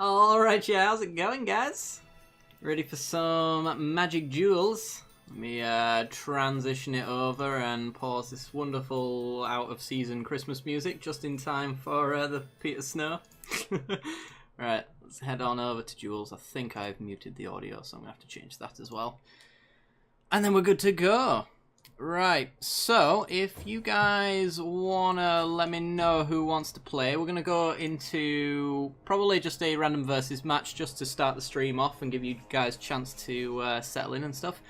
Alright, yeah, how's it going, guys? Ready for some magic duels? Let me transition it over and pause this wonderful out-of-season Christmas music just in time for the Peter Snow. Right, let's head on over to duels. I think I've muted the audio, so I'm going to have to change that as well. And then we're good to go. Right, so if you guys want to let me know who wants to play, we're going to go into probably just a random versus match just to start the stream off and give you guys a chance to settle in and stuff.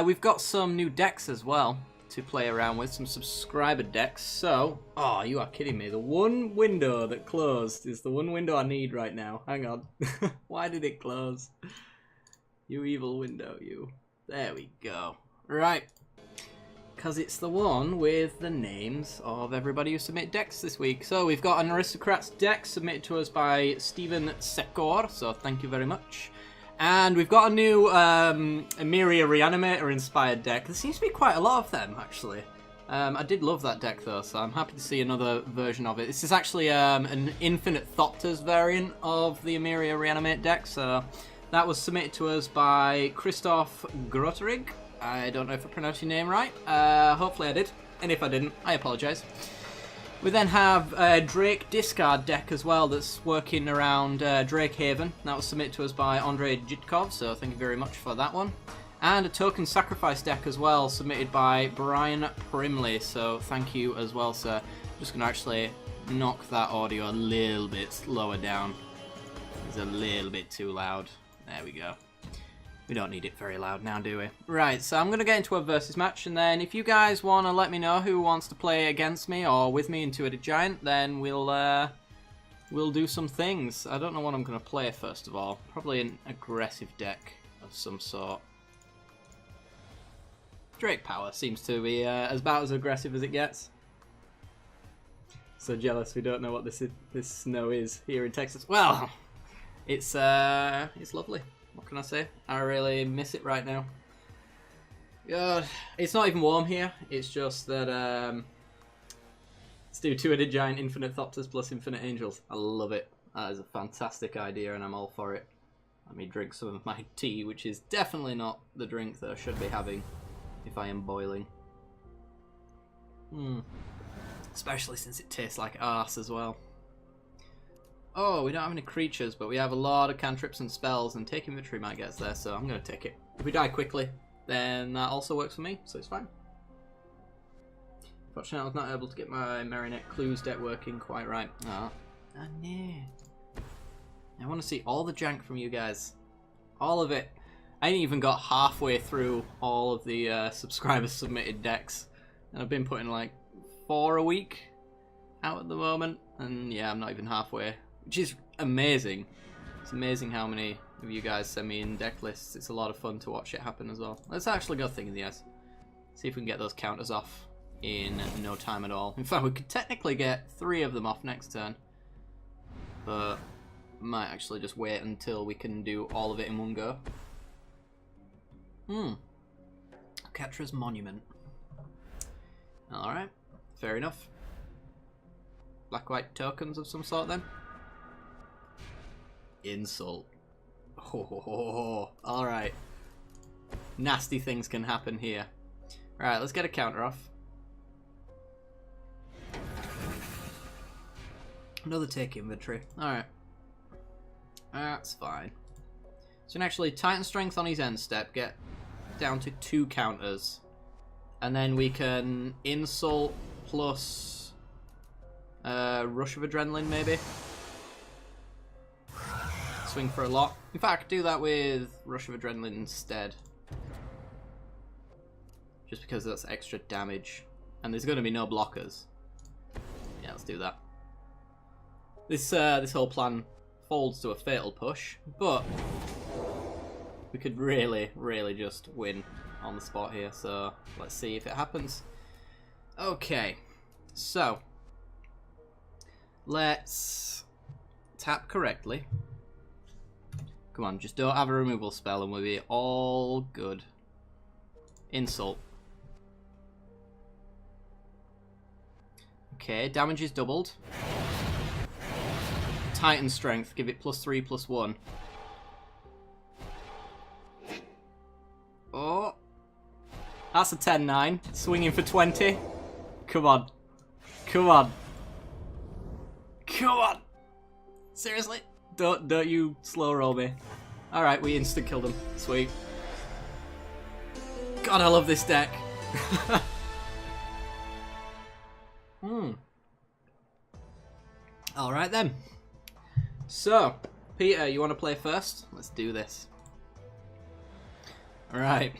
We've got some new decks as well to play around with, some subscriber decks. So, oh, you are kidding me. The one window that closed is the one window I need right now. Hang on. Why did it close? You evil window, you. There we go. Right. Because it's the one with the names of everybody who submitted decks this week. So we've got an Aristocrats deck submitted to us by Stephen Secor, so thank you very much. And we've got a new Emiria Reanimator inspired deck. There seems to be quite a lot of them, actually. I did love that deck though, so I'm happy to see another version of it. This is actually an Infinite Thopters variant of the Emiria Reanimate deck, so that was submitted to us by Christoph Grotterig. I don't know if I pronounced your name right. Hopefully I did. And if I didn't, I apologise. We then have a Drake discard deck as well that's working around Drake Haven. That was submitted to us by Andrei Jitkov, so thank you very much for that one. And a token sacrifice deck as well, submitted by Brian Primley, so thank you as well, sir. I'm just going to actually knock that audio a little bit lower down. It's a little bit too loud. There we go. We don't need it very loud now, do we? Right, so I'm going to get into a versus match, and then if you guys want to let me know who wants to play against me or with me in Two-Headed Giant, then we'll do some things. I don't know what I'm going to play first of all. Probably an aggressive deck of some sort. Drake Power seems to be about as aggressive as it gets. So jealous we don't know what this snow is here in Texas. Well, it's lovely. What can I say? I really miss it right now. God, it's not even warm here. It's just that let's do Two-Headed Giant, Infinite Thopters plus Infinite Angels. I love it. That is a fantastic idea, and I'm all for it. Let me drink some of my tea, which is definitely not the drink that I should be having if I am boiling. Especially since it tastes like arse as well. Oh, we don't have any creatures, but we have a lot of cantrips and spells, and taking victory might get us there, so I'm going to take it. If we die quickly, then that also works for me, so it's fine. Fortunately, I was not able to get my Marionette Clues deck working quite right. Oh no. I want to see all the jank from you guys. All of it. I ain't even got halfway through all of the subscribers submitted decks, and I've been putting like 4 a week out at the moment, and yeah, I'm not even halfway. Which is amazing. It's amazing how many of you guys send me in deck lists. It's a lot of fun to watch it happen as well. Let's actually go Thing in the Eyes. See if we can get those counters off in no time at all. In fact, we could technically get 3 of them off next turn. But might actually just wait until we can do all of it in one go. Catra's Monument. Alright, fair enough. Black-white tokens of some sort then? Insult. Oh, alright. Nasty things can happen here. Right, let's get a counter off. Another take inventory. Alright. That's fine. So we can actually Titan Strength on his end step, get down to 2 counters. And then we can Insult plus Rush of Adrenaline maybe. Swing for a lot. In fact, I could do that with Rush of Adrenaline instead. Just because that's extra damage. And there's going to be no blockers. Yeah, let's do that. This whole plan folds to a fatal push, but we could really, really just win on the spot here. So let's see if it happens. Okay, so let's tap correctly. Come on, just don't have a removal spell and we'll be all good. Insult. Okay, damage is doubled. Titan Strength. Give it +3/+1. Oh. That's a 10-9. Swinging for 20. Come on. Come on. Come on. Seriously? Don't you slow roll me. Alright, we instant killed him. Sweet. God, I love this deck. Alright then. So, Peter, you want to play first? Let's do this. Alright.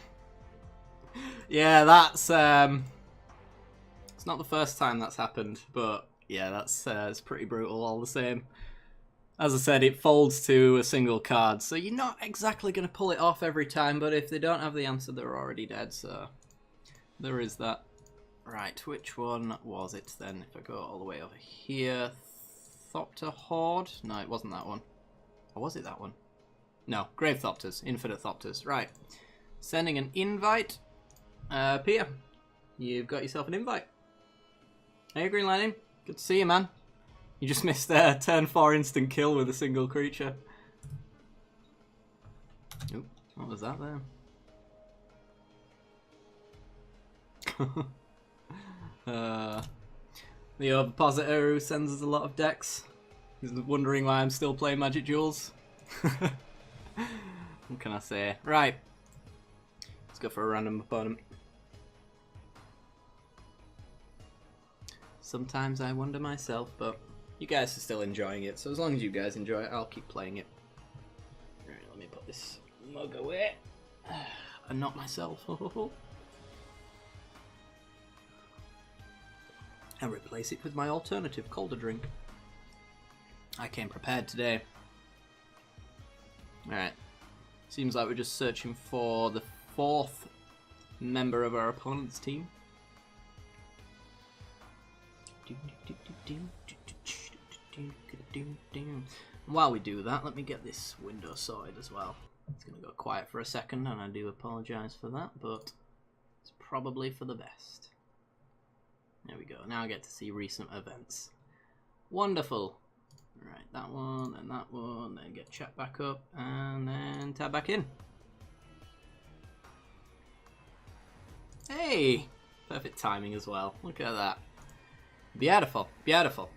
Yeah, that's it's not the first time that's happened, but yeah, that's it's pretty brutal all the same. As I said, it folds to a single card, so you're not exactly going to pull it off every time, but if they don't have the answer, they're already dead, so there is that. Right, which one was it then? If I go all the way over here, Thopter Horde? No, it wasn't that one. Or was it that one? No, Grave Thopters, Infinite Thopters. Right, sending an invite. Peter, you've got yourself an invite. Hey, Green Lightning. Good to see you, man. You just missed their turn 4 instant kill with a single creature. Oop, what was that there? The Ovipositor who sends us a lot of decks. He's wondering why I'm still playing Magic Duels. What can I say? Right. Let's go for a random opponent. Sometimes I wonder myself, but you guys are still enjoying it, so as long as you guys enjoy it, I'll keep playing it. Right, let me put this mug away. And not myself. And replace it with my alternative, colder drink. I came prepared today. Alright. Seems like we're just searching for the 4th member of our opponent's team. While we do that, let me get this window sorted as well. It's going to go quiet for a second, and I do apologise for that, but it's probably for the best. There we go. Now I get to see recent events. Wonderful. Right, that one, and that one, then get chat back up, and then tab back in. Hey! Perfect timing as well. Look at that. Beautiful, beautiful.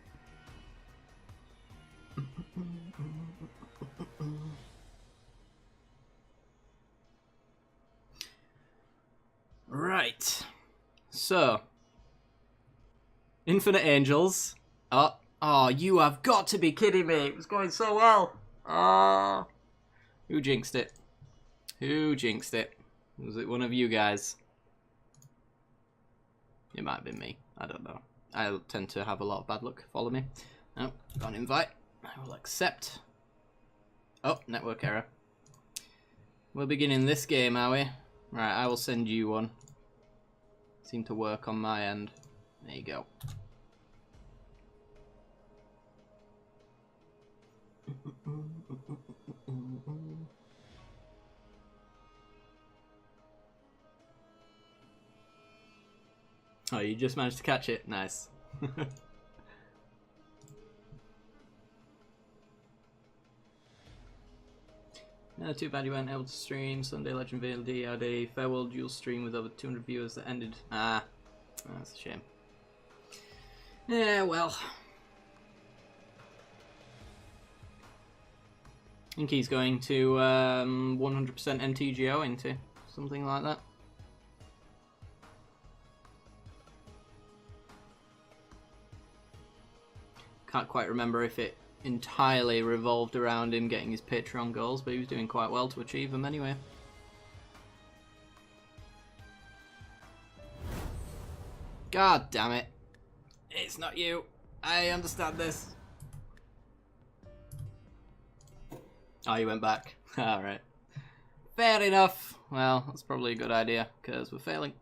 Right. So, Infinite Angels. Oh, you have got to be kidding me. It was going so well. Oh. Who jinxed it? Who jinxed it? Was it one of you guys? It might have been me. I don't know. I tend to have a lot of bad luck. Follow me. Oh, got an invite. I will accept. Oh, network error. We're beginning this game, are we? Right, I will send you one. Seemed to work on my end. There you go. Oh, you just managed to catch it. Nice. Too bad you weren't able to stream Sunday Legend VLD. Had a farewell duel stream with over 200 viewers that ended. Ah, that's a shame. Yeah, well. I think he's going to 100% MTGO into something like that. Can't quite remember if it entirely revolved around him getting his Patreon goals, but he was doing quite well to achieve them anyway. God damn it. It's not you. I understand this. Oh, you went back. Alright. Fair enough. Well, that's probably a good idea, because we're failing.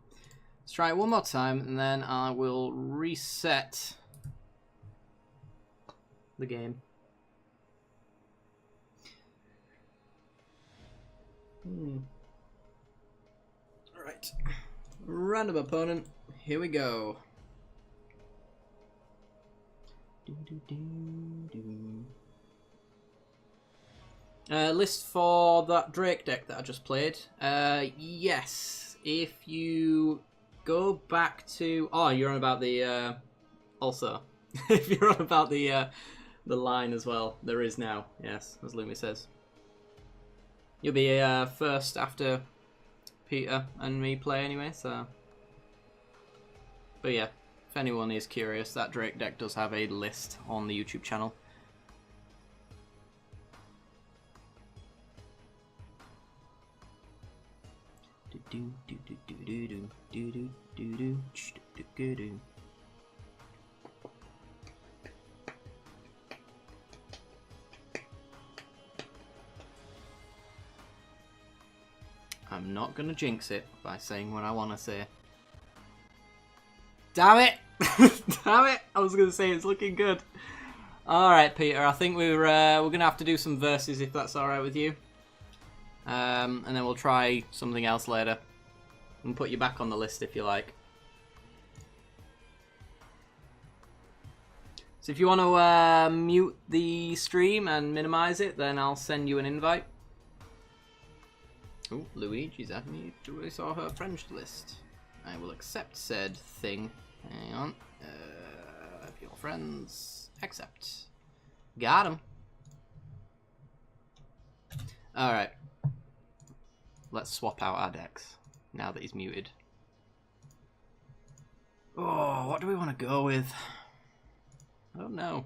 Let's try it one more time, and then I will reset the game. Alright. Random opponent. Here we go. List for that Drake deck that I just played. Yes, if you go back to... Oh, you're on about the... Also, if you're on about the line as well, there is now, yes, as Lumi says. You'll be first after Peter and me play anyway, so... But yeah, if anyone is curious, that Drake deck does have a list on the YouTube channel. I'm not gonna jinx it by saying what I want to say. Damn it! Damn it! I was gonna say it's looking good. All right, Peter. I think we're gonna have to do some verses if that's all right with you. And then we'll try something else later. And put you back on the list if you like. So if you want to mute the stream and minimize it, then I'll send you an invite. Oh, Luigi's added me to her friends list. I will accept said thing. Hang on. Your friends. Accept. Got him. Alright. Let's swap out our decks now that he's muted. Oh, what do we want to go with? I don't know.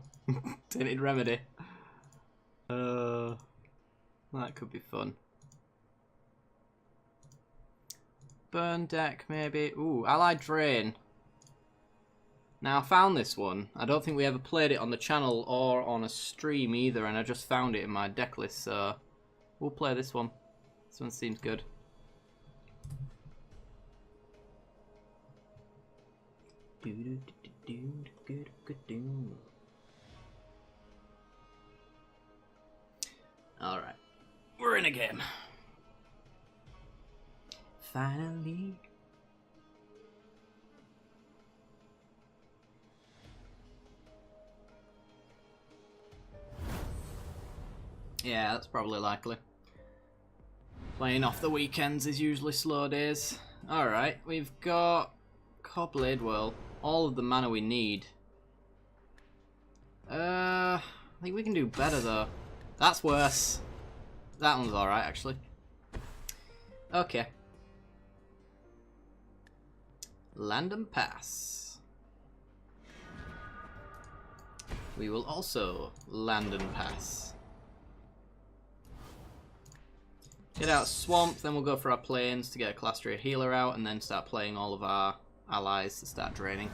Tinted Remedy. That could be fun. Burn deck, maybe. Ooh, Allied Drain. Now, I found this one. I don't think we ever played it on the channel or on a stream either, and I just found it in my deck list, so we'll play this one. This one seems good. Alright. We're in a game. Finally. Yeah, that's probably likely. Playing off the weekends is usually slow days. Alright, we've got Cobblade Whirl. All of the mana we need. I think we can do better though. That's worse. That one's alright actually. Okay. Land and pass. We will also land and pass. Get out Swamp, then we'll go for our plains to get a Class 3 healer out, and then start playing all of our allies to start draining.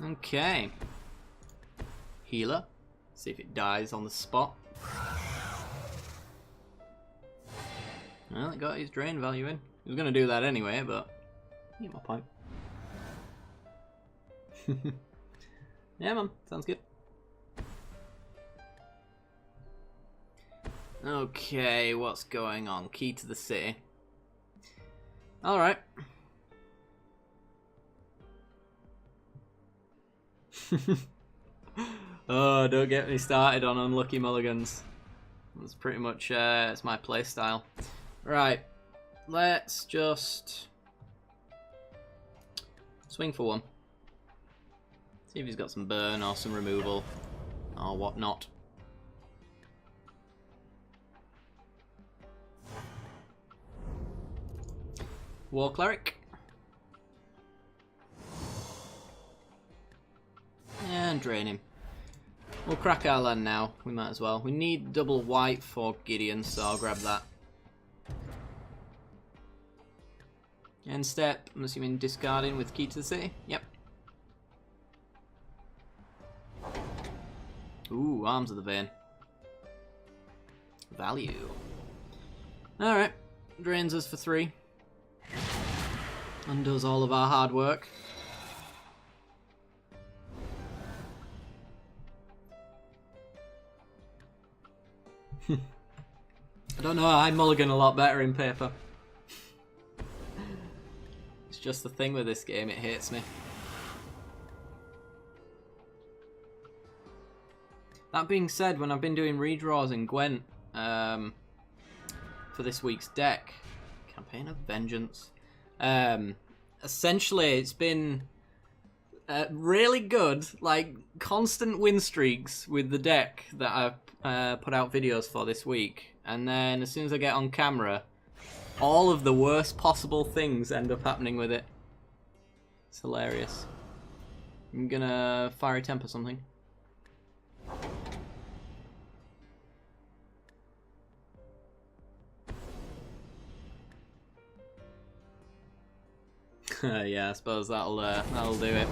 Okay. Healer. See if it dies on the spot. Well, it got his drain value in. He was going to do that anyway, but you get my point. Yeah, man. Sounds good. Okay, what's going on? Key to the city. Alright. Oh, don't get me started on unlucky mulligans. That's pretty much it's my play style. Right, let's just swing for one. See if he's got some burn or some removal or whatnot. War Cleric. And drain him. We'll crack our land now. We might as well. We need double white for Gideon, so I'll grab that. End step, I'm assuming discarding with Key to the City. Yep. Ooh, Arms of the Vein. Value. Alright. Drains us for 3. Undoes all of our hard work. I don't know, I mulligan a lot better in paper. It's It's just the thing with this game, it hates me. That being said, when I've been doing redraws in Gwent for this week's deck, Campaign of Vengeance, essentially it's been really good, like constant win streaks with the deck that I've put out videos for this week, and then as soon as I get on camera, all of the worst possible things end up happening with it. It's hilarious. I'm gonna Fiery Temper something. Yeah, I suppose that'll do it.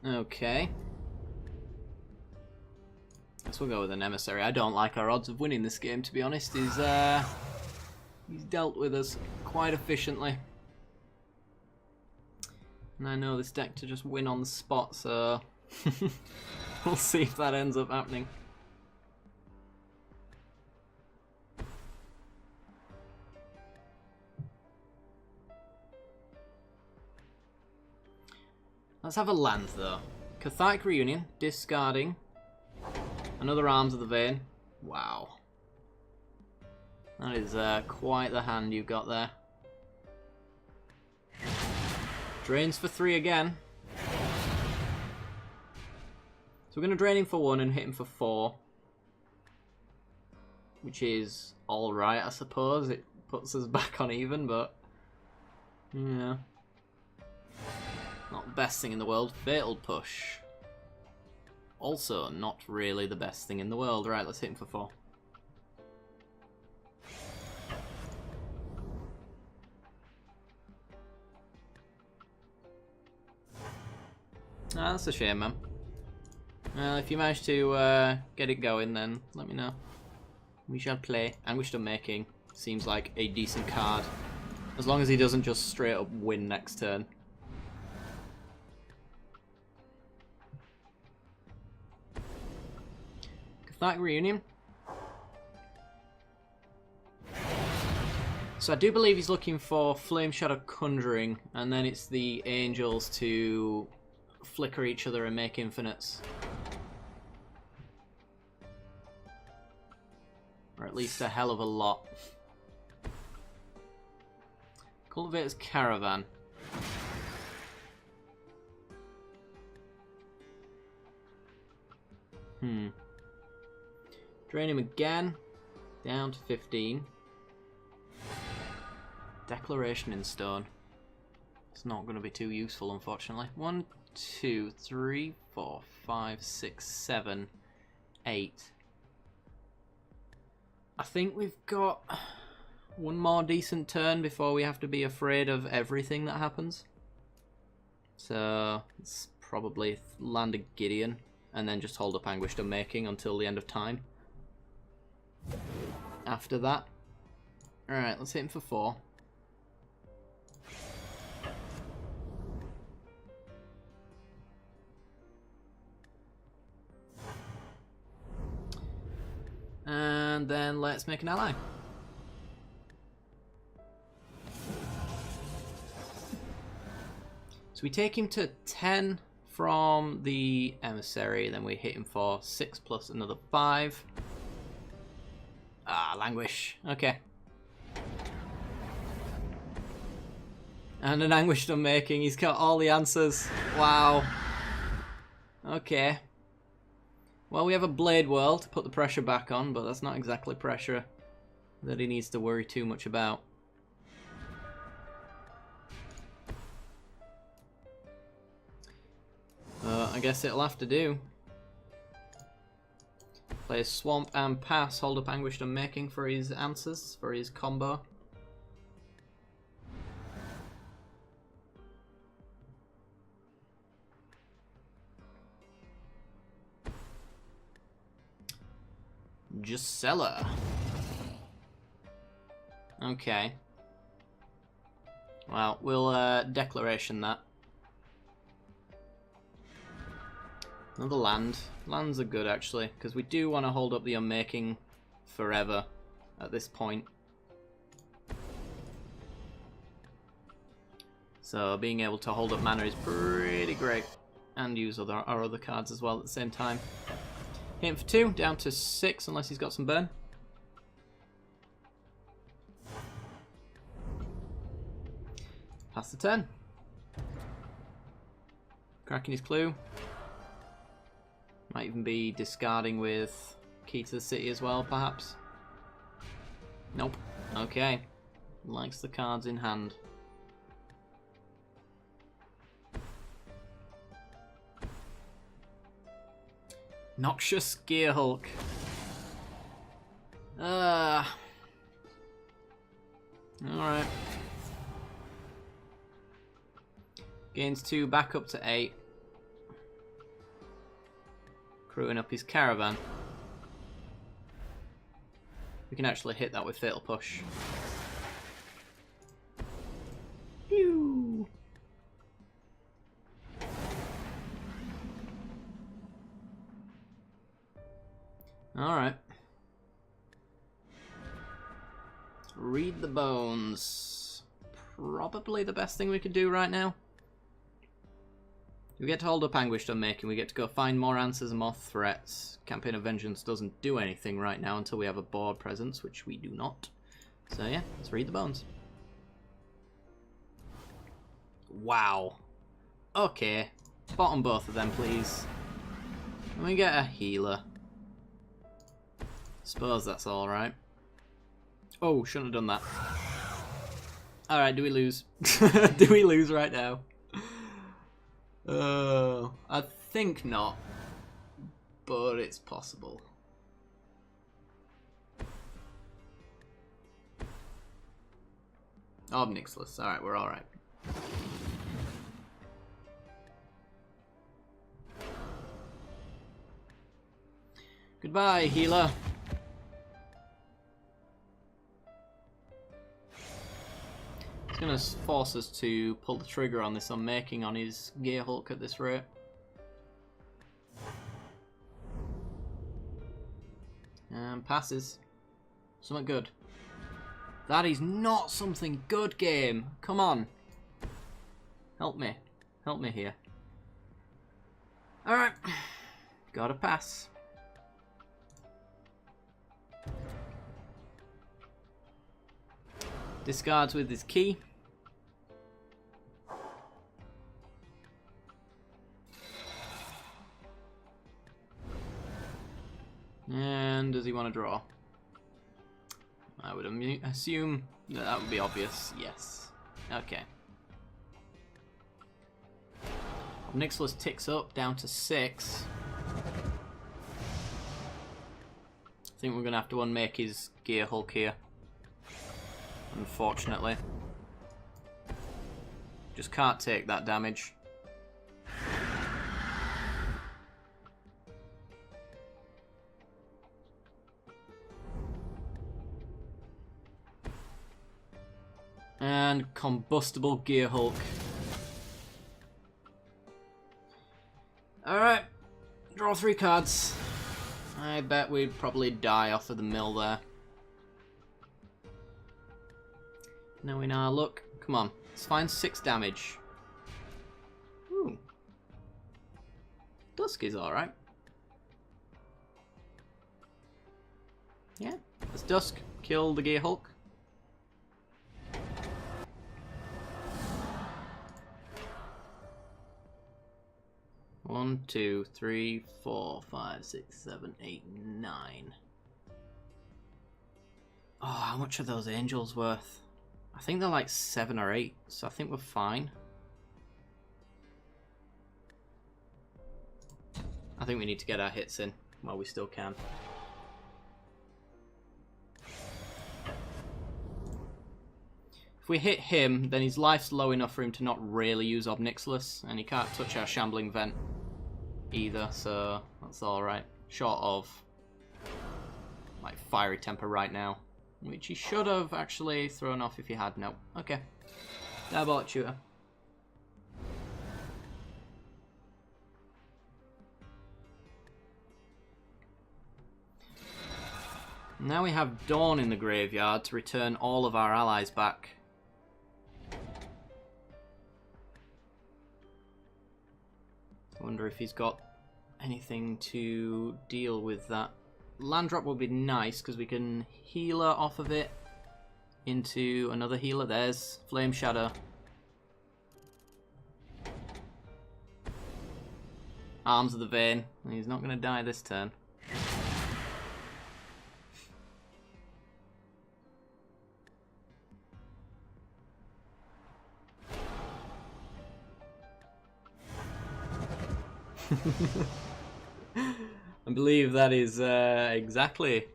Okay. Guess we'll go with an emissary. I don't like our odds of winning this game, to be honest. He's dealt with us quite efficiently. And I know this deck to just win on the spot, so we'll see if that ends up happening. Let's have a land, though. Cathartic Reunion, discarding. Another Arms of the Vein. Wow. That is quite the hand you've got there. Drains for 3 again. So we're going to drain him for 1 and hit him for 4. Which is alright, I suppose. It puts us back on even, but... yeah. Not the best thing in the world. Fatal Push. Also not really the best thing in the world. Right, let's hit him for 4. Ah, that's a shame, man. Well, if you manage to get it going, then let me know. We shall play. Anguished Unmaking seems like a decent card. As long as he doesn't just straight up win next turn. Cathartic Reunion. So I do believe he's looking for Flame Shadow Conjuring, and then it's the angels to flicker each other and make infinites. Or at least a hell of a lot. Cultivator's Caravan. Drain him again. Down to 15. Declaration in Stone. It's not going to be too useful, unfortunately. 1, 2, 3, 4, 5, 6, 7, 8. I think we've got one more decent turn before we have to be afraid of everything that happens. So it's probably land a Gideon and then just hold up Anguished Unmaking until the end of time. After that. Alright, let's hit him for 4. And then let's make an ally. So we take him to 10 from the emissary, then we hit him for 6 plus another 5. Ah, Languish. Okay. And an Anguished Unmaking. He's got all the answers. Wow. Okay. Well, we have a Blade Whirl to put the pressure back on, but that's not exactly pressure that he needs to worry too much about. I guess it'll have to do. Play Swamp and pass, hold up Anguished Unmaking for his answers, for his combo. Gisela. Okay. Well, we'll declaration that. Another land. Lands are good, actually, because we do want to hold up the Unmaking forever at this point. So being able to hold up mana is pretty great. And use our other cards as well at the same time. Hit him for 2, down to 6 unless he's got some burn. Pass the turn. Cracking his clue. Might even be discarding with Key to the City as well, perhaps. Nope. Okay. Likes the cards in hand. Noxious Gearhulk. Alright. Gains 2, back up to 8. Crewing up his caravan. We can actually hit that with Fatal Push. Pew! Alright. Read the bones. Probably the best thing we could do right now. We get to hold up Anguished Unmaking, we get to go find more answers and more threats. Campaign of Vengeance doesn't do anything right now until we have a board presence, which we do not. So yeah, let's read the bones. Wow. Okay. Bottom both of them, please. Can we get a healer? Suppose that's alright. Oh, shouldn't have done that. Alright, do we lose? Do we lose right now? I think not. But it's possible. Obnixilis. Alright, we're alright. Goodbye, healer. It's going to force us to pull the trigger on this Unmaking on his Gearhulk at this rate. And passes. Something good. That is not something good, game. Come on. Help me. Help me here. Alright. Gotta pass. Discards with his key. And does he want to draw? I would assume that would be obvious. Yes. Okay. Obnixilis ticks up down to 6. I think we're going to have to unmake his Gearhulk here. Unfortunately. Just can't take that damage. And combustible Gearhulk. Alright. Draw 3 cards. I bet we'd probably die off of the mill there. Knowing our luck. Come on. Let's find 6 damage. Ooh. Dusk is alright. Yeah. Let's Dusk. Kill the Gearhulk. One, 2, 3, 4, 5, 6, 7, 8, 9. Oh, how much are those angels worth? I think they're like 7 or 8, so I think we're fine. I think we need to get our hits in while we still can. If we hit him, then his life's low enough for him to not really use Obnixilis, and he can't touch our Shambling Vent either, so that's alright. Short of like Fiery Temper right now, which he should have actually thrown off if he had. No. Okay. Diabolic Tutor. Now we have Dawn in the graveyard to return all of our allies back. I wonder if he's got anything to deal with that. Land drop would be nice because we can healer off of it into another healer. There's Flame Shadow. Arms of the Vein. He's not going to die this turn. I believe that is exactly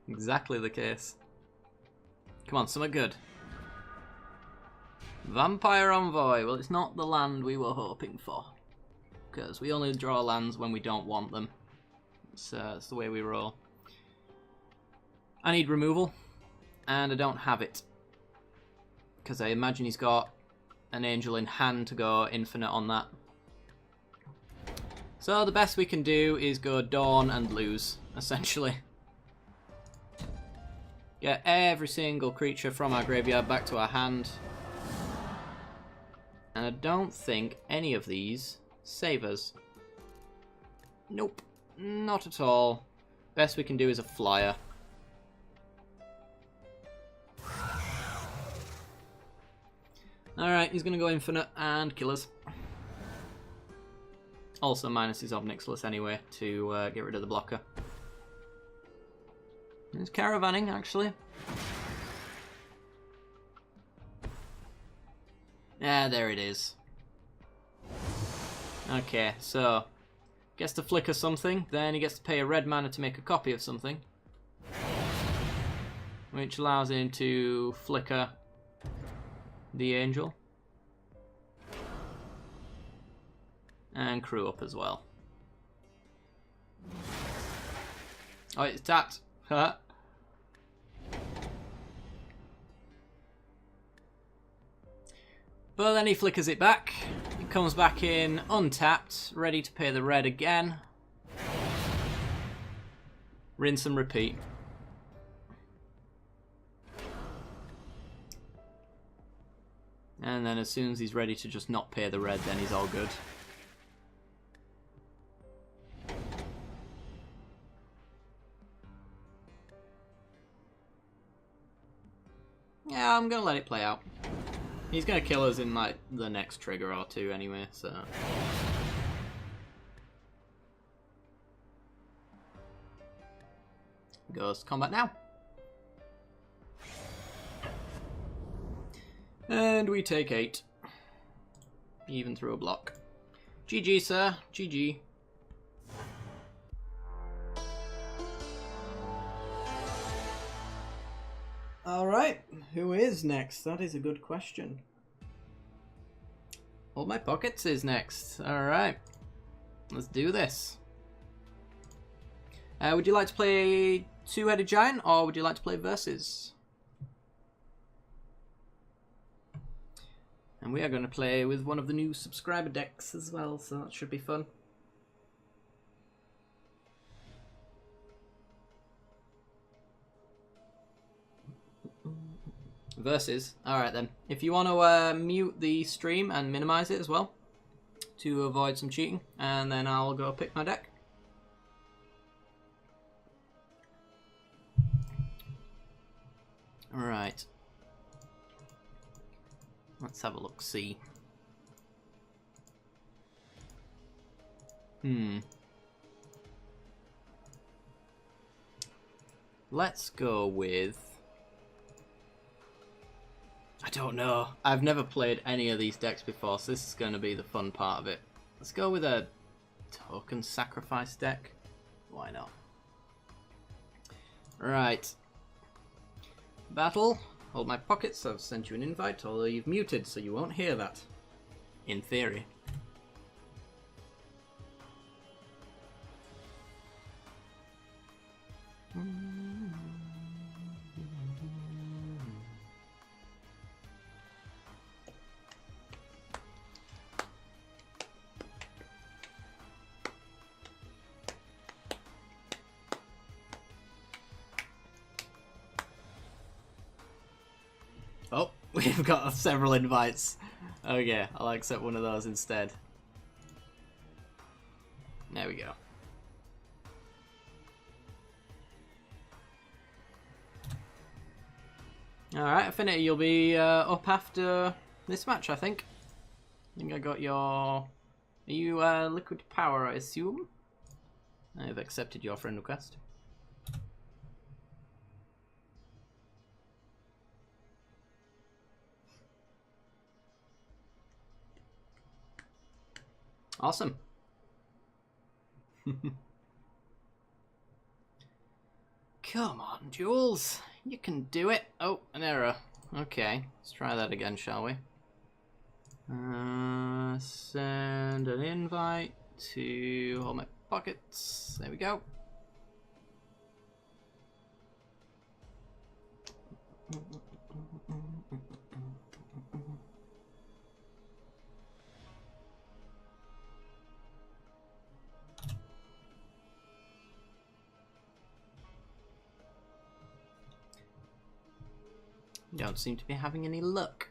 the case. Come on, something good. Vampire Envoy. Well, it's not the land we were hoping for, because we only draw lands when we don't want them. It's the way we roll. I need removal, and I don't have it, because I imagine he's got an angel in hand to go infinite on that. So the best we can do is go Dawn and lose, essentially. Get every single creature from our graveyard back to our hand. And I don't think any of these save us. Nope, not at all. Best we can do is a flyer. Alright, he's going to go infinite and kill us. Also minus his Obnixilis anyway to get rid of the blocker. He's caravanning, actually. Yeah, there it is. Okay, so gets to flicker something, then he gets to pay a red mana to make a copy of something, which allows him to flicker the angel. And crew up as well. Oh, it's tapped. But then he flickers it back. It comes back in untapped, ready to pay the red again. Rinse and repeat. And then as soon as he's ready to just not pay the red, then he's all good. Yeah, I'm gonna let it play out. He's gonna kill us in like the next trigger or two anyway, so. Goes to combat now. And we take 8. Even through a block. GG, sir. GG. Alright, who is next? That is a good question. Hold My Pockets is next. Alright, let's do this. Would you like to play Two-Headed Giant, or would you like to play Versus? And we are going to play with one of the new subscriber decks as well, so that should be fun. Versus. Alright then. If you want to mute the stream and minimize it as well, to avoid some cheating, and then I'll go pick my deck. Alright. Let's have a look-see. Let's go with... I don't know. I've never played any of these decks before, so this is going to be the fun part of it. Let's go with a token sacrifice deck. Why not? Right. Battle. Hold My Pockets. I've sent you an invite, although you've muted, so you won't hear that. In theory. We've got several invites. Okay, I'll accept one of those instead. There we go. Alright, Affinity, you'll be up after this match, I think. I think I got your... Are you Liquid Power, I assume? I've accepted your friend request. Awesome. Come on, Duels. You can do it. Oh, an error. Okay, let's try that again, shall we? Send an invite to all my pockets. There we go. Don't seem to be having any luck.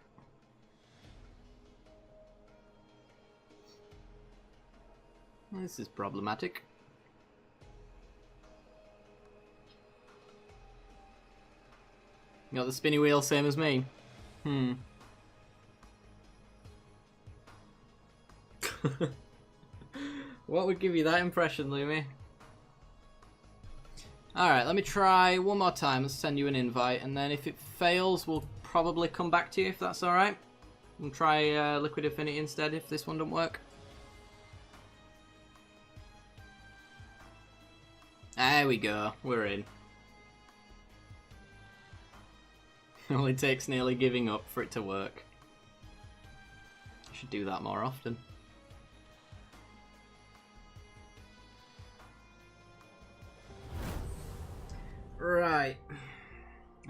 This is problematic. You got the spinny wheel, same as me. What would give you that impression, Lumi? Alright, let me try one more time and send you an invite, and then if it fails, we'll probably come back to you, if that's alright. We'll try Liquid Affinity instead if this one don't work. There we go, we're in. It only takes nearly giving up for it to work. I should do that more often. Right.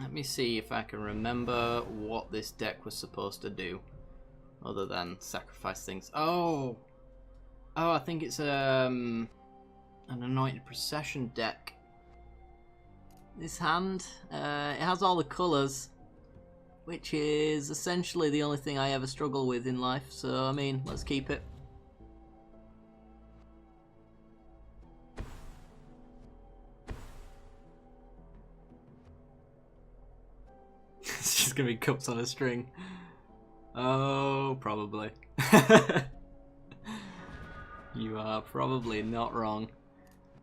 Let me see if I can remember what this deck was supposed to do. Other than sacrifice things. Oh! Oh, I think it's an Anointed Procession deck. This hand, it has all the colours, which is essentially the only thing I ever struggle with in life, so I mean, let's keep it. It's just gonna be cups on a string. Oh, probably. You are probably not wrong.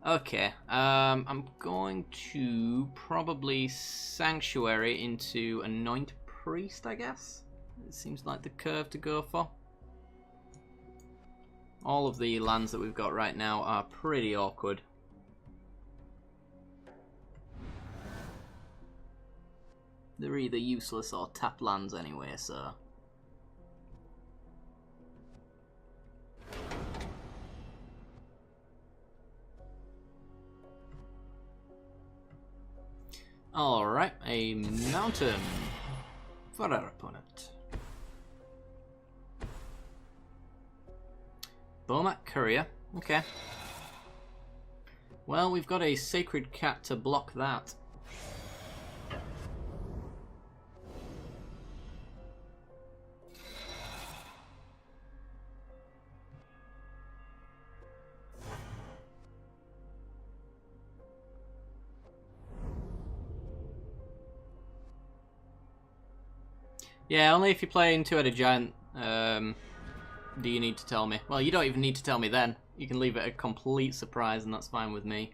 Okay, I'm going to probably Sanctuary into Anoint Priest, I guess. It seems like the curve to go for. All of the lands that we've got right now are pretty awkward. They're either useless or tap lands anyway, so... Alright, a mountain for our opponent. Bomat Courier, okay. Well, we've got a Sacred Cat to block that. Yeah, only if you're playing Two-Headed Giant do you need to tell me. Well, you don't even need to tell me then. You can leave it a complete surprise and that's fine with me.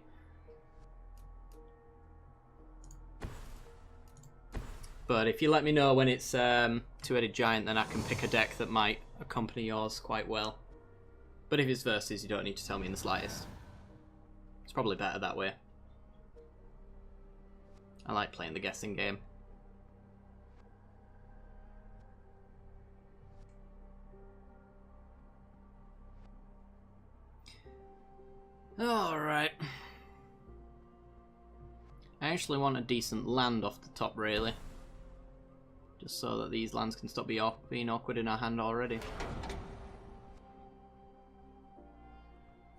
But if you let me know when it's Two-Headed Giant, then I can pick a deck that might accompany yours quite well. But if it's versus, you don't need to tell me in the slightest. It's probably better that way. I like playing the guessing game. Alright. I actually want a decent land off the top, really. Just so that these lands can stop being awkward in our hand already.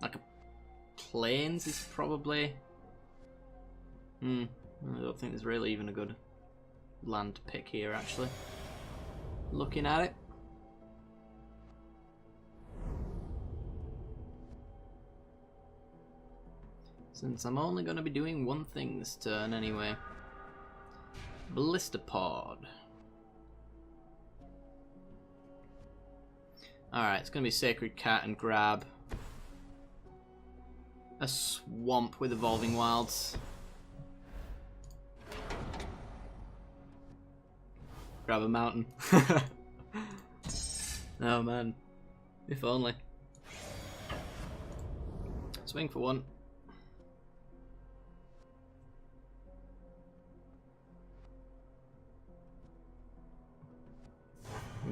Like a Plains is probably... I don't think there's really even a good land to pick here, actually. looking at it. Since I'm only going to be doing one thing this turn anyway. Blister Pod. Alright, it's going to be Sacred Cat and grab a swamp with Evolving Wilds. Grab a mountain. Oh man. If only. Swing for one.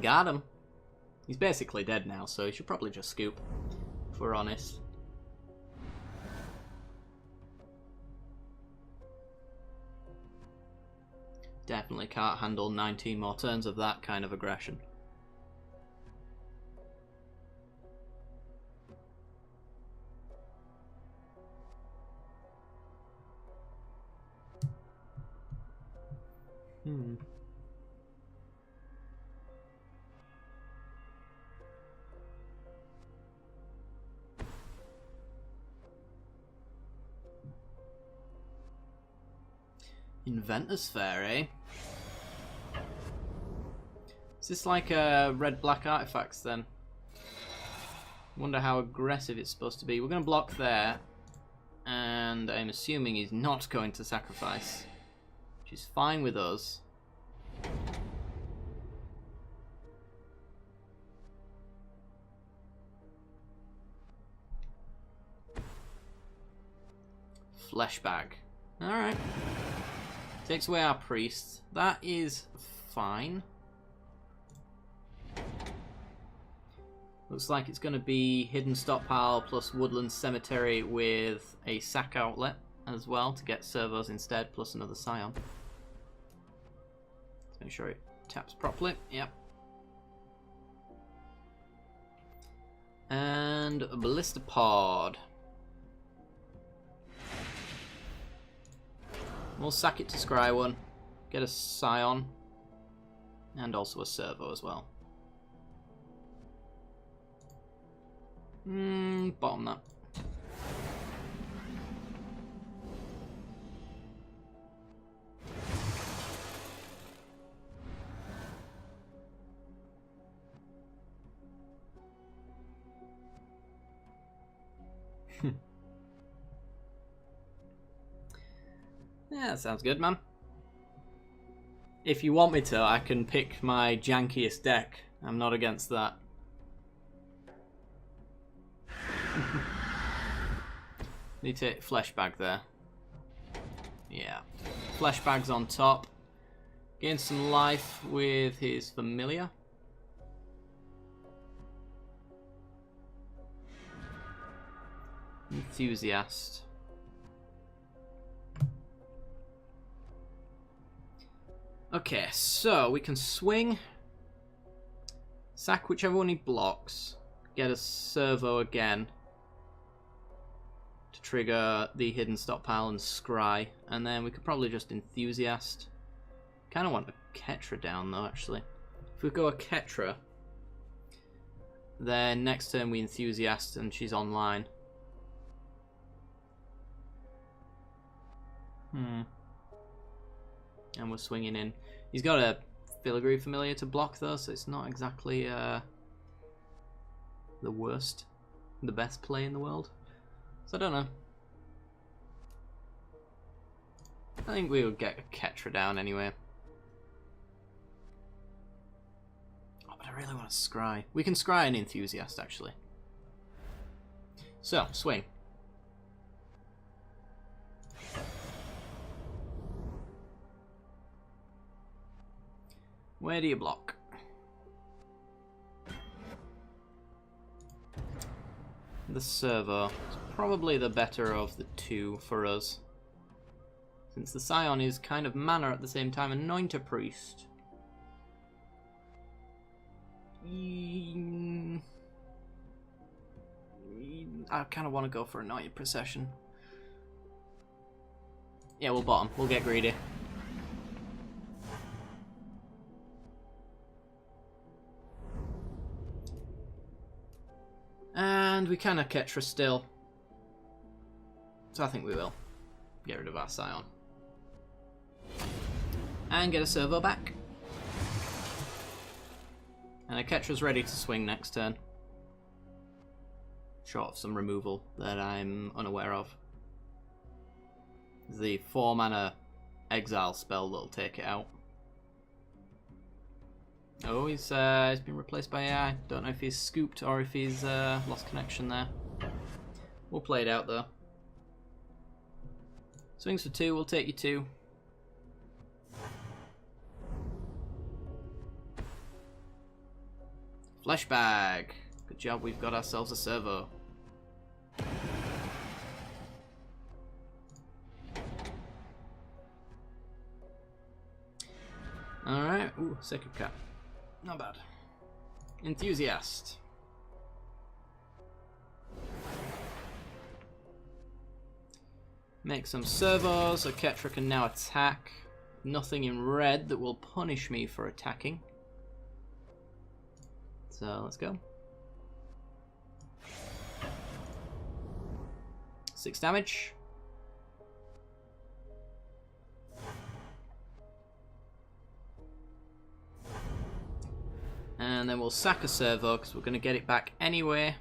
Got him. He's basically dead now, so he should probably just scoop, if we're honest. Definitely can't handle 19 more turns of that kind of aggression. Inventor's Fair, eh? Is this like red-black artifacts then? Wonder how aggressive it's supposed to be. We're going to block there, and I'm assuming he's not going to sacrifice, which is fine with us. Flesh bag. Alright. Takes away our priest. That is fine. Looks like it's going to be Hidden Stockpile plus Woodland Cemetery with a sack outlet as well to get servos instead, plus another Scion. Let's make sure it taps properly. Yep. And a Ballista Pod. We'll sack it to scry one, get a Scion, and also a servo as well. Bottom that. Yeah, that sounds good, man. If you want me to, I can pick my jankiest deck. I'm not against that. Need to hit Flesh Bag there. Yeah. Flesh Bag's on top. Gain some life with his Familiar. Enthusiast. Okay, so we can swing, sack whichever one he blocks, get a servo again to trigger the Hidden Stockpile and scry, and then we could probably just Enthusiast. Kind of want a Ketra down though, actually. If we go a Ketra, then next turn we Enthusiast and she's online. And we're swinging in. He's got a Filigree Familiar to block though, so it's not exactly the worst, the best play in the world. So I don't know. I think we would get a Ketra down anyway. Oh, but I really want to scry. We can scry an Enthusiast actually. So, swing. Where do you block? The servo is probably the better of the two for us. Since the Scion is kind of mana at the same time, Anointer Priest. I kind of want to go for Anointed Procession. Yeah, we'll bottom. We'll get greedy. And we can have Ketra still. So I think we will. Get rid of our Scion. And get a servo back. And a Ketra's ready to swing next turn. Short of some removal that I'm unaware of. The 4-mana exile spell that'll take it out. Oh, he's been replaced by AI. Don't know if he's scooped or if he's lost connection there. We'll play it out though. Swings for 2, we'll take you 2. Fleshbag. Good job, we've got ourselves a servo. Alright, ooh, Sacred Cat. Not bad. Enthusiast. Make some servos, so Ketra can now attack. Nothing in red that will punish me for attacking. So let's go. 6 damage. And then we'll sack a servo because we're going to get it back anyway.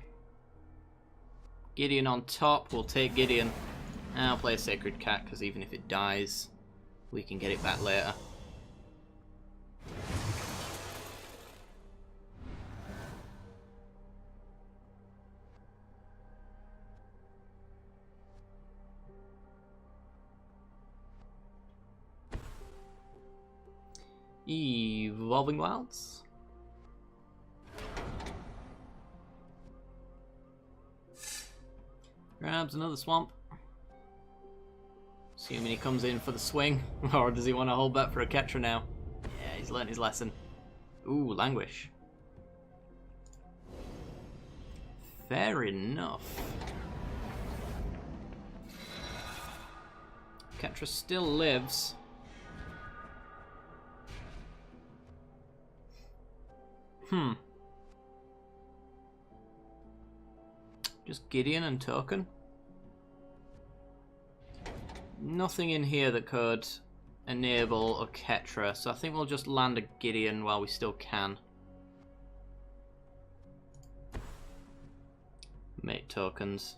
Gideon on top. We'll take Gideon. And I'll play a Sacred Cat because even if it dies, we can get it back later. Evolving Wilds. Grabs another swamp. Assuming he comes in for the swing. Or does he want to hold back for a Ketra now? Yeah, he's learned his lesson. Ooh, Languish. Fair enough. Ketra still lives. Just Gideon and token. Nothing in here that could enable a Ketra, so I think we'll just land a Gideon while we still can. Make tokens.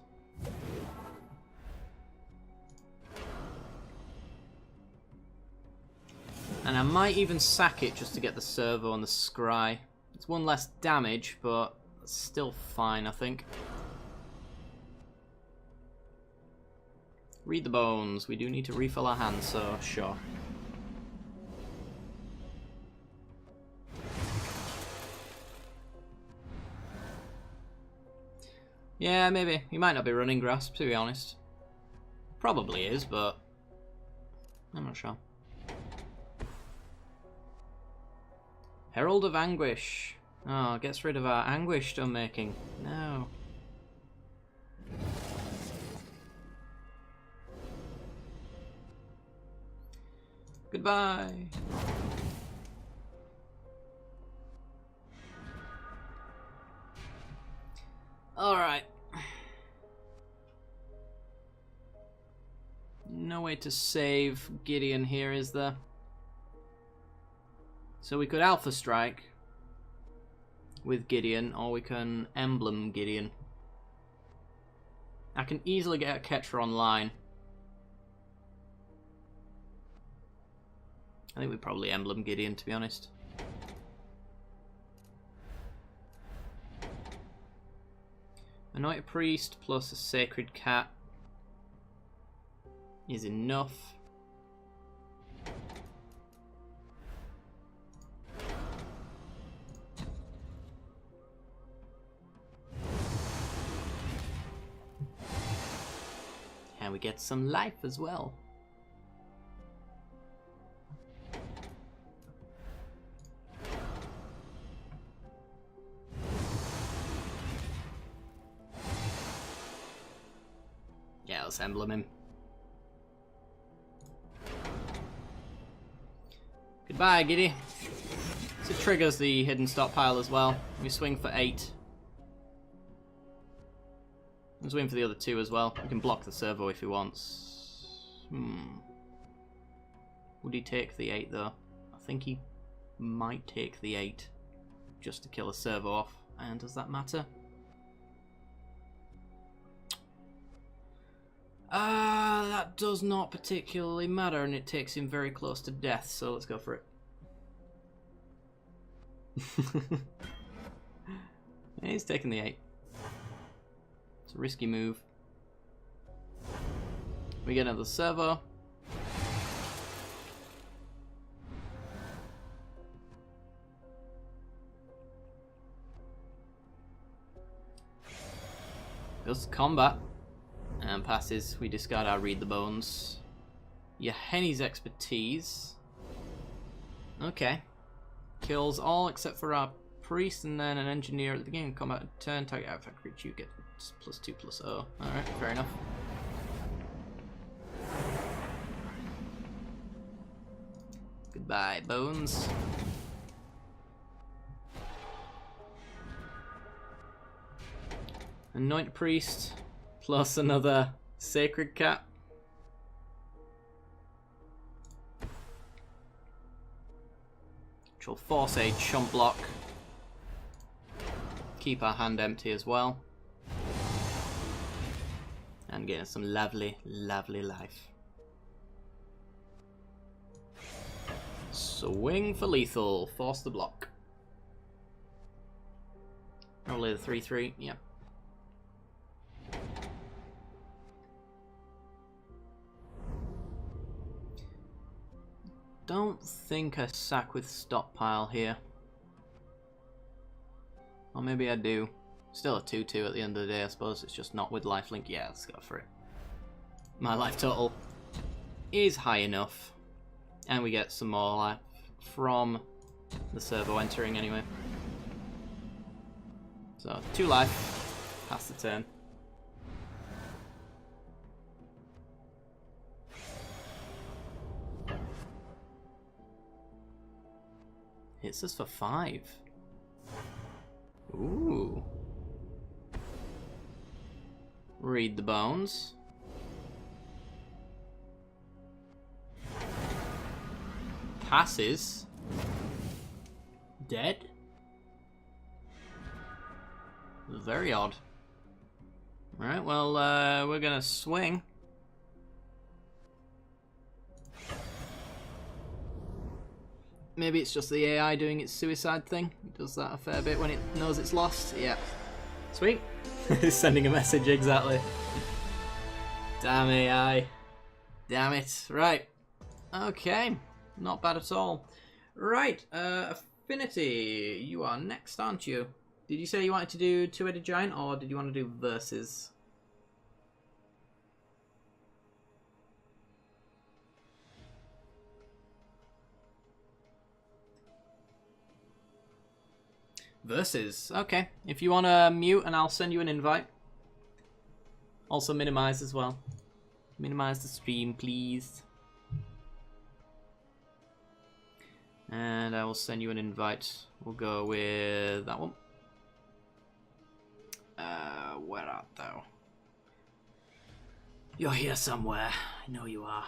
And I might even sack it just to get the servo on the scry. It's 1 less damage, but it's still fine, I think. Read the bones. We do need to refill our hands, so sure. Yeah, maybe. He might not be running Grasp, to be honest. Probably is, but I'm not sure. Herald of Anguish. Oh, gets rid of our Anguish stone making. No. Goodbye. Alright. No way to save Gideon here, is there? So we could Alpha Strike with Gideon, or we can Emblem Gideon. I can easily get a Ketra online. I think we probably Emblem Gideon, to be honest. Anointed Priest plus a Sacred Cat is enough. And we get some life as well. Yeah, let's emblem him. Goodbye, Giddy. So it triggers the hidden stockpile as well. We swing for 8. Let's win for the other two as well. We can block the servo if he wants. Would he take the 8 though? I think he might take the 8 just to kill a servo off. And does that matter? That does not particularly matter, and it takes him very close to death, so let's go for it. He's taking the 8. It's a risky move. We get another servo. Goes to combat. And passes. We discard our Read the Bones. Yahenni's expertise. Okay. Kills all except for our priest and then an engineer at the beginning of combat. Turn, target artifact creature, you get +2/+0. Alright, fair enough. Goodbye, Bones. Anoint priest. Plus another Sacred Cat. Which will force a chump block. Keep our hand empty as well. And get some lovely, lovely life. Swing for lethal. Force the block. Probably the 3/3, yep. Don't think I sack with stockpile here. Or maybe I do. Still a 2/2 at the end of the day, I suppose. It's just not with lifelink. Yeah, let's go for it. My life total is high enough. And we get some more life from the servo entering anyway. So, 2 life. Pass the turn. Hits us for 5. Ooh. Read the Bones. Passes. Dead. Very odd. Alright, well, we're gonna swing. Maybe it's just the AI doing its suicide thing. It does that a fair bit when it knows it's lost. Yeah. Sweet. It's sending a message, exactly. Damn AI. Damn it. Right. Okay. Not bad at all. Right. Affinity. You are next, aren't you? Did you say you wanted to do Two-Headed Giant, or did you want to do Versus? Versus. Okay. If you want to mute, and I'll send you an invite. Also minimize as well. Minimize the stream, please. And I will send you an invite. We'll go with that one. Where art thou? You're here somewhere. I know you are.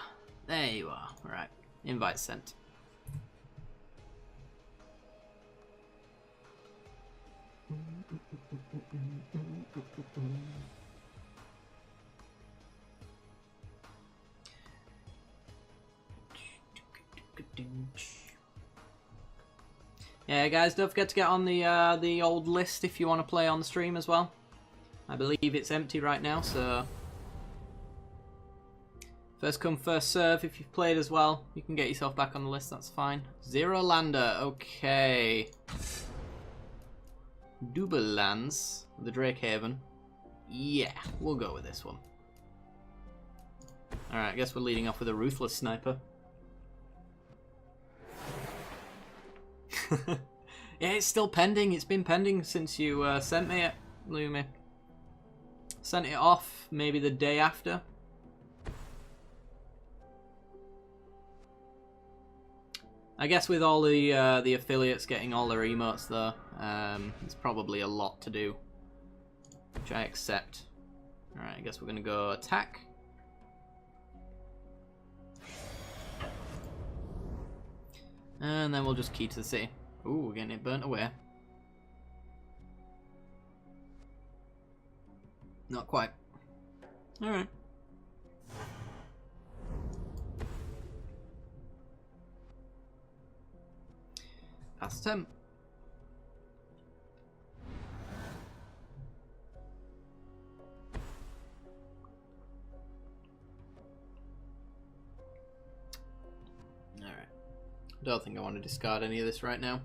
There you are. Alright. Invite sent. Yeah, guys, don't forget to get on the old list if you want to play on the stream as well. I believe it's empty right now, so first come, first serve. If you've played as well, you can get yourself back on the list. That's fine. Zero Lander, okay. Double lands, the Drake Haven. Yeah, we'll go with this one. Alright, I guess we're leading off with a Ruthless Sniper. Yeah, it's still pending. It's been pending since you sent me it, Lumi. Sent it off maybe the day after. I guess with all the affiliates getting all their emotes though, it's probably a lot to do, which I accept. Alright, I guess we're gonna go attack. And then we'll just key to the city. Ooh, we're getting it burnt away. Not quite. Alright. Pass the turn. Alright. Don't think I want to discard any of this right now.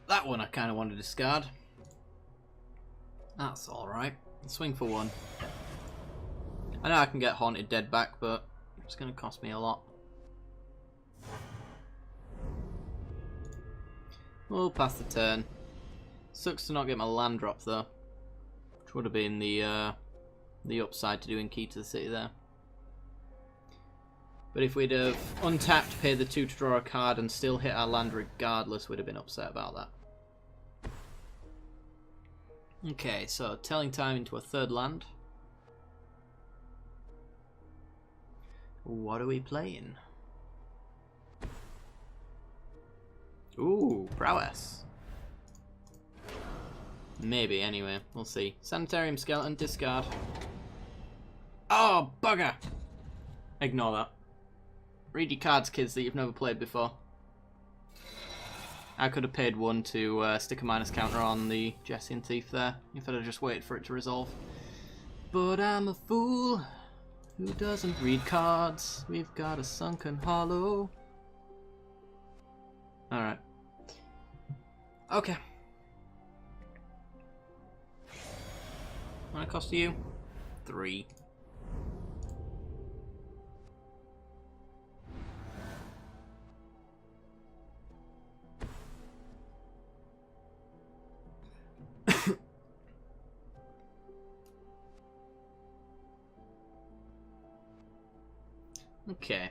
That one I kind of want to discard. That's alright. Swing for 1. I know I can get Haunted Dead back, but it's going to cost me a lot. We'll pass the turn. Sucks to not get my land drop though, which would have been the upside to doing key to the city there. But if we'd have untapped, paid the 2 to draw a card, and still hit our land regardless, we'd have been upset about that. Okay, so telling time into a 3rd land. What are we playing? Ooh, prowess. Maybe, anyway. We'll see. Sanitarium Skeleton, discard. Oh, bugger! Ignore that. Read your cards, kids, that you've never played before. I could have paid 1 to stick a minus counter on the Jesse and Thief there, if I'd have just waited for it to resolve. But I'm a fool who doesn't read cards. We've got a sunken hollow. Alright. Okay. What cost you? 3. Okay.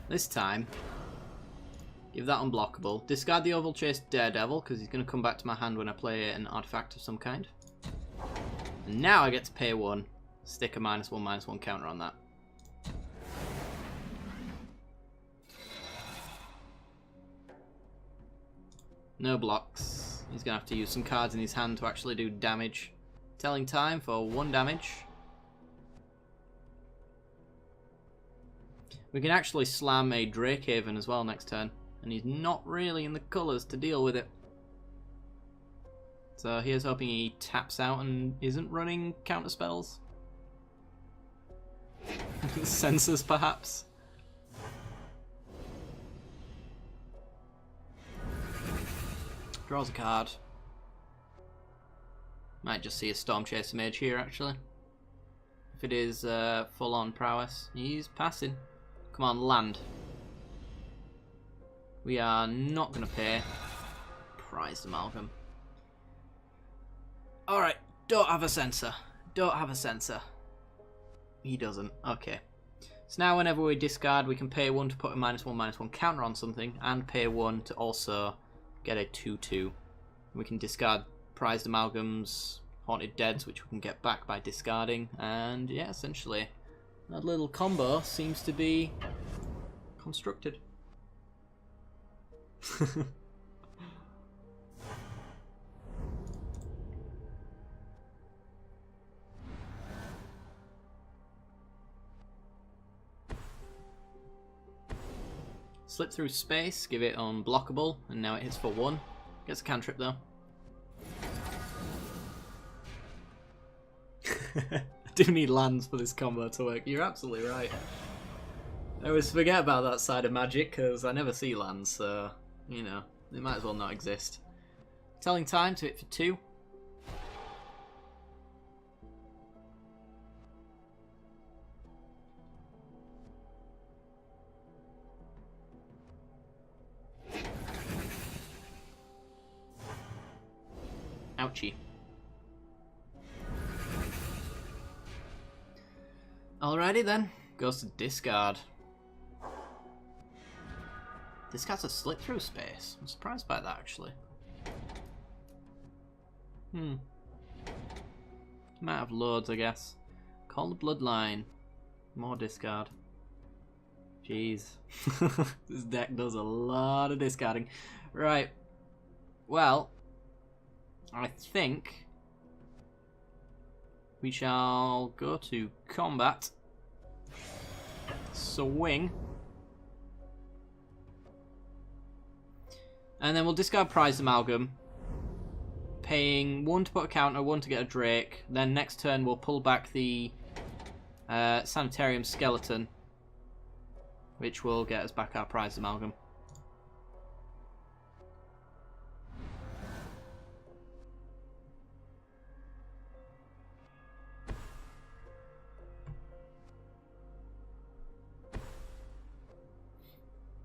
This time, give that unblockable. Discard the Oval Chase Daredevil, because he's going to come back to my hand when I play an artifact of some kind. And now I get to pay 1. Stick a -1/-1 counter on that. No blocks. He's going to have to use some cards in his hand to actually do damage. Telling time for 1 damage. We can actually slam a Drakehaven as well next turn, and he's not really in the colours to deal with it. So here's hoping he taps out and isn't running counter spells. Senses, perhaps. Draws a card. Might just see a Storm Chaser Mage here, actually. If it is full-on prowess, he's passing. Come on, land. We are not going to pay. Prized Amalgam. Alright, don't have a sensor. Don't have a sensor. He doesn't. Okay. So now whenever we discard, we can pay 1 to put a -1/-1 counter on something, and pay 1 to also get a 2/2. We can discard Prized Amalgams, Haunted Deads, which we can get back by discarding, and yeah, essentially that little combo seems to be constructed. Slip through space, give it unblockable, and now it hits for 1. Gets a cantrip though. I do need lands for this combo to work. You're absolutely right. I always forget about that side of Magic because I never see lands, so, you know, they might as well not exist. Telling time to hit for 2. Ouchie. Alrighty then, goes to discard. Discards a slip through space. I'm surprised by that actually. Might have loads, I guess. Call the Bloodline. More discard. Jeez. This deck does a lot of discarding. Right. Well, I think we shall go to combat. Swing. And then we'll discard Prized Amalgam, paying 1 to put a counter, 1 to get a Drake. Then next turn we'll pull back the Sanitarium Skeleton, which will get us back our Prized Amalgam.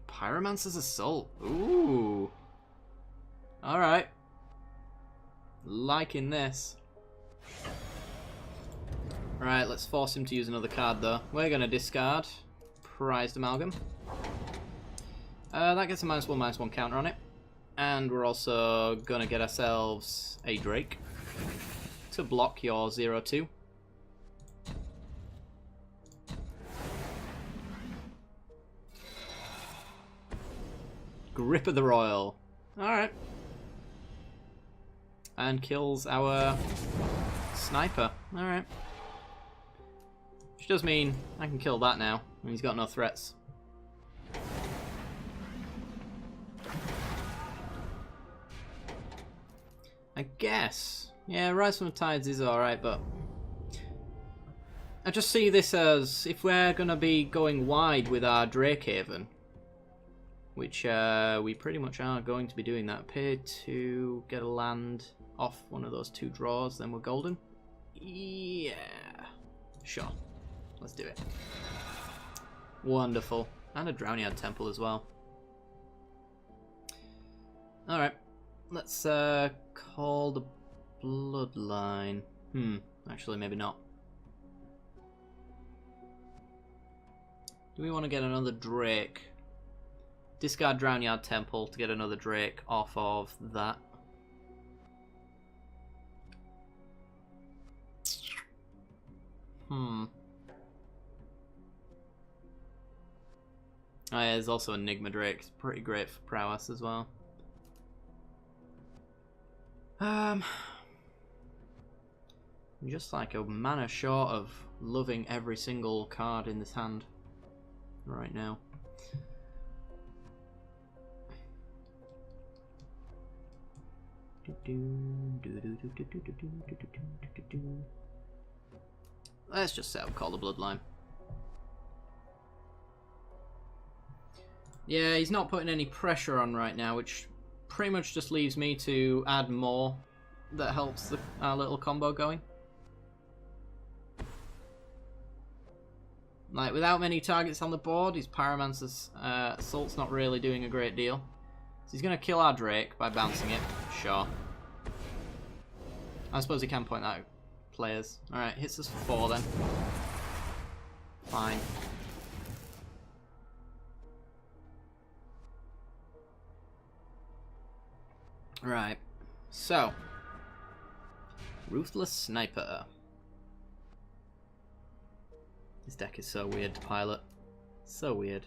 Pyromancer's Assault. Ooh. Alright. Liking this. Right, let's force him to use another card though. We're going to discard Prized Amalgam. That gets a -1/-1 counter on it. And we're also going to get ourselves a Drake to block your 0/2. Grip of the Royal. Alright. And kills our sniper. Alright. Which does mean I can kill that now, and he's got no threats. I guess. Yeah, Rise from the Tides is alright, but I just see this as if we're going to be going wide with our Drakehaven, which we pretty much are going to be doing that. Pay to get a land off one of those 2 draws, then we're golden. Yeah. Sure. Let's do it. Wonderful. And a Drownyard Temple as well. Alright. Let's call the Bloodline. Actually, maybe not. Do we want to get another Drake? Discard Drownyard Temple to get another Drake off of that. Oh yeah, there's also Enigma Drake. It's pretty great for prowess as well. I'm just like a mana short of loving every single card in this hand right now. Let's just set up Call the Bloodline. Yeah, he's not putting any pressure on right now, which pretty much just leaves me to add more that helps our little combo going. Like, without many targets on the board, his Pyromancer's Assault's not really doing a great deal. So he's going to kill our Drake by bouncing it. Sure. I suppose he can point that out. Players. Alright, hits us for 4 then. Fine. Right. So. Ruthless Sniper. This deck is so weird to pilot. So weird.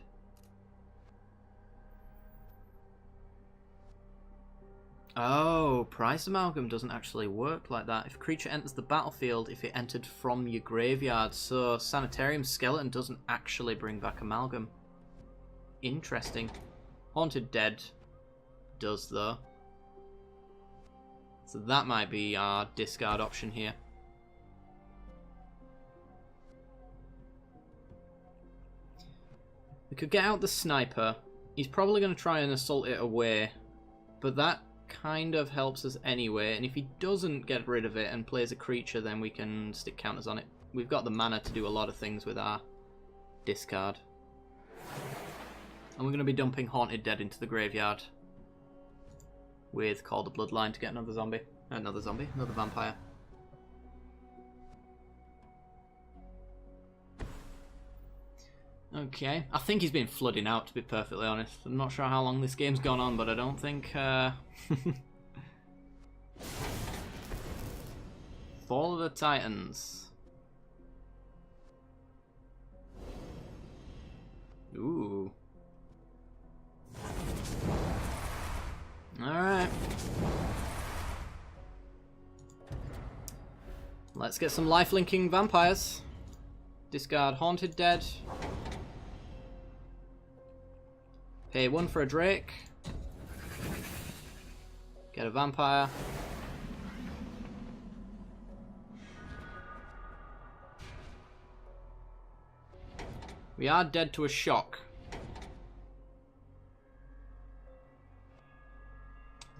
Oh, Prized Amalgam doesn't actually work like that. If a creature enters the battlefield, if it entered from your graveyard, so Sanitarium Skeleton doesn't actually bring back Amalgam. Interesting. Haunted Dead does, though. So that might be our discard option here. We could get out the Sniper. He's probably going to try and assault it away, but that kind of helps us anyway, and if he doesn't get rid of it and plays a creature, then we can stick counters on it. We've got the mana to do a lot of things with our discard. And we're going to be dumping Haunted Dead into the graveyard with Call the Bloodline to get another zombie. Another vampire. Okay, I think he's been flooding out, to be perfectly honest. I'm not sure how long this game's gone on, but I don't think... Fall of the Titans. Ooh. Alright. Let's get some life-linking vampires. Discard Haunted Dead. Pay 1 for a Drake. Get a vampire. We are dead to a shock.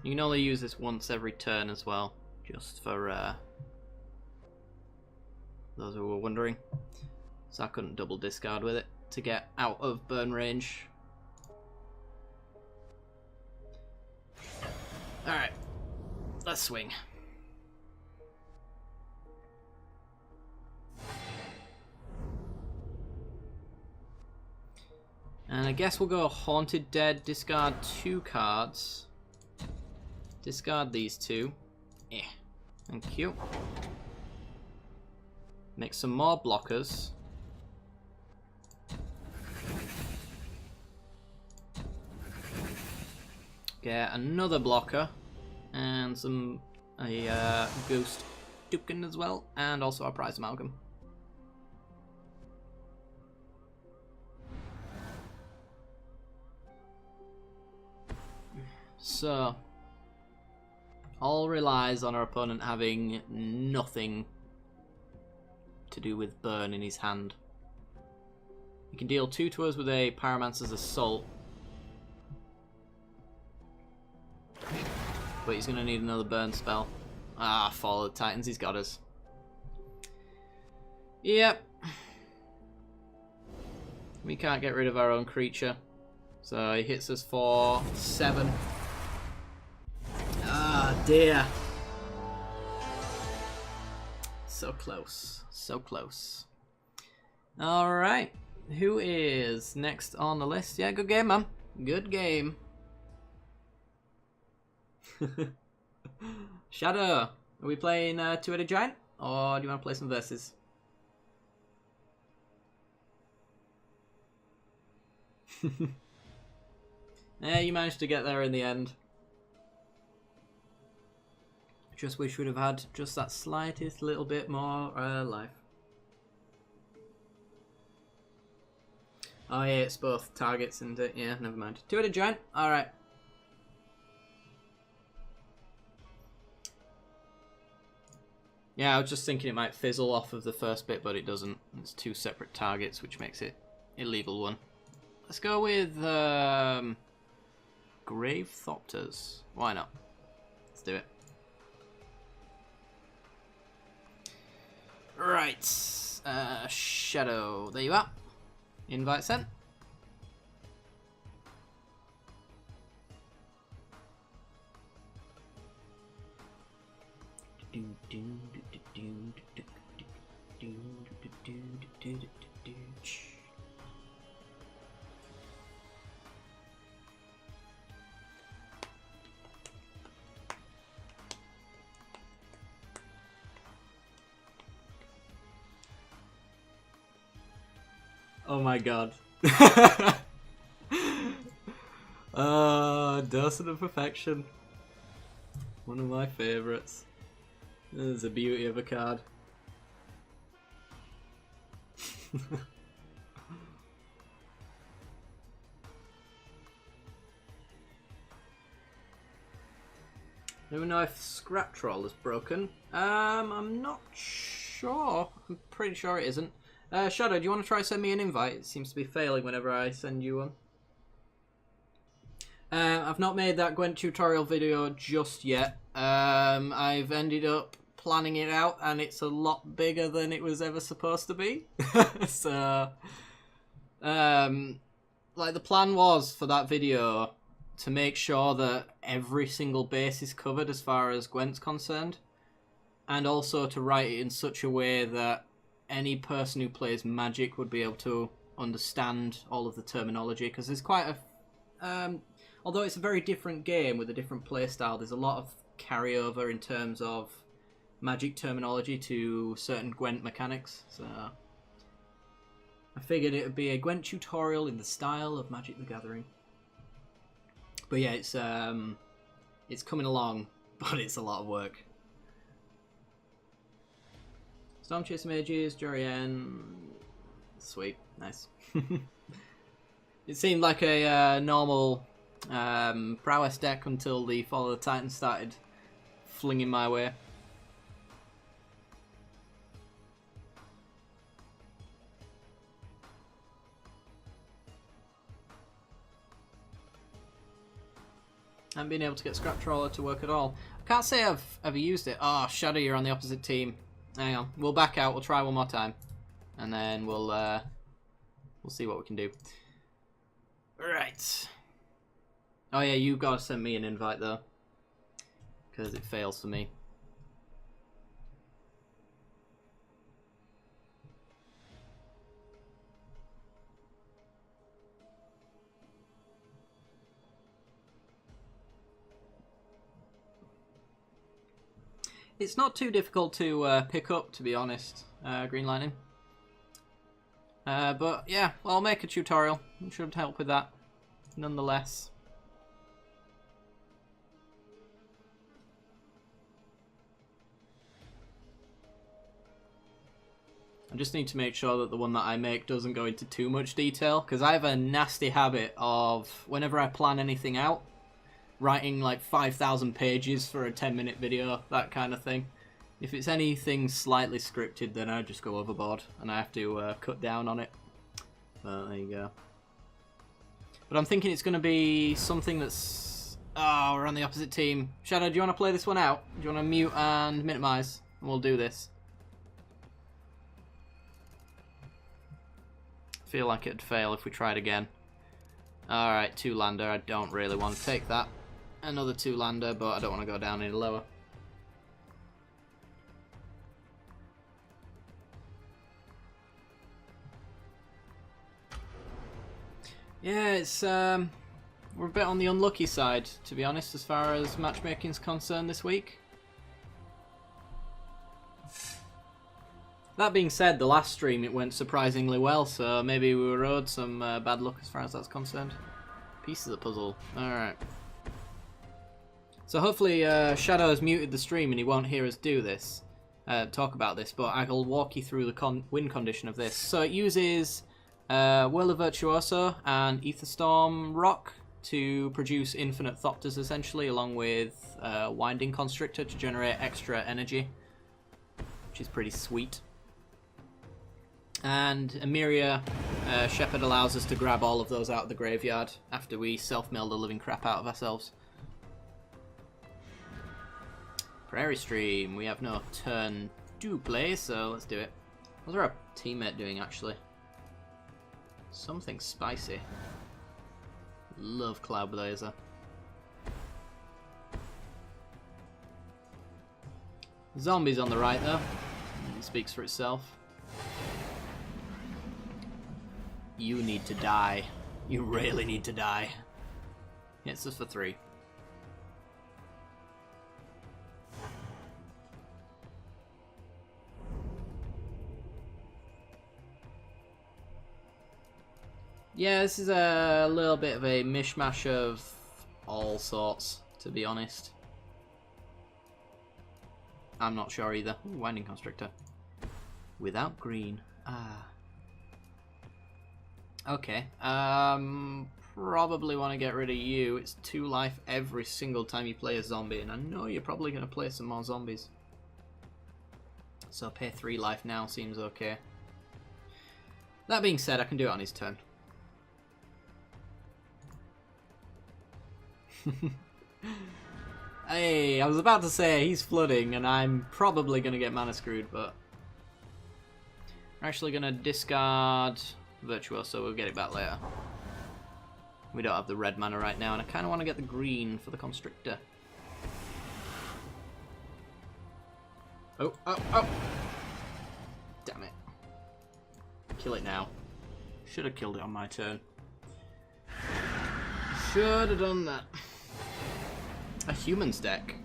You can only use this once every turn as well, just for those who were wondering. So I couldn't double discard with it to get out of burn range. Alright, let's swing. And I guess we'll go Haunted Dead, discard 2 cards. Discard these 2. Thank you. Make some more blockers. Get another blocker. And a Ghost Dukin as well. And also a Prize Amalgam. So, all relies on our opponent having nothing to do with burn in his hand. He can deal 2 to us with a Pyromancer's Assault. But he's going to need another burn spell. Ah, Fall of the Titans, he's got us. Yep. We can't get rid of our own creature. So he hits us for 7. Ah, dear. So close. So close. Alright. Who is next on the list? Yeah, good game, man. Good game. Shadow. Are we playing Two-Headed Giant? Or do you want to play some verses? Yeah, you managed to get there in the end. Just wish we'd have had just that slightest little bit more life. Oh yeah, it's both targets and yeah, never mind. Two-Headed Giant, alright. Yeah, I was just thinking it might fizzle off of the first bit, but it doesn't. It's 2 separate targets, which makes it illegal one. Let's go with Grave Thopters. Why not? Let's do it. Right. Shadow. There you are. Invite sent. Oh my god. Docent of Perfection. One of my favourites. This is a beauty of a card. Do we know if Scrap Troll is broken? I'm not sure. I'm pretty sure it isn't. Shadow, do you want to try send me an invite? It seems to be failing whenever I send you one. I've not made that Gwent tutorial video just yet. I've ended up planning it out and it's a lot bigger than it was ever supposed to be. So, like the plan was for that video to make sure that every single base is covered as far as Gwent's concerned. And also to write it in such a way that any person who plays Magic would be able to understand all of the terminology, because there's quite a although it's a very different game with a different playstyle, there's a lot of carryover in terms of Magic terminology to certain Gwent mechanics, so I figured it would be a Gwent tutorial in the style of Magic the Gathering. But yeah, it's coming along, but it's a lot of work. Stormchase Mages, Jorian, sweet, nice. It seemed like a normal prowess deck until the Fall of the Titan started flinging my way. I haven't been able to get Scrap Trawler to work at all. I can't say I've ever used it. Oh, Shadow, you're on the opposite team. Hang on, we'll back out. We'll try one more time, and then we'll see what we can do. Right. Oh yeah, you gotta send me an invite though, because it fails for me. It's not too difficult to pick up, to be honest, Green Lightning. But yeah, I'll make a tutorial. It should help with that, nonetheless. I just need to make sure that the one that I make doesn't go into too much detail, because I have a nasty habit of, whenever I plan anything out, writing like 5,000 pages for a 10-minute video, that kind of thing. If it's anything slightly scripted, then I just go overboard and I have to cut down on it. But there you go. But I'm thinking it's going to be something that's... Oh, we're on the opposite team. Shadow, do you want to play this one out? Do you want to mute and minimize? And we'll do this. I feel like it'd fail if we tried again. Alright, 2-lander. I don't really want to take that. Another 2-lander, but I don't want to go down any lower. Yeah, it's we're a bit on the unlucky side, to be honest, as far as matchmaking's concerned this week. That being said, the last stream it went surprisingly well, so maybe we were owed some bad luck as far as that's concerned. Piece of the puzzle. Alright. So hopefully Shadow has muted the stream and he won't hear us do this, talk about this, but I'll walk you through the win condition of this. So it uses Whirl of Virtuosa and Aetherstorm Rock to produce infinite Thopters essentially, along with Winding Constrictor to generate extra energy, which is pretty sweet. And Emiria Shepherd allows us to grab all of those out of the graveyard after we self-mill the living crap out of ourselves. Prairie Stream, we have no turn to play, so let's do it. What's our teammate doing, actually? Something spicy. Love Cloud Blazer. Zombies on the right, though. It speaks for itself. You need to die. You really need to die. Hits us for 3. Yeah, this is a little bit of a mishmash of all sorts, to be honest. I'm not sure either. Ooh, Winding Constrictor. Without green. Ah. Okay. Probably want to get rid of you. It's 2 life every single time you play a zombie, and I know you're probably going to play some more zombies. So pay 3 life now seems okay. That being said, I can do it on his turn. Hey, I was about to say he's flooding and I'm probably going to get mana screwed, but we're actually going to discard Virtuosa, so we'll get it back later. We don't have the red mana right now, and I kind of want to get the green for the Constrictor. Oh, oh, oh! Damn it. Kill it now. Should have killed it on my turn. Should have done that. A humans deck.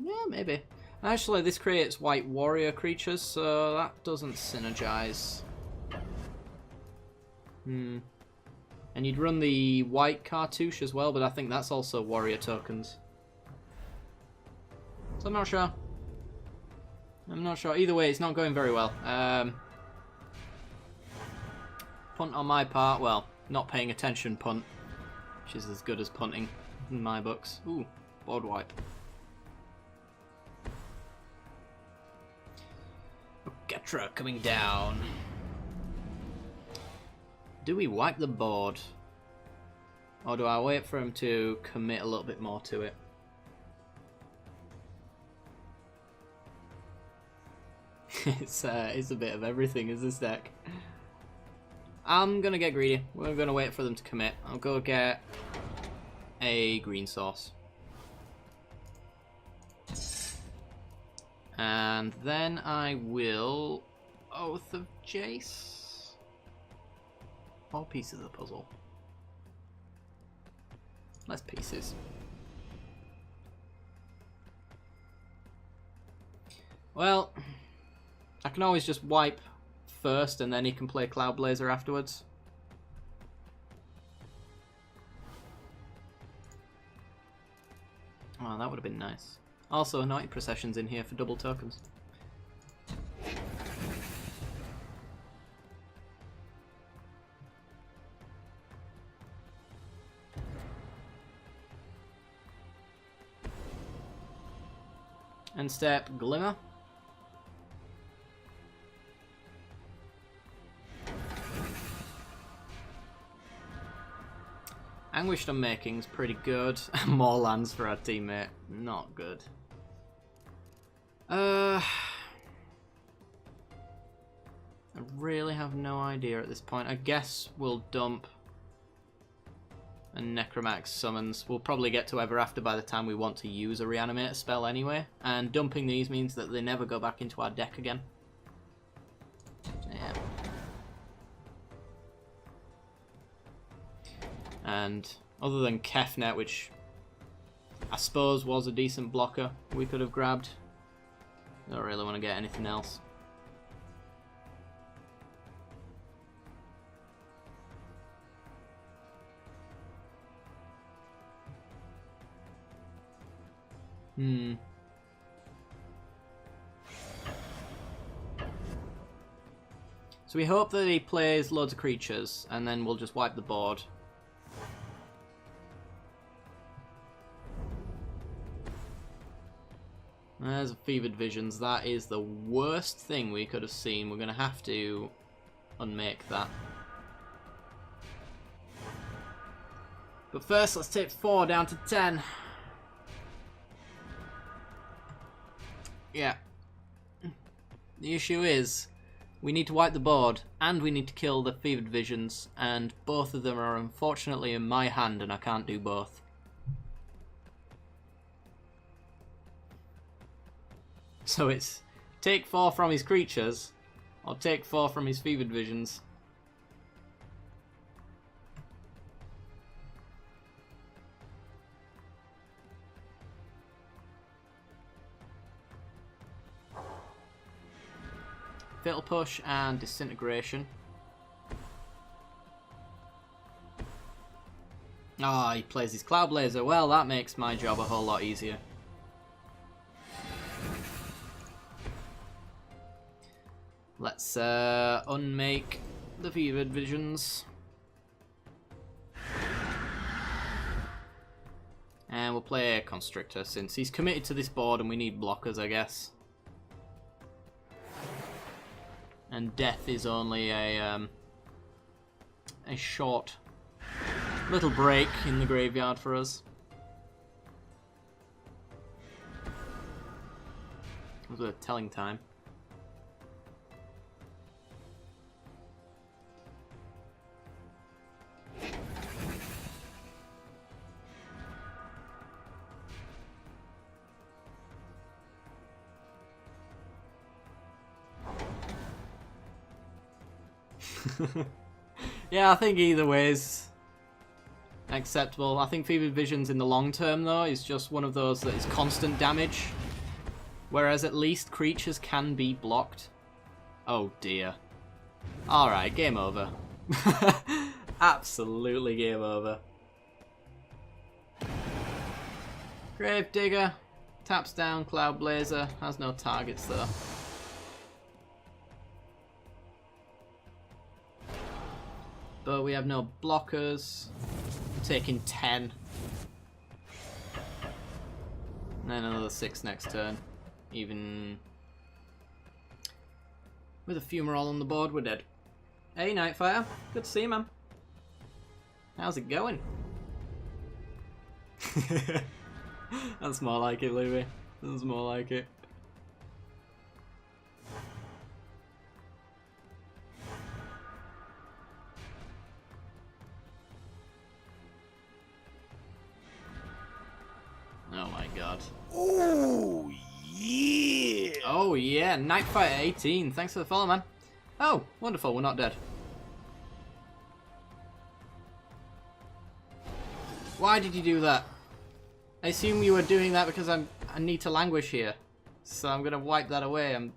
Yeah, maybe. Actually, this creates white warrior creatures, so that doesn't synergize. And you'd run the white cartouche as well, but I think that's also warrior tokens. So I'm not sure. I'm not sure. Either way, it's not going very well. Punt on my part. Well, not paying attention punt, which is as good as punting in my books. Ooh, board wipe. Getra coming down. Do we wipe the board? Or do I wait for him to commit a little bit more to it? It's a bit of everything, is this deck. I'm gonna get greedy. We're gonna wait for them to commit. I'll go get a green source. And then I will Oath of Jace. All pieces of the puzzle. Less pieces. Well, I can always just wipe first and then he can play Cloud Blazer afterwards. Oh, that would have been nice. Also, Naughty Procession's in here for double tokens. End step, Glimmer. Anguished Unmaking's pretty good. More lands for our teammate. Not good. I really have no idea at this point. I guess we'll dump a Necromax summons. We'll probably get to Ever After by the time we want to use a Reanimator spell anyway. And dumping these means that they never go back into our deck again. Yeah. And other than Kefnet, which I suppose was a decent blocker we could have grabbed, I don't really want to get anything else. So we hope that he plays loads of creatures, and then we'll just wipe the board. There's a Fevered Visions. That is the worst thing we could have seen. We're going to have to unmake that. But first, let's take 4 down to 10. Yeah. The issue is, we need to wipe the board, and we need to kill the Fevered Visions, and both of them are unfortunately in my hand, and I can't do both. So it's take 4 from his creatures, or take 4 from his Fevered Visions. Fatal Push and Disintegration. Ah, he plays his Cloud Blazer. Well, that makes my job a whole lot easier. Let's unmake the Fevered Visions. And we'll play a Constrictor since he's committed to this board and we need blockers, I guess. And death is only a short little break in the graveyard for us. It was a telling time. Yeah, I think either way is acceptable. I think Fevered Visions in the long term, though, is just one of those that is constant damage. Whereas at least creatures can be blocked. Oh dear. Alright, game over. Absolutely game over. Gravedigger. Taps down, Cloud Blazer. Has no targets though. But we have no blockers. Taking 10. And then another 6 next turn. Even with a fumarole on the board, we're dead. Hey, Nightfire. Good to see you, man. How's it going? That's more like it, Louie. That's more like it. Oh my god. Oh yeah! Oh yeah, Nightfire 18. Thanks for the follow, man. Oh, wonderful, we're not dead. Why did you do that? I assume you were doing that because I need to languish here. So I'm gonna wipe that away. I'm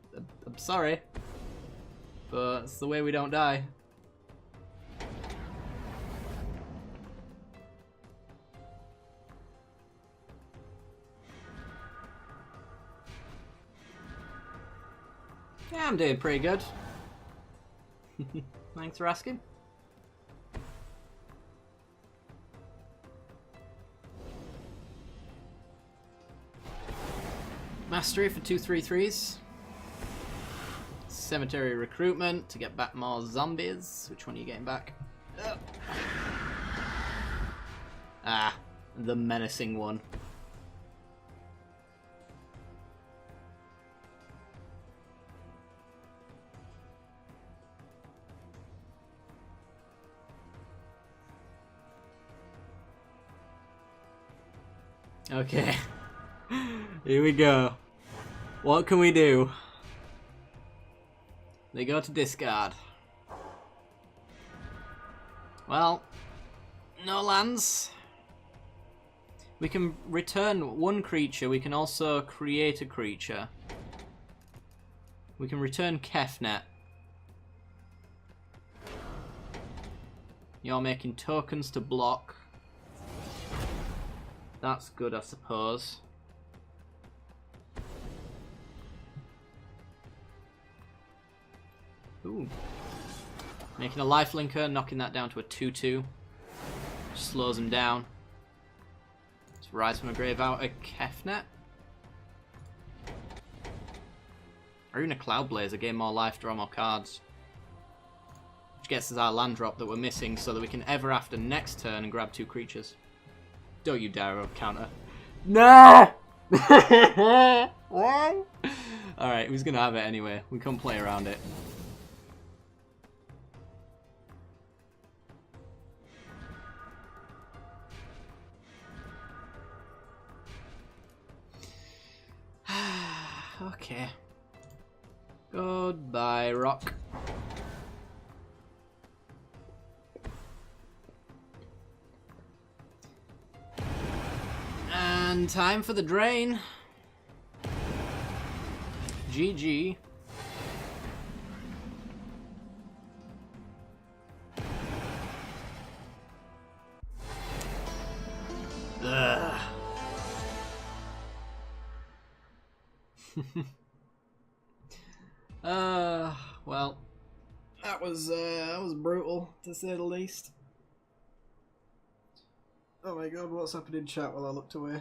sorry. But it's the way we don't die. Yeah, I'm doing pretty good. Thanks for asking. Mastery for 2/3/3s. Cemetery Recruitment to get back more zombies. Which one are you getting back? Ah, the menacing one. Okay. Here we go. What can we do? They go to discard. Well, no lands. We can return one creature. We can also create a creature. We can return Kefnet. You're making tokens to block. That's good, I suppose. Ooh. Making a lifelinker, knocking that down to a 2/2. Slows him down. Let's rise from a grave out a Kefnet. Or even a Cloud Blazer, gain more life, draw more cards. Which gets us our land drop that we're missing so that we can ever after next turn and grab 2 creatures. Don't you dare counter. No! Alright, who's gonna have it anyway? We can't play around it. Okay. Goodbye, Rock. And time for the drain. GG. Ugh. Well, that was brutal to say the least. Oh my god, what's happened in chat while I looked away?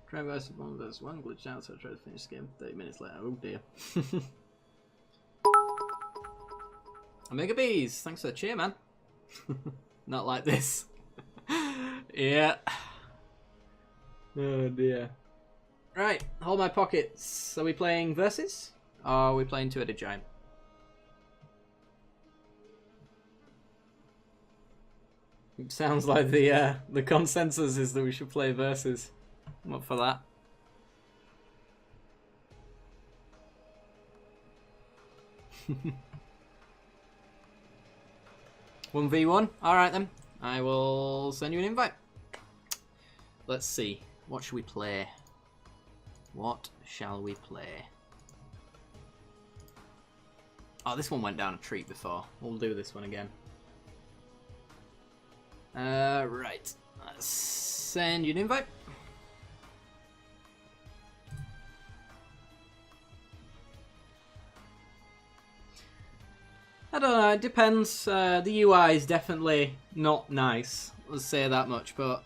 Try versus 1 versus 1, glitched out, so I tried to finish the game 30 minutes later. Oh dear. Omega Bees, thanks for the cheer, man. Not like this. Yeah. Oh dear. Right, hold my pockets. Are we playing versus? Or are we playing Two-Headed Giant? It sounds like the consensus is that we should play versus. I'm up for that. One v one. All right then. I will send you an invite. let's see. What should we play? What shall we play? Oh, this one went down a treat before. We'll do this one again. Right. Let's send you an invite. I don't know, it depends. The UI is definitely not nice, let's say that much, but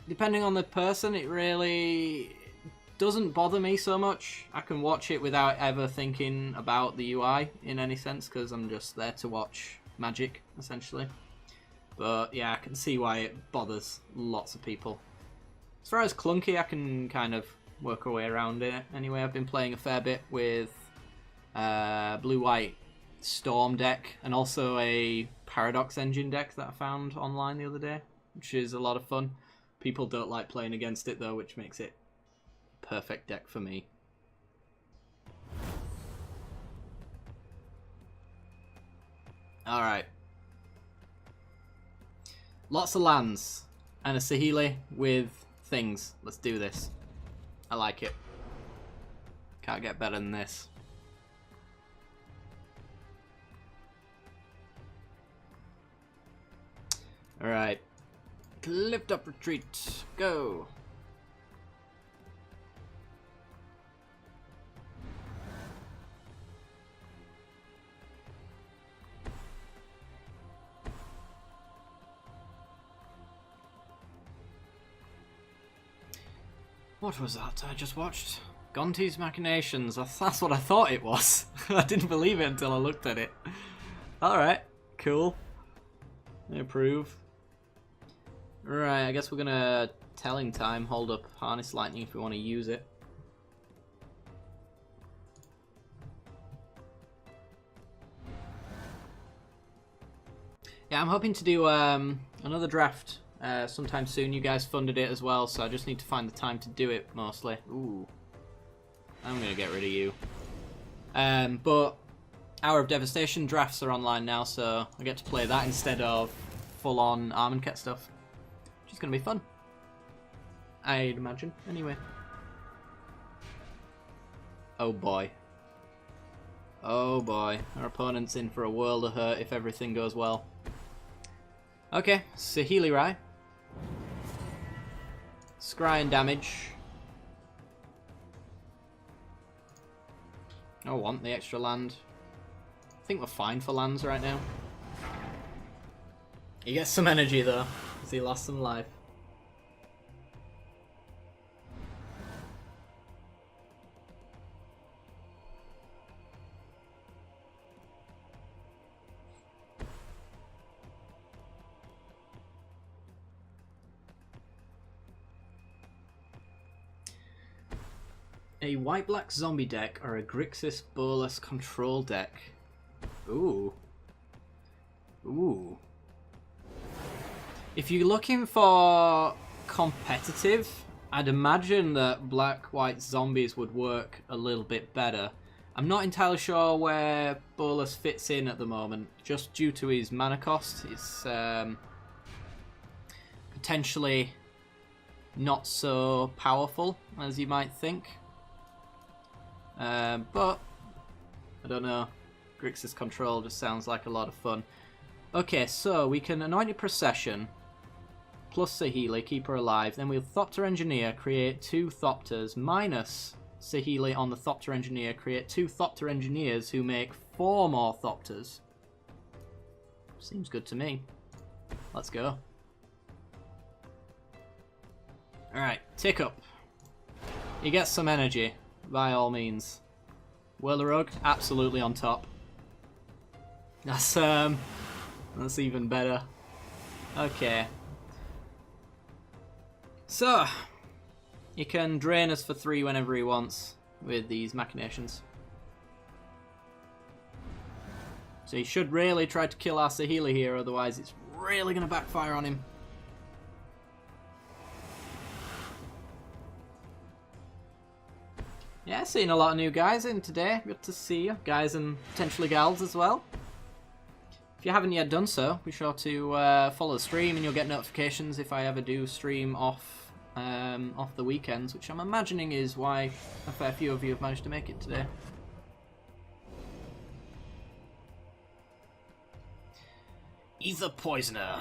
depending on the person, it really doesn't bother me so much. I can watch it without ever thinking about the UI in any sense, because I'm just there to watch magic, essentially. But yeah, I can see why it bothers lots of people. As far as clunky, I can kind of work our way around it. Anyway, I've been playing a fair bit with blue-white Storm deck, and also a Paradox Engine deck that I found online the other day, which is a lot of fun. People don't like playing against it though, which makes it a perfect deck for me. Alright. Lots of lands and a Saheeli with things. Let's do this. I like it. Can't get better than this. Alright. Lift up retreat. Go. What was that I just watched? Gonti's Machinations. That's what I thought it was. I didn't believe it until I looked at it. Alright. Cool. I approve. Right, I guess we're gonna Telling Time hold up Harness Lightning if we want to use it. Yeah, I'm hoping to do another draft sometime soon. You guys funded it as well, so I just need to find the time to do it mostly. Ooh. I'm gonna get rid of you. But Hour of Devastation drafts are online now, so I get to play that instead of full-on Armenket stuff. Which is gonna be fun. I'd imagine. Anyway. Oh boy. Oh boy. Our opponent's in for a world of hurt if everything goes well. Okay, Saheeli Rai. Scry and damage. I want the extra land. I think we're fine for lands right now. He gets some energy though, because he lost some life. A white-black zombie deck or a Grixis Bolas control deck. Ooh. Ooh. If you're looking for competitive, I'd imagine that black-white zombies would work a little bit better. I'm not entirely sure where Bolas fits in at the moment, just due to his mana cost. It's potentially not so powerful as you might think. But I don't know. Grixis Control just sounds like a lot of fun. Okay, so we can Anointed Procession plus Saheeli, keep her alive. Then we'll Thopter Engineer, create 2 Thopters, minus Saheeli on the Thopter Engineer, create 2 Thopter Engineers who make 4 more Thopters. Seems good to me. Let's go. Alright, Tick Up. You get some energy. By all means. Whirlrug, absolutely on top. That's even better. Okay. So, he can drain us for 3 whenever he wants with these Machinations. So he should really try to kill our Saheeli here, otherwise it's really going to backfire on him. Yeah, seeing a lot of new guys in today. Good to see you. Guys and potentially gals as well. If you haven't yet done so, be sure to follow the stream and you'll get notifications if I ever do stream off off the weekends, which I'm imagining is why a fair few of you have managed to make it today. Ether Poisoner.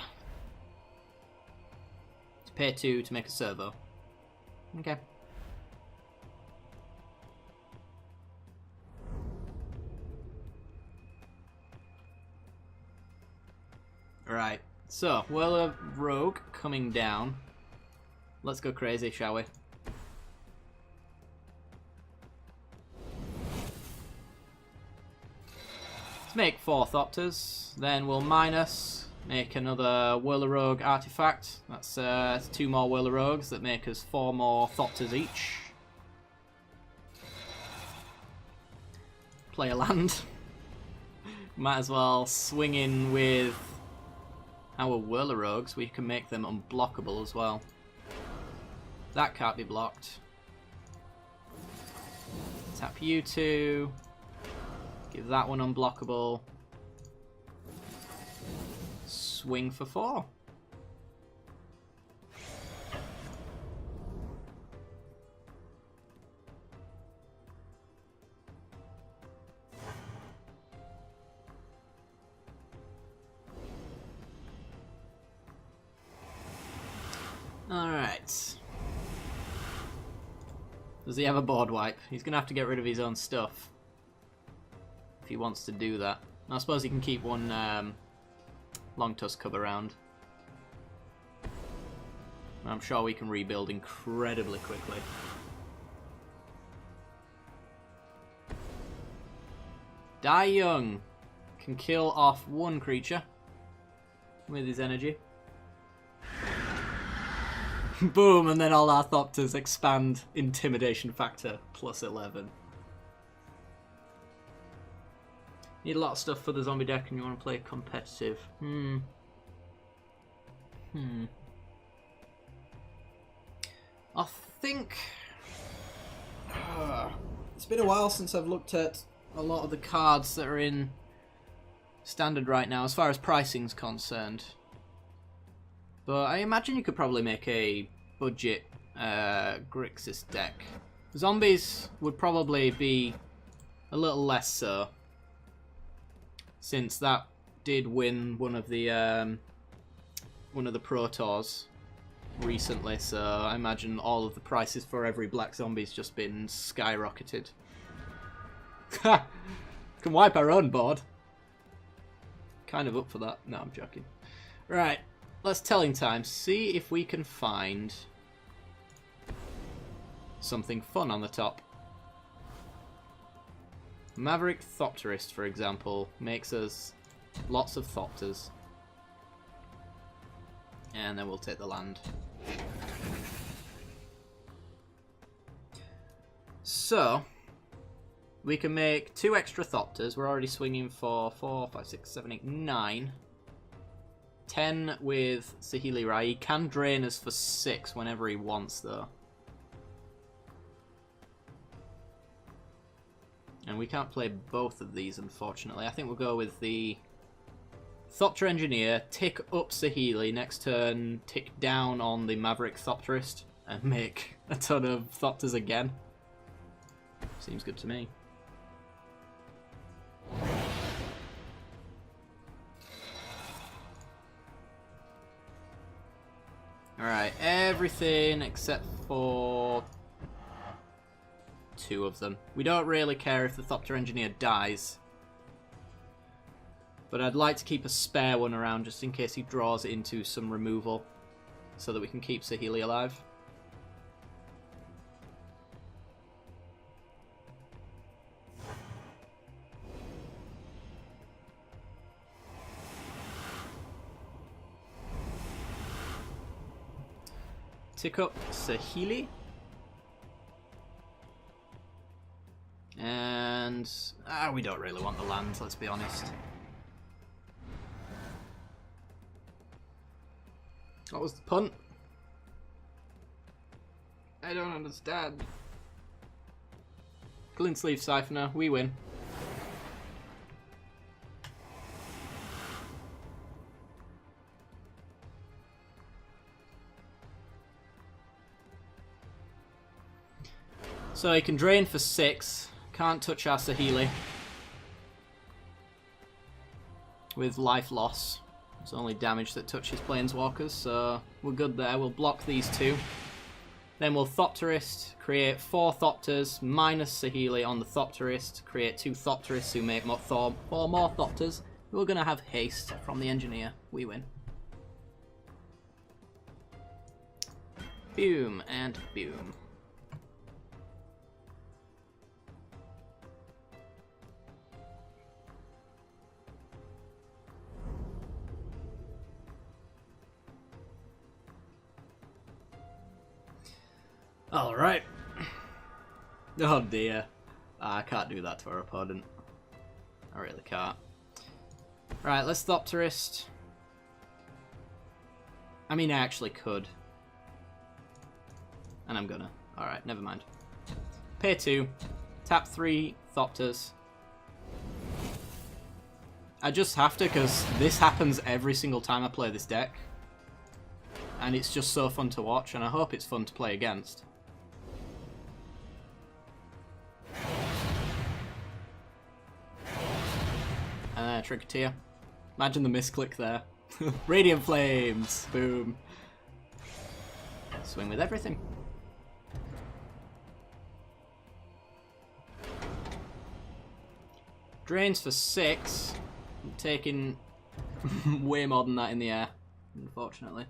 To pay 2 to make a servo. Okay. Right, so, Whirler Rogue coming down. Let's go crazy, shall we? Let's make 4 Thopters, then we'll minus, make another Whirler Rogue artifact. That's 2 more Whirler Rogues that make us 4 more Thopters each. Play a land. Might as well swing in with our Whirler Rogues. We can make them unblockable as well. That can't be blocked. Tap you 2. Give that one unblockable. Swing for 4. Alright. Does he have a board wipe? He's going to have to get rid of his own stuff if he wants to do that. I suppose he can keep one Long Tusk Cub around. I'm sure we can rebuild incredibly quickly. Die Young can kill off 1 creature with his energy. Boom, and then all our Thopters expand intimidation factor plus 11. Need a lot of stuff for the zombie deck and you want to play competitive. I think... it's been a while since I've looked at a lot of the cards that are in standard right now as far as pricing's concerned. But I imagine you could probably make a budget Grixis deck. Zombies would probably be a little less so, since that did win one of the Pro Tours recently. So I imagine all of the prices for every black zombie's just been skyrocketed. Ha! Can wipe our own board. Kind of up for that. No, I'm joking. Right. Let's telling time. See if we can find something fun on the top. Maverick Thopterist, for example, makes us lots of Thopters. And then we'll take the land. So, we can make 2 extra Thopters. We're already swinging for 4, 5, 6, 7, 8, 9. 10 with Saheeli Rai. He can drain us for 6 whenever he wants, though. And we can't play both of these, unfortunately. I think we'll go with the Thopter Engineer, tick up Saheeli, next turn tick down on the Maverick Thopterist, and make a ton of Thopters again. Seems good to me. Alright, everything except for 2 of them. We don't really care if the Thopter Engineer dies, but I'd like to keep a spare one around just in case he draws into some removal, so that we can keep Saheeli alive. Tick up Saheeli. And we don't really want the land, let's be honest. What was the punt? I don't understand. Glint Sleeve Siphoner, we win. So he can drain for 6. Can't touch our Saheeli with life loss. It's only damage that touches Planeswalkers, so we're good there. We'll block these 2. Then we'll Thopterist, create 4 Thopters, minus Saheeli on the Thopterist, create 2 Thopterists who make 4 more Thopters. We're going to have haste from the Engineer. We win. Boom and boom. Alright. Oh dear. I can't do that to our opponent. I really can't. Right, let's Thopterist. I mean, I actually could. And I'm gonna. Alright, never mind. Pay 2. Tap 3 Thopters. I just have to, because this happens every single time I play this deck. And it's just so fun to watch, and I hope it's fun to play against. Trinketeer. Imagine the misclick there. Radiant Flames! Boom. Swing with everything. Drains for 6. I'm taking way more than that in the air, unfortunately.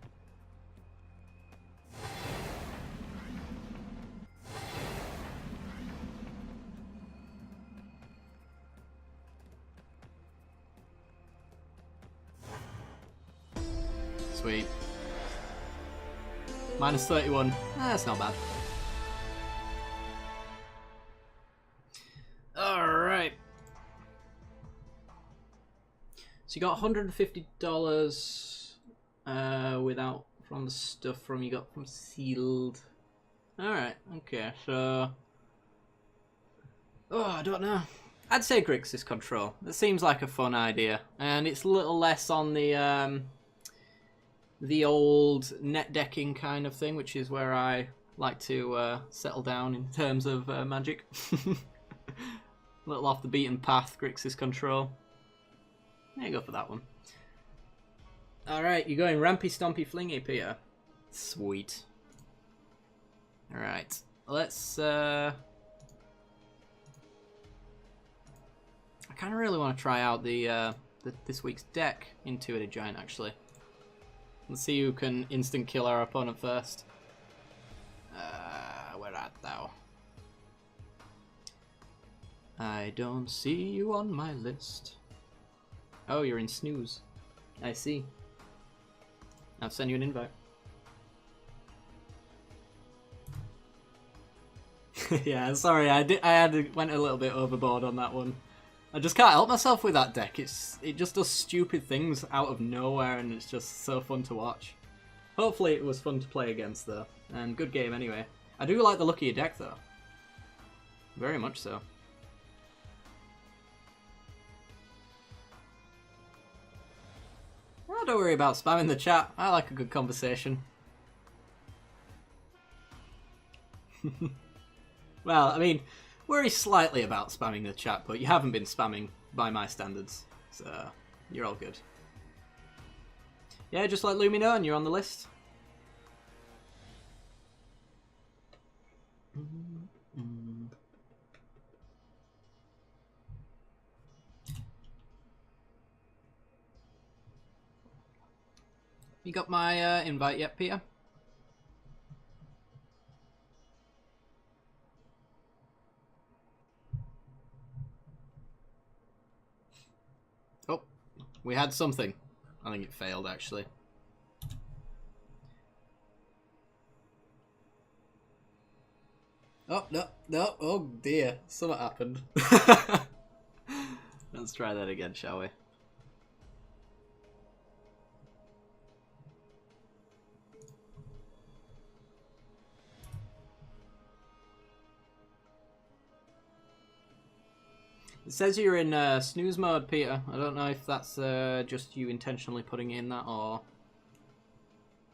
Sweet. Minus 31. That's not bad. Alright. So you got $150 without from the stuff from you got from sealed. Alright, okay, so I don't know. I'd say Grixis Control. That seems like a fun idea. And it's a little less on the old net decking kind of thing, which is where I like to settle down in terms of Magic. A little off the beaten path, Grixis Control. There you go for that one. Alright, you're going Rampy Stompy Flingy, Peter. Sweet. Alright, let's... I kind of really want to try out this week's deck, Intuitive Giant, actually. Let's see who can instant kill our opponent first. Where art thou? I don't see you on my list. Oh, you're in snooze. I see. I'll send you an invite. Yeah, sorry, I went a little bit overboard on that one. I just can't help myself with that deck. It just does stupid things out of nowhere, and it's just so fun to watch. Hopefully it was fun to play against, though. And good game anyway. I do like the look of your deck, though. Very much so. Oh, don't worry about spamming the chat. I like a good conversation. Well, I mean, worry slightly about spamming the chat, but you haven't been spamming by my standards, so you're all good. Yeah, just let Lumi know and you're on the list. You got my invite yet, Peter? Oh, we had something. I think it failed, actually. Oh, no, no, oh dear, something happened. Let's try that again, shall we? It says you're in snooze mode, Peter. I don't know if that's just you intentionally putting in that, or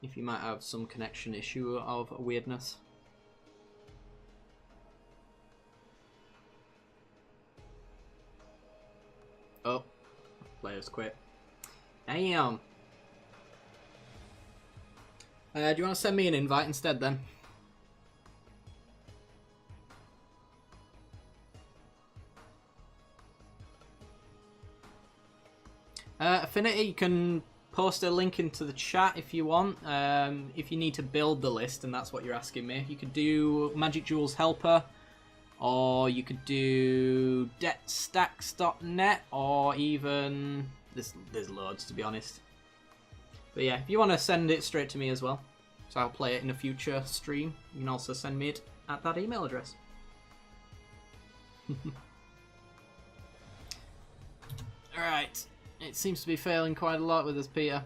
if you might have some connection issue of weirdness. Oh, players quit. Damn. Do you want to send me an invite instead then? Affinity, you can post a link into the chat if you want. If you need to build the list, and that's what you're asking me, you could do Magic Duels Helper, or you could do debtstacks.net, or even there's loads, to be honest. But yeah, if you want to send it straight to me as well, so I'll play it in a future stream, you can also send me it at that email address. Alright. It seems to be failing quite a lot with us, Peter.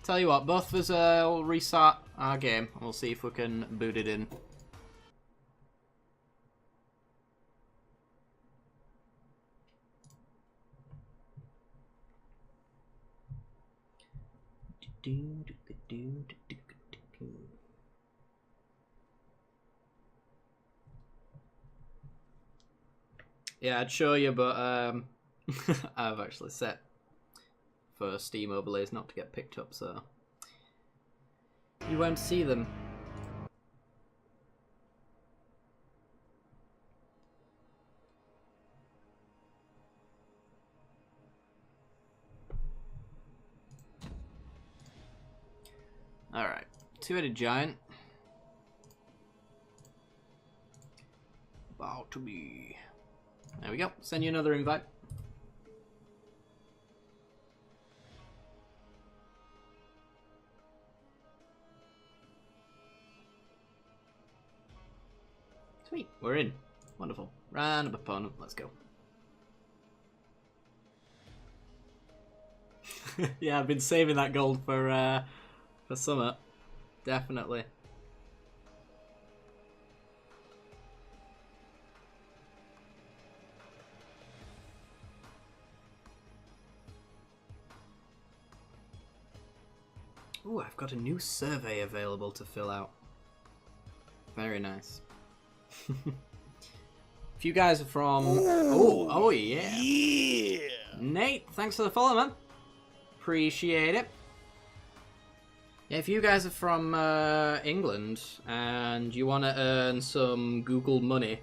Tell you what, both of us will restart our game and we'll see if we can boot it in. Yeah, I'd show you, but I've actually set for Steam overlays not to get picked up, so you won't see them. Alright, two-headed giant. About to be. There we go, send you another invite. Sweet, we're in. Wonderful. Random opponent, let's go. Yeah, I've been saving that gold for summer. Definitely. Ooh, I've got a new survey available to fill out. Very nice. If you guys are from... Oh yeah. Yeah. Nate, thanks for the follow, man. Appreciate it. Yeah, if you guys are from England and you want to earn some Google money,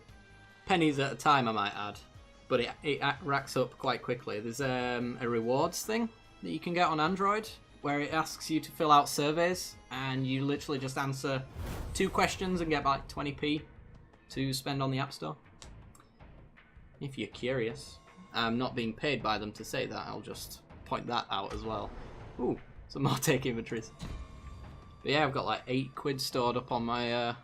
pennies at a time I might add, but it racks up quite quickly. There's a rewards thing that you can get on Android where it asks you to fill out surveys and you literally just answer 2 questions and get like 20p to spend on the App Store. If you're curious. I'm not being paid by them to say that, I'll just point that out as well. Ooh, some more take inventories. But yeah, I've got like 8 quid stored up on my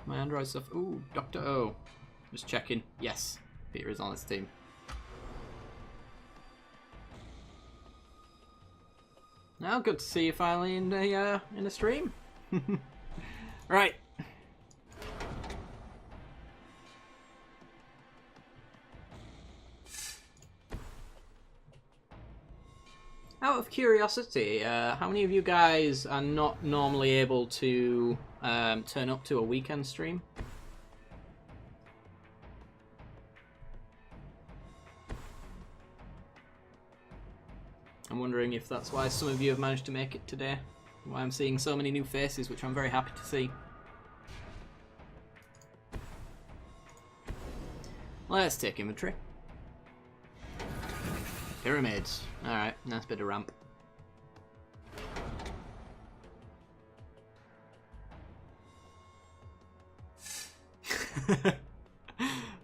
my Android stuff. Ooh, Dr. O. Just checking. Yes, Peter is on his team. Now, good to see you finally in the stream. Right. Out of curiosity, how many of you guys are not normally able to turn up to a weekend stream? I'm wondering if that's why some of you have managed to make it today. Why I'm seeing so many new faces, which I'm very happy to see. Let's take inventory. Pyramids. Alright, nice bit of ramp.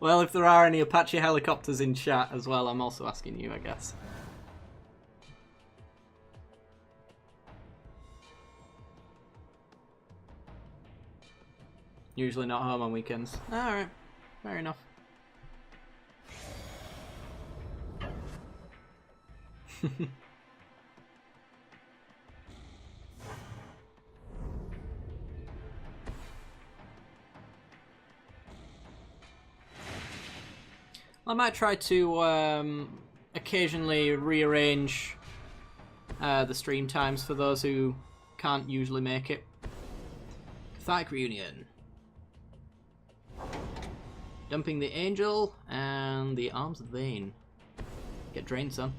Well, if there are any Apache helicopters in chat as well, I'm also asking you, I guess. Usually not home on weekends. Alright, fair enough. I might try to occasionally rearrange the stream times for those who can't usually make it. Cathartic Reunion. Dumping the Angel and the Arms of the Vein. Get drained, son.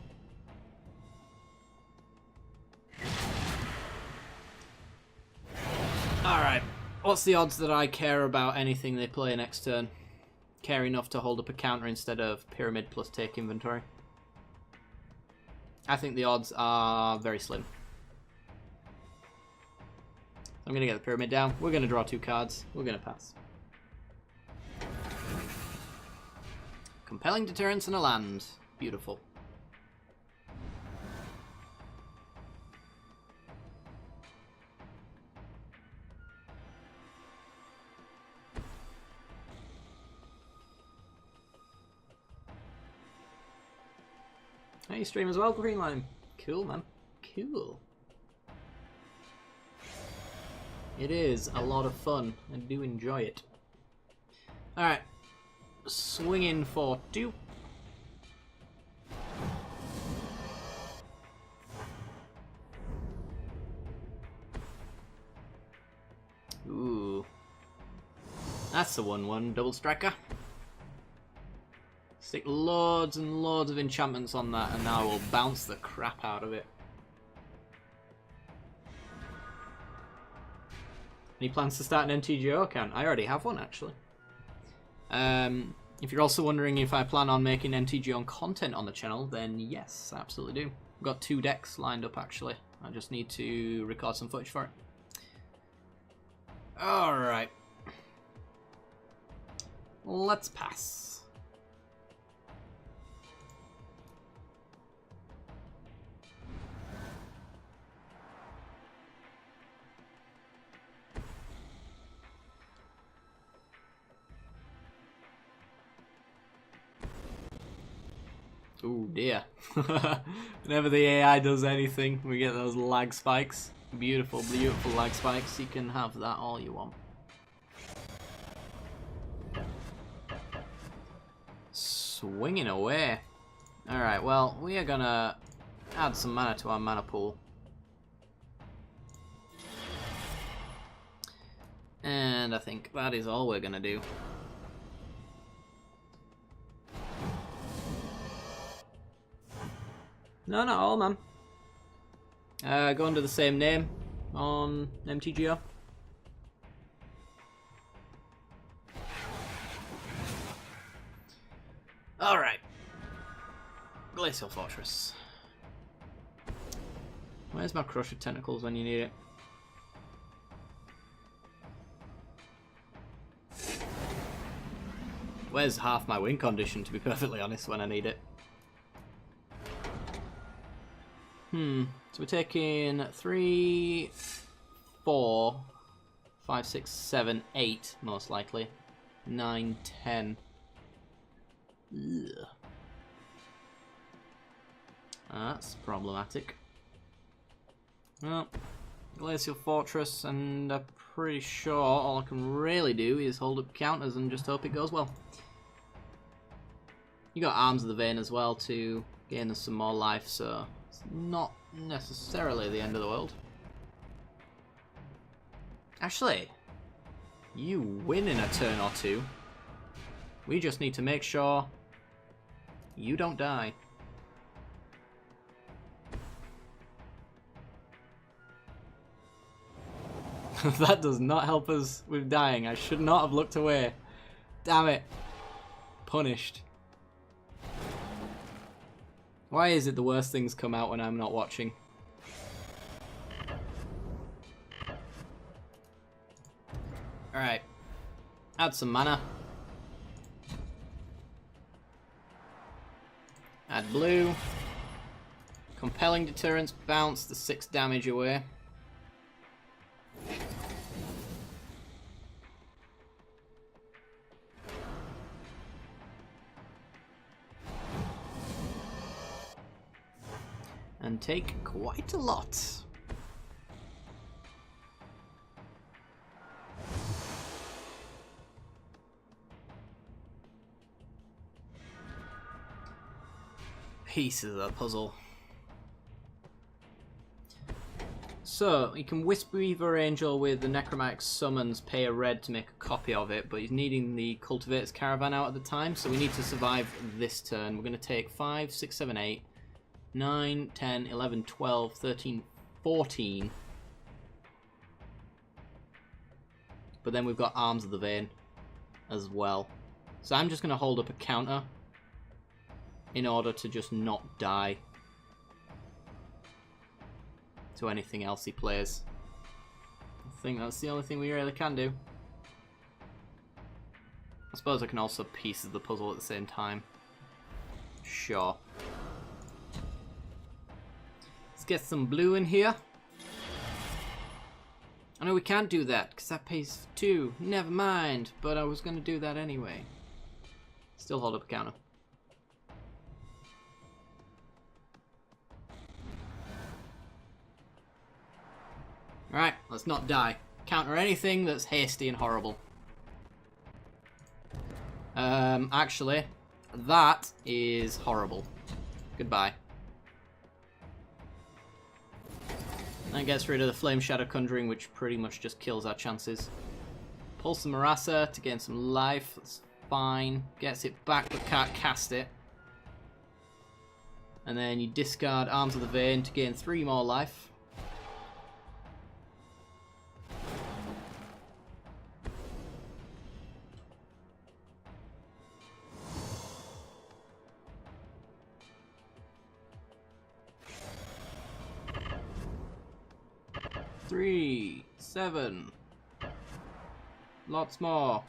Alright, what's the odds that I care about anything they play next turn? Care enough to hold up a counter instead of Pyramid plus take inventory? I think the odds are very slim. I'm going to get the Pyramid down. We're going to draw 2 cards. We're going to pass. Compelling Deterrence and a land. Beautiful. Hey, you stream as well, Green Line. Cool, man. Cool. It is a lot of fun. I do enjoy it. Alright. Swinging for 2. Ooh. That's the 1/1 double striker. Stick loads and loads of enchantments on that and now we'll bounce the crap out of it. Any plans to start an MTGO account? I already have one, actually. If you're also wondering if I plan on making MTGO content on the channel, then yes, I absolutely do. I've got 2 decks lined up, actually. I just need to record some footage for it. Alright. Let's pass. Oh dear. Whenever the AI does anything, we get those lag spikes. Beautiful, beautiful lag spikes. You can have that all you want. Swinging away. Alright, well, we are gonna add some mana to our mana pool. And I think that is all we're gonna do. No, not all, man. Go under the same name on MTGO. Alright. Glacial Fortress. Where's my Crusher Tentacles when you need it? Where's half my win condition, to be perfectly honest, when I need it? So we're taking 3, 4, 5, 6, 7, 8, most likely. 9, 10. Ugh. That's problematic. Well, Glacial Fortress, and I'm pretty sure all I can really do is hold up counters and just hope it goes well. You got Arms of the Vein as well to gain us some more life, so it's not necessarily the end of the world. Actually, you win in a turn or 2. We just need to make sure you don't die. That does not help us with dying. I should not have looked away. Damn it. Punished. Why is it the worst things come out when I'm not watching? Alright. Add some mana. Add blue. Compelling Deterrence, bounce the 6 damage away. And take quite a lot. Pieces of the puzzle. So, you can Whisperweaver Angel with the Necromantic Summons, pay a red to make a copy of it, but he's needing the Cultivator's Caravan out at the time, so we need to survive this turn. We're going to take 5, 6, 7, 8, 9, 10, 11, 12, 13, 14. But then we've got Arms of the Vein as well. So I'm just going to hold up a counter in order to just not die to anything else he plays. I think that's the only thing we really can do. I suppose I can also piece the puzzle at the same time. Sure. Let's get some blue in here. I know we can't do that because that pays 2. Never mind, but I was going to do that anyway. Still hold up a counter. Alright, let's not die. Counter anything that's hasty and horrible. Actually, that is horrible. Goodbye. That gets rid of the Flame Shadow Conjuring, which pretty much just kills our chances. Pulse the Marasa to gain some life. That's fine. Gets it back, but can't cast it. And then you discard Arms of the Vein to gain 3 more life. Three, 7. Lots more.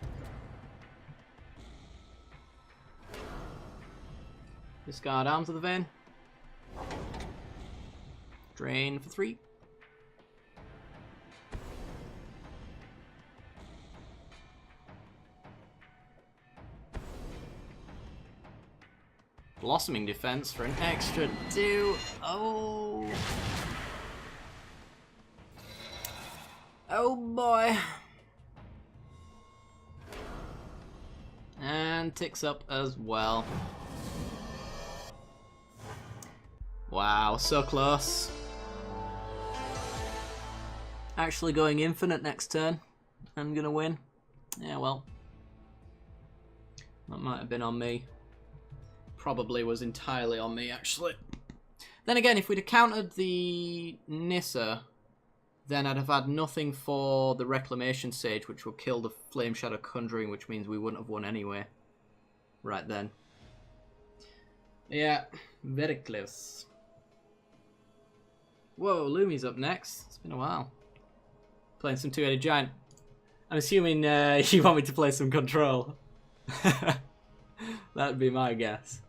Discard Arms of the Vein. Drain for 3. Blossoming Defense for an extra 2. Oh. Oh boy. And ticks up as well. Wow, so close. Actually going infinite next turn. I'm gonna win. Yeah, well. That might have been on me. Probably was entirely on me, actually. Then again, if we'd have countered the Nissa, then I'd have had nothing for the Reclamation Sage, which will kill the Flame Shadow Conjuring, which means we wouldn't have won anyway. Right then. Yeah, very close. Whoa, Lumi's up next. It's been a while. Playing some Two-Headed Giant. I'm assuming you want me to play some Control. That'd be my guess.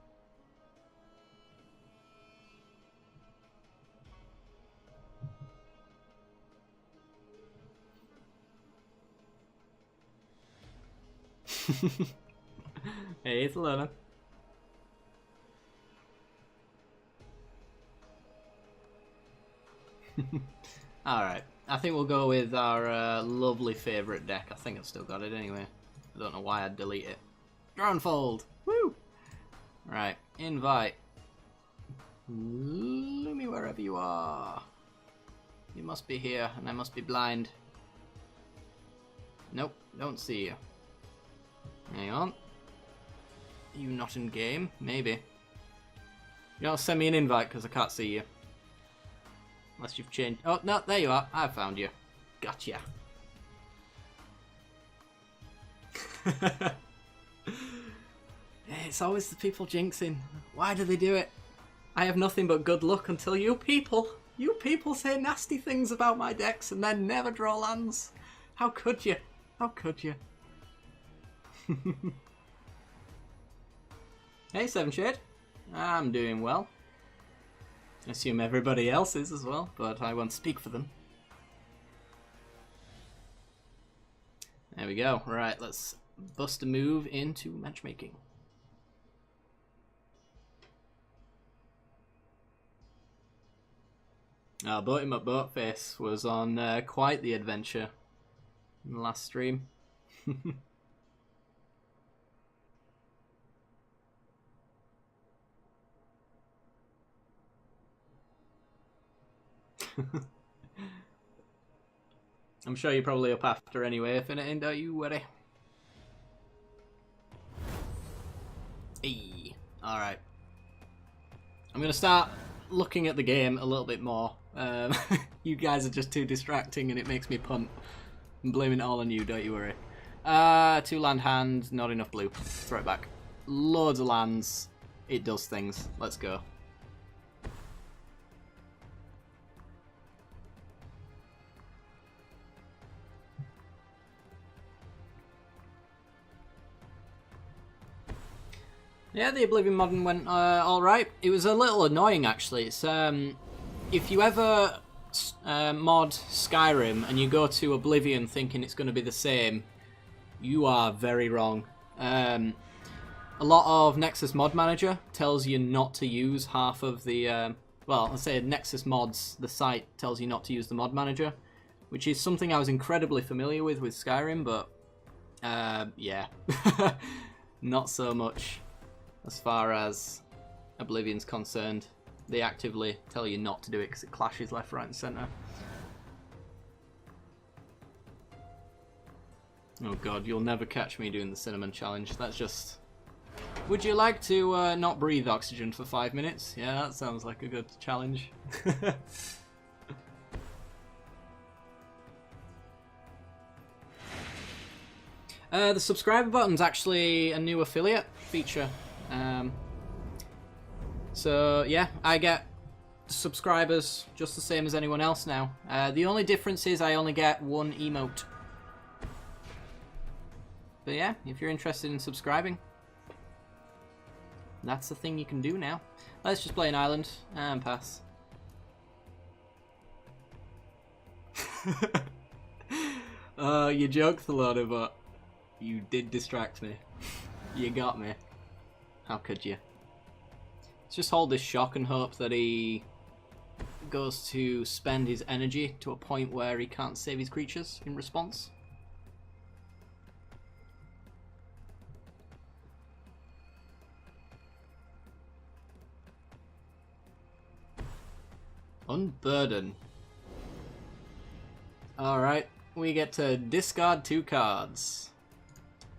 Hey, it's Luna. Alright, I think we'll go with our lovely favourite deck. I think I've still got it anyway. I don't know why I'd delete it. Drownfold! Woo! Right, invite. Lumi, wherever you are. You must be here, and I must be blind. Nope, don't see you. Hang on. Are you not in game? Maybe. You don't send me an invite because I can't see you. Unless you've changed. Oh, no, there you are. I found you. Gotcha. It's always the people jinxing. Why do they do it? I have nothing but good luck until you people say nasty things about my decks and then never draw lands. How could you? How could you? Hey, Seven Shade. I'm doing well. I assume everybody else is as well, but I won't speak for them. There we go. Right, let's bust a move into matchmaking. Boat him up Boatface was on quite the adventure in the last stream. I'm sure you're probably up after anyway, Finneting, don't you worry. Hey, alright. I'm going to start looking at the game a little bit more. You guys are just too distracting and it makes me punt. I'm blaming it all on you, don't you worry. 2 land hand, not enough blue. Throw it back. Loads of lands. It does things. Let's go. Yeah, the Oblivion Modern went alright. It was a little annoying actually. It's if you ever mod Skyrim and you go to Oblivion thinking it's going to be the same, you are very wrong. A lot of Nexus Mod Manager tells you not to use half of the... well, let's say Nexus Mods, the site, tells you not to use the Mod Manager, which is something I was incredibly familiar with Skyrim, but yeah, not so much as far as Oblivion's concerned. They actively tell you not to do it because it clashes left, right and centre. Oh god, you'll never catch me doing the cinnamon challenge. That's just... Would you like to not breathe oxygen for 5 minutes? Yeah, that sounds like a good challenge. The subscriber button's actually a new affiliate feature. So yeah, I get subscribers just the same as anyone else now. The only difference is I only get 1 emote. But yeah, if you're interested in subscribing, that's the thing you can do now. Let's just play an island and pass. You joked, Thelona, but you did distract me. You got me. How could you? Let's just hold this shock and hope that he goes to spend his energy to a point where he can't save his creatures in response. Unburden. Alright, we get to discard 2 cards.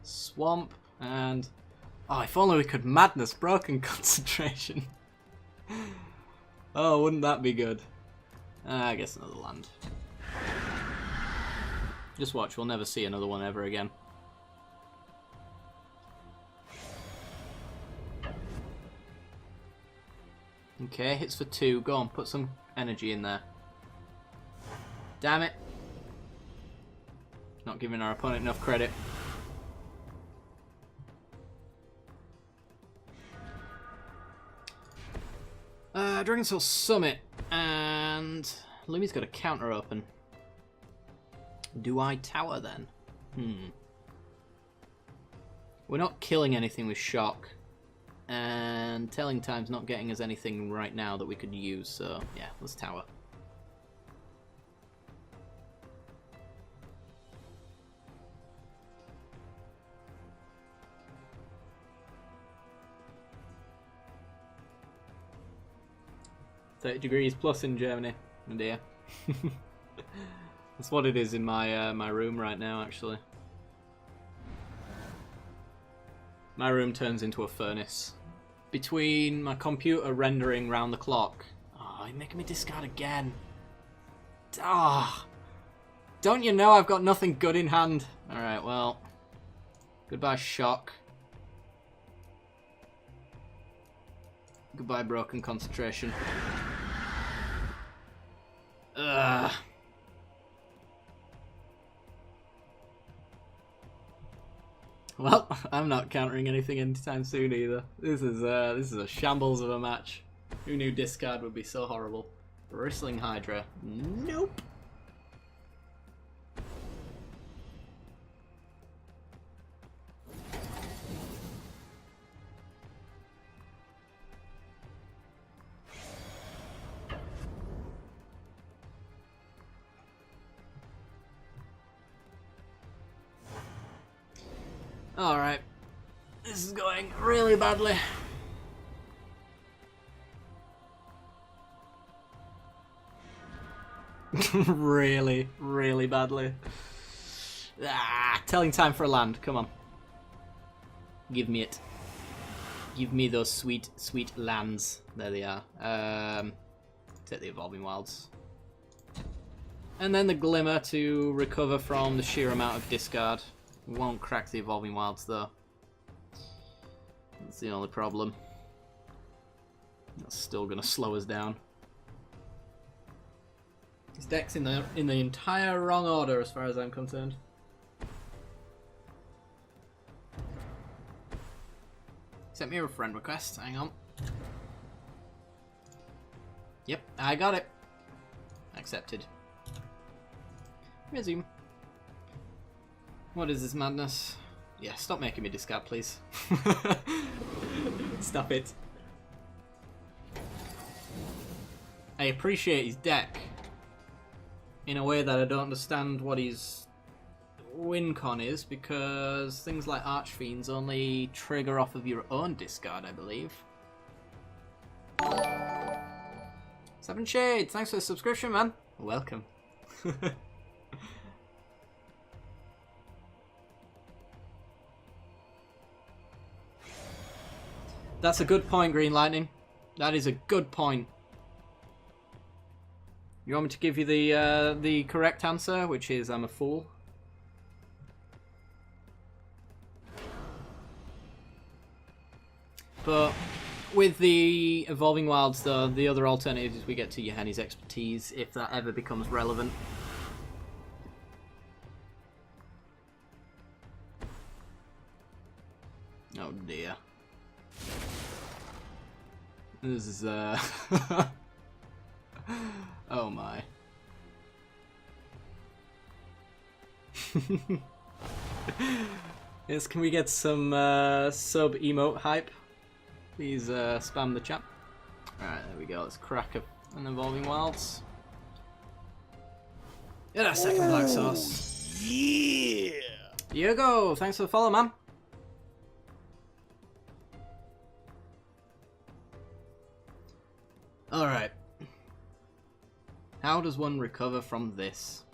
Swamp and... oh, if only we could Madness Broken Concentration. Oh, wouldn't that be good? I guess another land. Just watch, we'll never see another one ever again. Okay, hits for 2. Go on, put some energy in there. Damn it. Not giving our opponent enough credit. Dragonsoul Summit, and Lumi's got a counter open. Do I tower then? We're not killing anything with shock, and Telling Time's not getting us anything right now that we could use, so yeah, let's tower. $30 plus in Germany. Oh dear. That's what it is in my my room right now, actually. My room turns into a furnace. Between my computer rendering round the clock... oh, you're making me discard again. Ah, don't you know I've got nothing good in hand? Alright, well. Goodbye, shock. Goodbye, broken concentration. Ugh. Well, I'm not countering anything anytime soon either. This is a shambles of a match. Who knew discard would be so horrible? Bristling Hydra. Nope. Alright, this is going really badly. Really, really badly. Ah, telling time for a land. Come on. Give me it. Give me those sweet, sweet lands. There they are. Take the Evolving Wilds. And then the Glimmer to recover from the sheer amount of discard. We won't crack the Evolving Wilds though. That's the only problem. That's still going to slow us down. This deck's in the entire wrong order as far as I'm concerned. Sent me a friend request. Hang on. Yep, I got it. Accepted. Resume. What is this madness? Yeah, stop making me discard, please. Stop it. I appreciate his deck in a way that I don't understand what his win con is, because things like Archfiends only trigger off of your own discard, I believe. Seven Shades, thanks for the subscription, man. Welcome. That's a good point, Green Lightning. That is a good point. You want me to give you the correct answer, which is I'm a fool? But with the Evolving Wilds, though, the other alternative is we get to Yahenni's Expertise, if that ever becomes relevant. Oh dear. This is, oh my. Yes, can we get some sub emote hype? Please spam the chat. Alright, there we go. Let's crack an Evolving Wilds. Get a second black sauce. Yeah! Diego, thanks for the follow, man. Alright. How does one recover from this?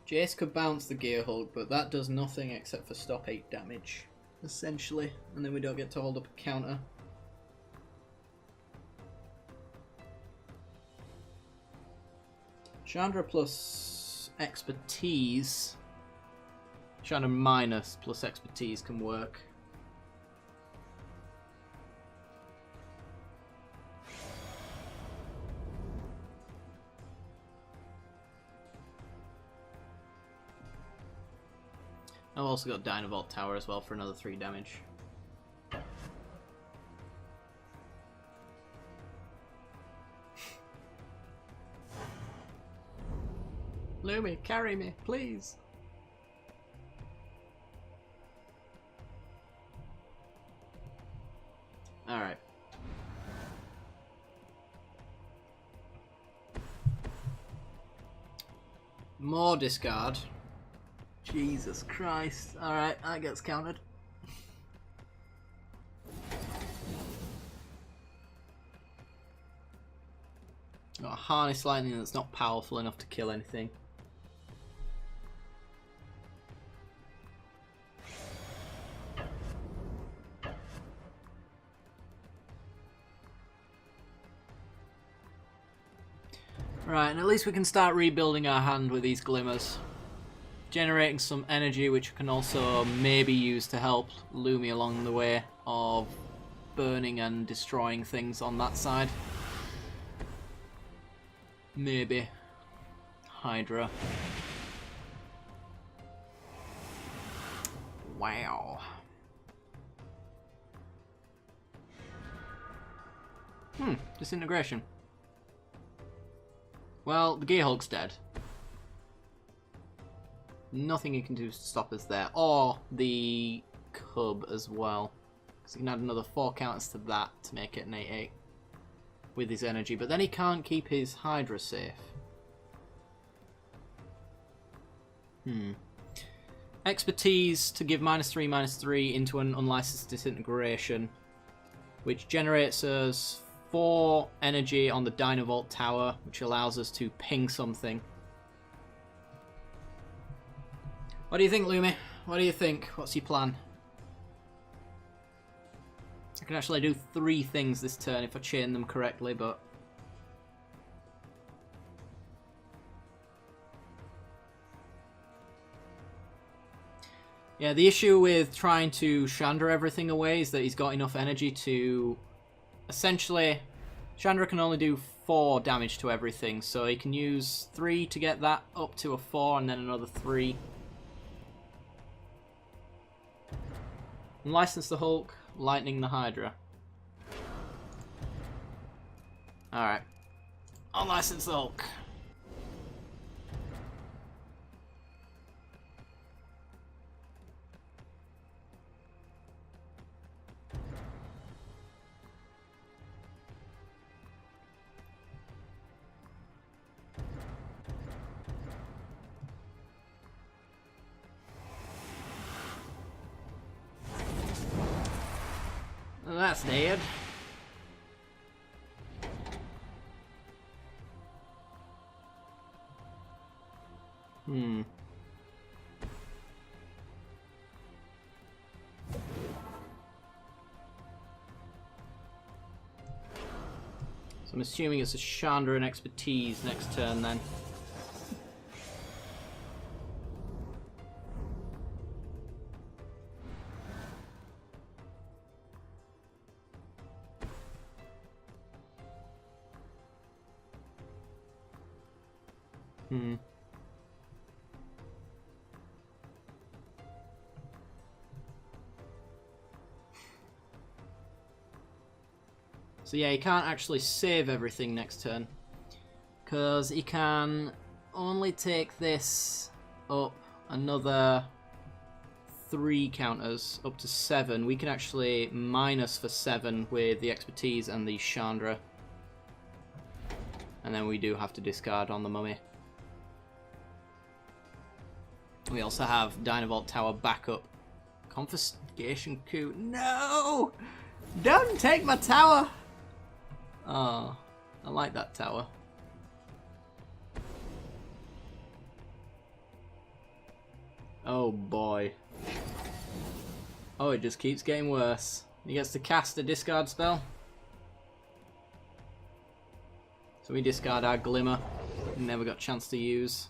Jace could bounce the Gear Hulk, but that does nothing except for stop 8 damage, essentially, and then we don't get to hold up a counter. Chandra plus Expertise. Chandra minus plus Expertise can work. I've also got Dynavolt Tower as well for another 3 damage. Lumi, carry me, please. Alright. More discard. Jesus Christ. Alright, that gets countered. Got a Harness Lightning that's not powerful enough to kill anything. Right, and at least we can start rebuilding our hand with these glimmers. Generating some energy which can also maybe use to help Lumi along the way of burning and destroying things on that side. Maybe. Hydra. Wow. Disintegration. Well, the Gear Hulk's dead. Nothing you can do to stop us there. Or the Cub as well. Because he can add another 4 counters to that to make it an 8-8 with his energy. But then he can't keep his Hydra safe. Expertise to give -3/-3 into an unlicensed disintegration, which generates us 4 energy on the Dynavolt Tower, which allows us to ping something. What do you think, Lumi? What do you think? What's your plan? I can actually do 3 things this turn if I chain them correctly, but... yeah, the issue with trying to Chandra everything away is that he's got enough energy to... essentially, Chandra can only do 4 damage to everything, so he can use 3 to get that up to a 4 and then another 3. And License the Hulk, Lightning the Hydra. Alright. Unlicense the Hulk. Well, that's dead. So I'm assuming it's a Chandra and Expertise next turn then. So yeah, he can't actually save everything next turn, because he can only take this up another 3 counters, up to 7. We can actually minus for 7 with the Expertise and the Chandra. And then we do have to discard on the Mummy. We also have Dynavolt Tower backup. Confiscation Coup. No! Don't take my tower! Oh, I like that tower. Oh boy. Oh, it just keeps getting worse. He gets to cast a discard spell. So we discard our Glimmer. Never got a chance to use.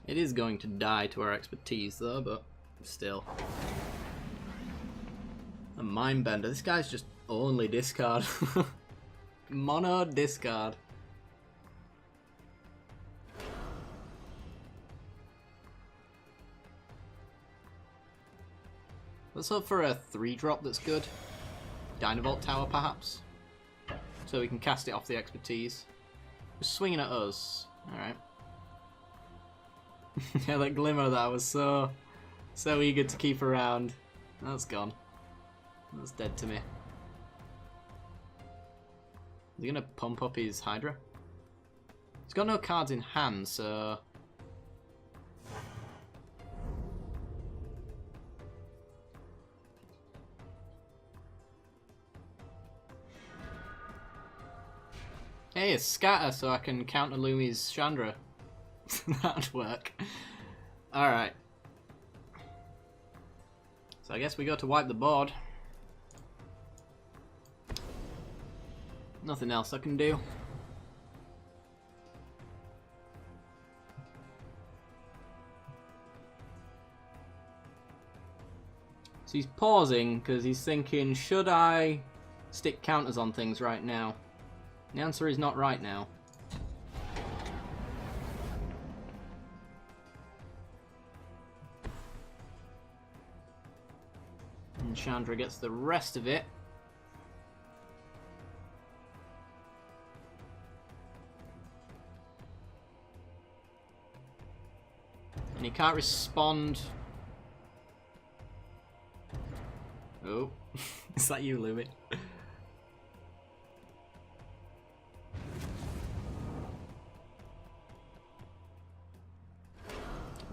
It is going to die to our Expertise though, but still. A Mindbender. This guy's just only discard. Mono discard. Let's hope for a 3-drop that's good. Dynavolt Tower perhaps. So we can cast it off the Expertise. Just swinging at us. Alright. Yeah, that Glimmer that I was so eager to keep around. That's gone. That's dead to me. Is he gonna pump up his Hydra? He's got no cards in hand, so... hey, a Scatter so I can counter Lumi's Chandra. That'd work. Alright. So I guess we got to wipe the board. Nothing else I can do. So he's pausing because he's thinking, should I stick counters on things right now? The answer is not right now. And Chandra gets the rest of it. And he can't respond. Oh, is that you, Louie?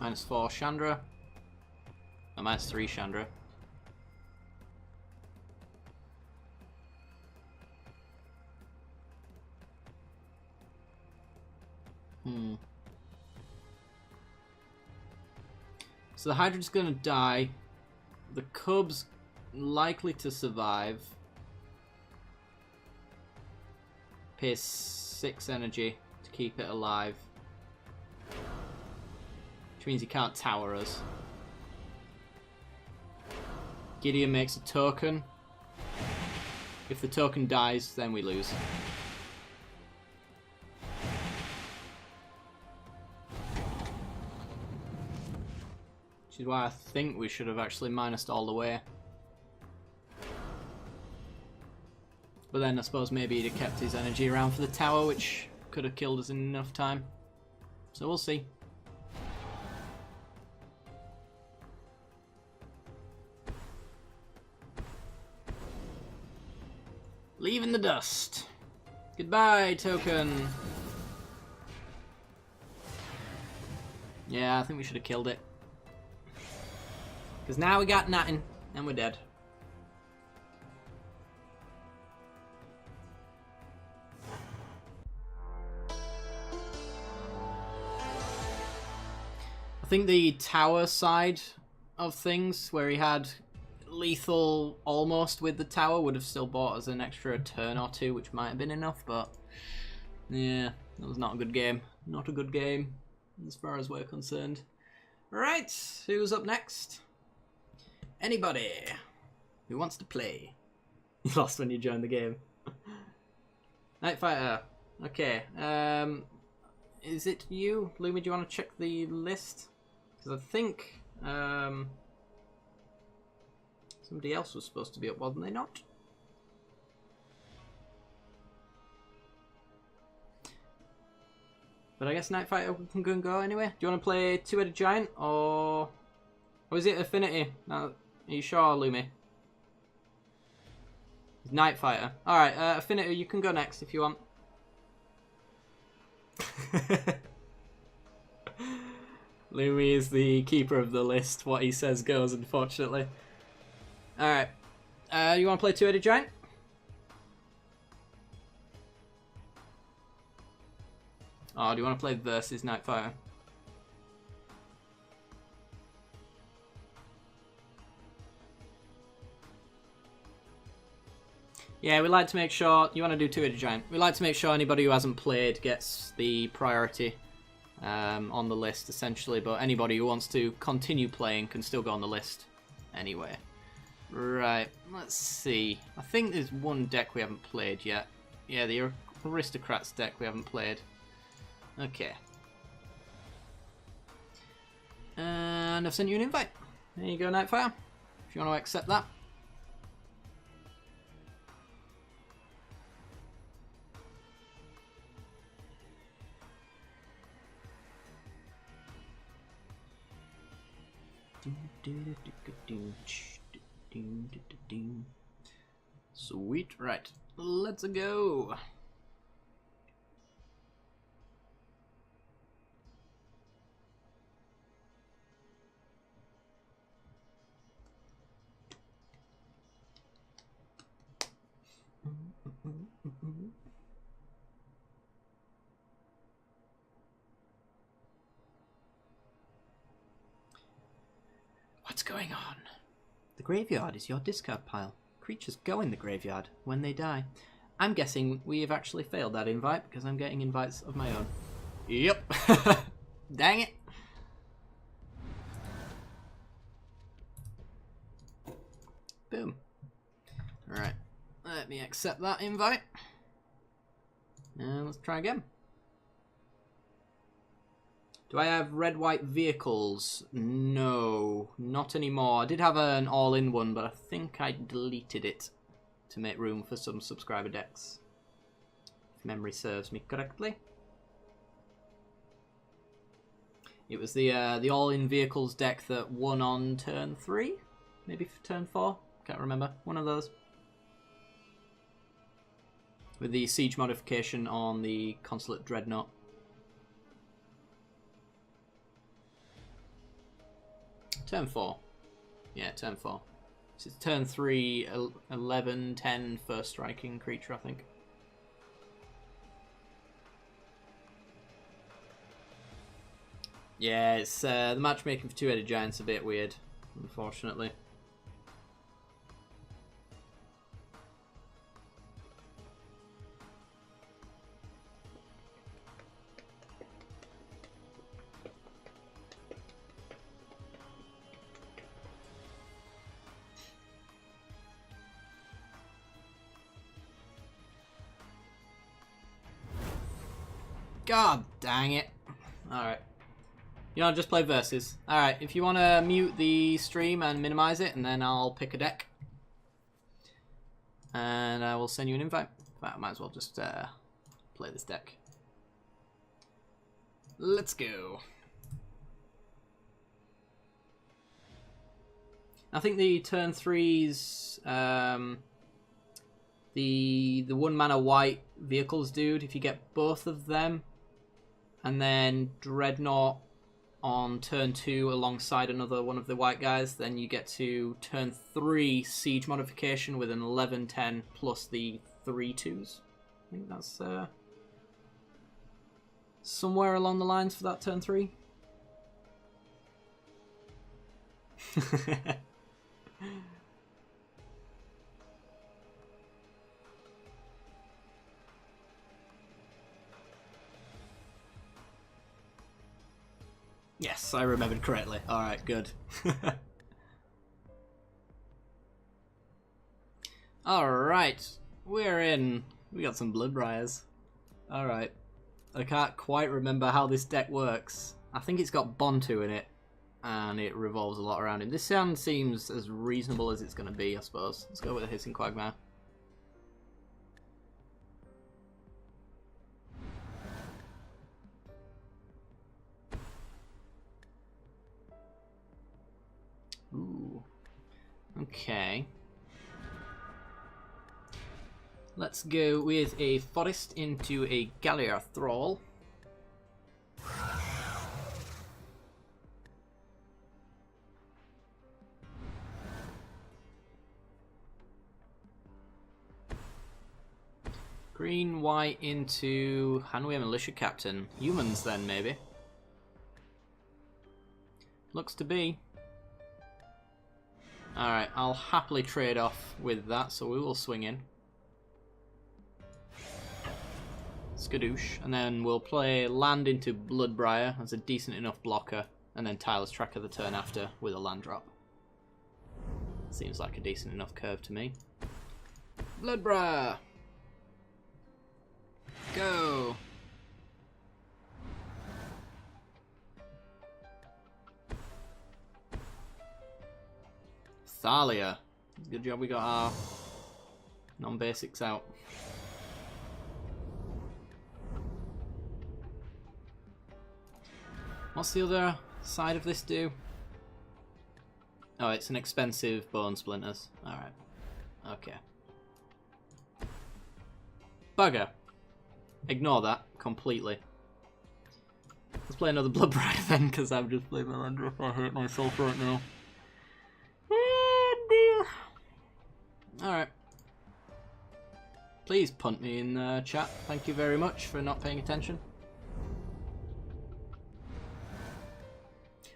-4 Chandra. -3 Chandra. So the Hydra's gonna die. The Cub's likely to survive. Pays 6 energy to keep it alive. Which means he can't tower us. Gideon makes a token. If the token dies, then we lose. Which is why I think we should have actually minused all the way. But then I suppose maybe he'd have kept his energy around for the tower, which could have killed us in enough time. So we'll see. Leaving the dust. Goodbye, token. Yeah, I think we should have killed it. Because now we got nothing, and we're dead. I think the tower side of things, where he had lethal almost with the tower, would have still bought us an extra turn or two, which might have been enough, but yeah, that was not a good game. Not a good game, as far as we're concerned. Right, who's up next? Anybody who wants to play. You lost when you joined the game. Night Fighter. Okay. Is it you? Lumi, do you want to check the list? Because I think somebody else was supposed to be up, wasn't they not? But I guess Night Fighter can go and go anyway. Do you want to play Two-Headed Giant or is it Affinity? No, are you sure, Lumi? It's Night Fighter. Alright, Affinity, you can go next if you want. Lumi is the keeper of the list. What he says goes, unfortunately. Alright. You want to play Two-Headed Giant? Oh, do you want to play versus Night Fighter? Yeah, we like to make sure... You want to do Two-Headed Giant? We like to make sure anybody who hasn't played gets the priority on the list, essentially. But anybody who wants to continue playing can still go on the list anyway. Right, let's see. I think there's one deck we haven't played yet. Yeah, the Aristocrats deck we haven't played. Okay. And I've sent you an invite. There you go, Nightfire. If you want to accept that. Sweet, right. Let's go. What's going on? The graveyard is your discard pile. Creatures go in the graveyard when they die. I'm guessing we have actually failed that invite because I'm getting invites of my own. Yep. Dang it. Boom. Alright. Let me accept that invite. And let's try again. Do I have red-white vehicles? No, not anymore. I did have an all-in one, but I think I deleted it to make room for some subscriber decks, if memory serves me correctly. It was the all-in vehicles deck that won on turn 3, maybe turn 4. Can't remember. One of those. With the siege modification on the Consulate Dreadnought. Turn 4. Yeah, turn 4. So it's turn 3, 11, 10 first striking creature, I think. Yeah, it's the matchmaking for two-headed giants a bit weird, unfortunately. God dang it. Alright. You know, just play versus. Alright, if you want to mute the stream and minimize it, and then I'll pick a deck. And I will send you an invite. I might as well just play this deck. Let's go. I think the turn 3's the 1 mana white vehicles dude, if you get both of them, and then Dreadnought on turn 2 alongside another one of the white guys, then you get to turn 3 siege modification with an 11-10 plus the 3/2s. I think that's somewhere along the lines for that turn 3. Yes, I remembered correctly. Alright, good. Alright, we're in. We got some Bloodbriars. Alright. I can't quite remember how this deck works. I think it's got Bontu in it, and it revolves a lot around him. This sound seems as reasonable as it's going to be, I suppose. Let's go with a Hissing Quagmire. Ooh. Okay. Let's go with a Forest into a Galliard Thrall. Green, white into Hanway Militia Captain. Humans then, maybe. Looks to be. Alright, I'll happily trade off with that, so we will swing in. Skadoosh. And then we'll play land into Bloodbriar as a decent enough blocker, and then Tyler's Tracker the turn after with a land drop. Seems like a decent enough curve to me. Bloodbriar! Go! Thalia. Good job we got our non-basics out. What's the other side of this do? Oh, it's an expensive Bone Splinters. Alright. Okay. Bugger. Ignore that completely. Let's play another Bloodbriar then, because I'm just playing my land drop. I hate myself right now. Oh dear. Alright. Please punt me in chat. Thank you very much for not paying attention.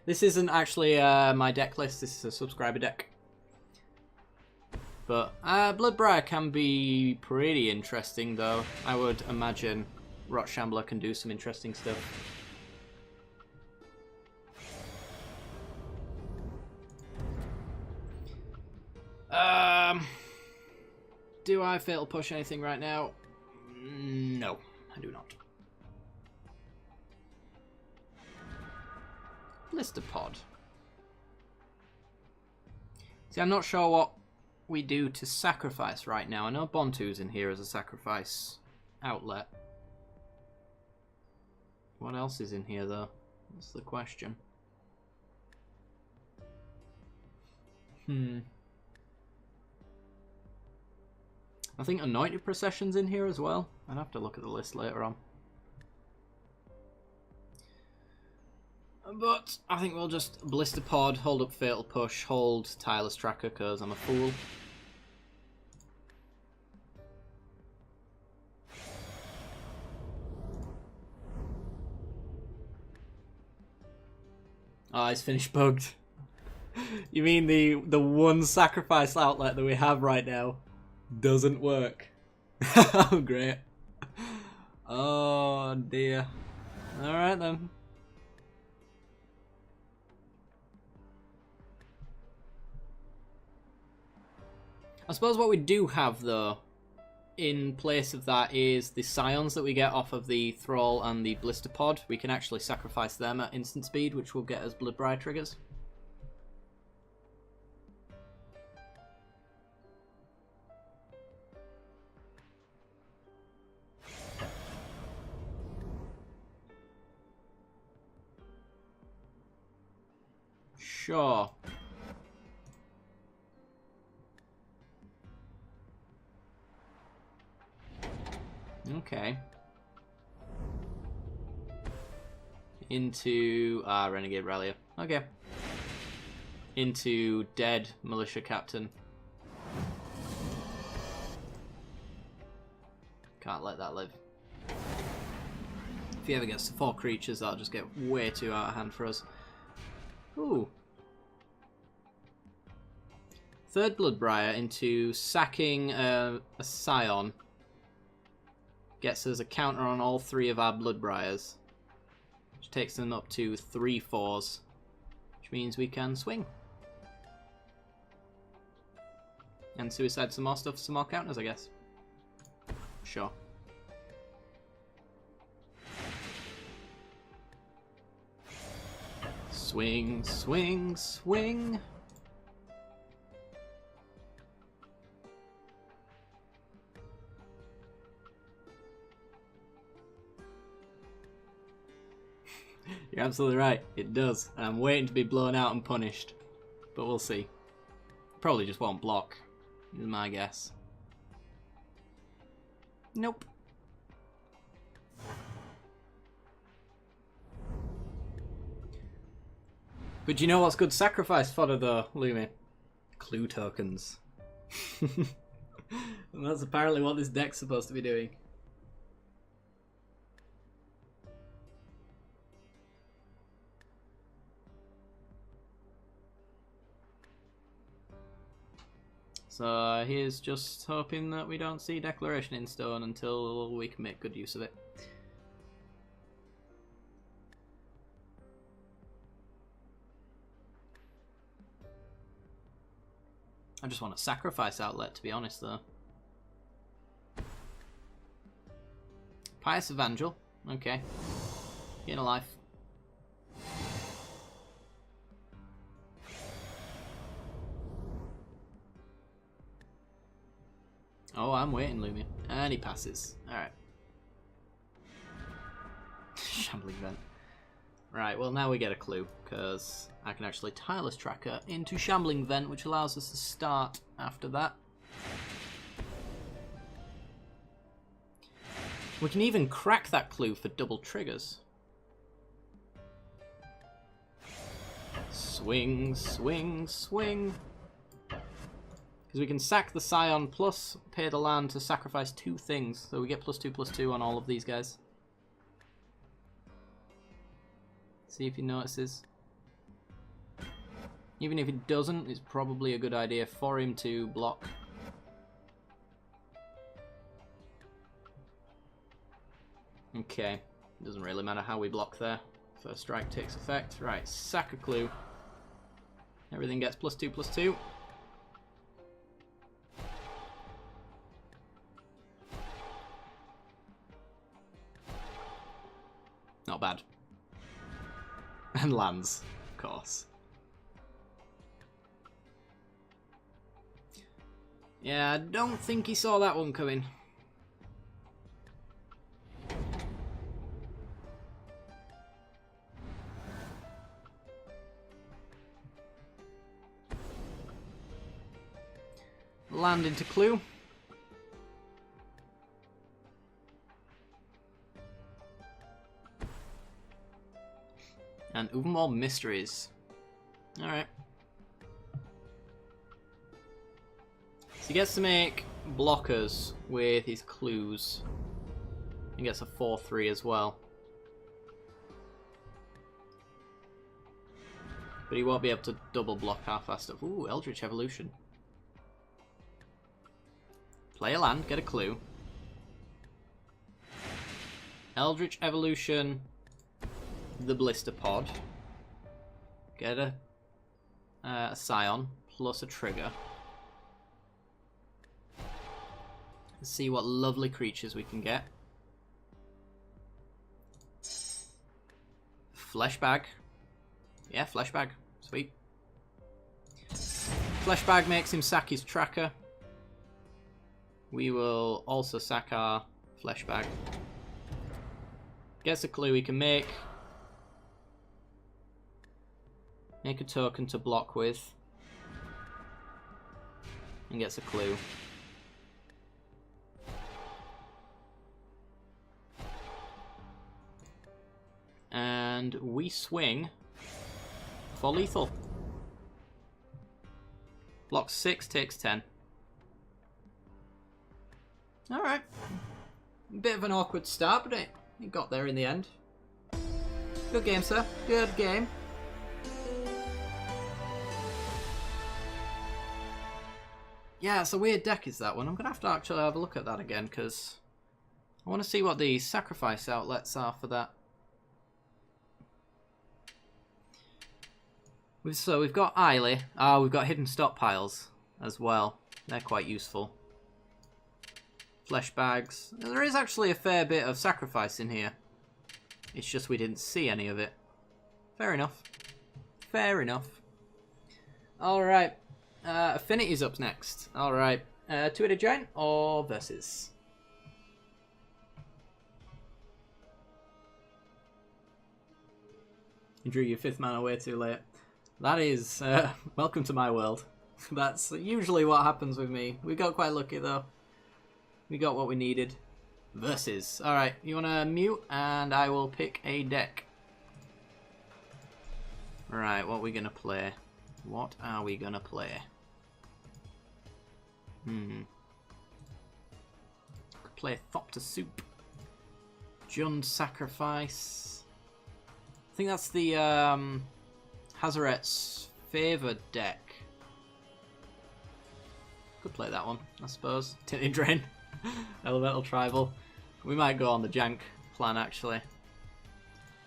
This isn't actually my deck list, this is a subscriber deck. But Bloodbriar can be pretty interesting though. I would imagine Rotshambler can do some interesting stuff. Do I fail to push anything right now? No, I do not. Blister Pod. See, I'm not sure what we do to sacrifice right now. I know Bontu's in here as a sacrifice outlet. What else is in here, though? That's the question. I think Anointed Procession's in here as well. I'd have to look at the list later on. But I think we'll just Blister Pod, hold up Fatal Push, hold Tireless Tracker because I'm a fool. Oh, he's finished bugged. You mean the one sacrifice outlet that we have right now doesn't work? Oh, great. Oh, dear. Alright then. I suppose what we do have, though, in place of that is the Scions that we get off of the Thrall and the Blister Pod. We can actually sacrifice them at instant speed, which will get us Bloodbriar triggers. Sure. Okay. Into Renegade Rallier. Okay. Into dead Militia Captain. Can't let that live. If he ever gets to 4 creatures, that'll just get way too out of hand for us. Ooh. Third Bloodbriar into sacking a Scion. Gets us a counter on all 3 of our Bloodbriars. Which takes them up to 3/4s. Which means we can swing. And suicide some more stuff, some more counters, I guess. Sure. Swing, swing, swing. You're absolutely right, it does. And I'm waiting to be blown out and punished. But we'll see. Probably just won't block, is my guess. Nope. But do you know what's good sacrifice fodder though, Lumi? Clue tokens. And that's apparently what this deck's supposed to be doing. So here's just hoping that we don't see Declaration in Stone until we can make good use of it. I just want a sacrifice outlet, to be honest, though. Pious Evangel. Okay. Gain a life. Oh, I'm waiting, Lumia. And he passes. Alright. Shambling Vent. Right, well now we get a clue, because I can actually Tireless Tracker into Shambling Vent, which allows us to start after that. We can even crack that clue for double triggers. Swing, swing, swing. Because we can sack the Scion plus pay the land to sacrifice 2 things. So we get +2/+2 on all of these guys. See if he notices. Even if he doesn't, it's probably a good idea for him to block. Okay, doesn't really matter how we block there. First strike takes effect. Right, sack a clue. Everything gets +2/+2. Not bad. And lands, of course. Yeah, I don't think he saw that one coming. Land into clue. And even more mysteries. Alright. So he gets to make blockers with his clues. He gets a 4-3 as well. But he won't be able to double block our fast stuff. Ooh, Eldritch Evolution. Play a land, get a clue. Eldritch Evolution, the Blister Pod. Get a Scion plus a trigger. Let's see what lovely creatures we can get. Flesh Bag. Yeah, Flesh Bag. Sweet. Flesh Bag makes him sack his tracker. We will also sack our Flesh Bag. Gets a clue he can make. Make a token to block with. And gets a clue. And we swing for lethal. Block 6, takes 10. Alright. Bit of an awkward start, but it got there in the end. Good game, sir. Good game. Yeah, it's a weird deck is that one. I'm going to have to actually have a look at that again, because I want to see what the sacrifice outlets are for that. So we've got Eiley. We've got hidden stockpiles as well. They're quite useful. Flesh bags. There is actually a fair bit of sacrifice in here. It's just we didn't see any of it. Fair enough. Fair enough. Alright. Affinity's up next. Alright. Two-headed giant or versus? You drew your 5th mana way too late. That is, welcome to my world. That's usually what happens with me. We got quite lucky though. We got what we needed. Versus. Alright, you want to mute and I will pick a deck. Right, what are we going to play? What are we going to play? Could play Thopter Soup. Jund Sacrifice. I think that's the Hazaret's favoured deck. Could play that one, I suppose. Tinted Drain. Elemental Tribal. We might go on the jank plan, actually.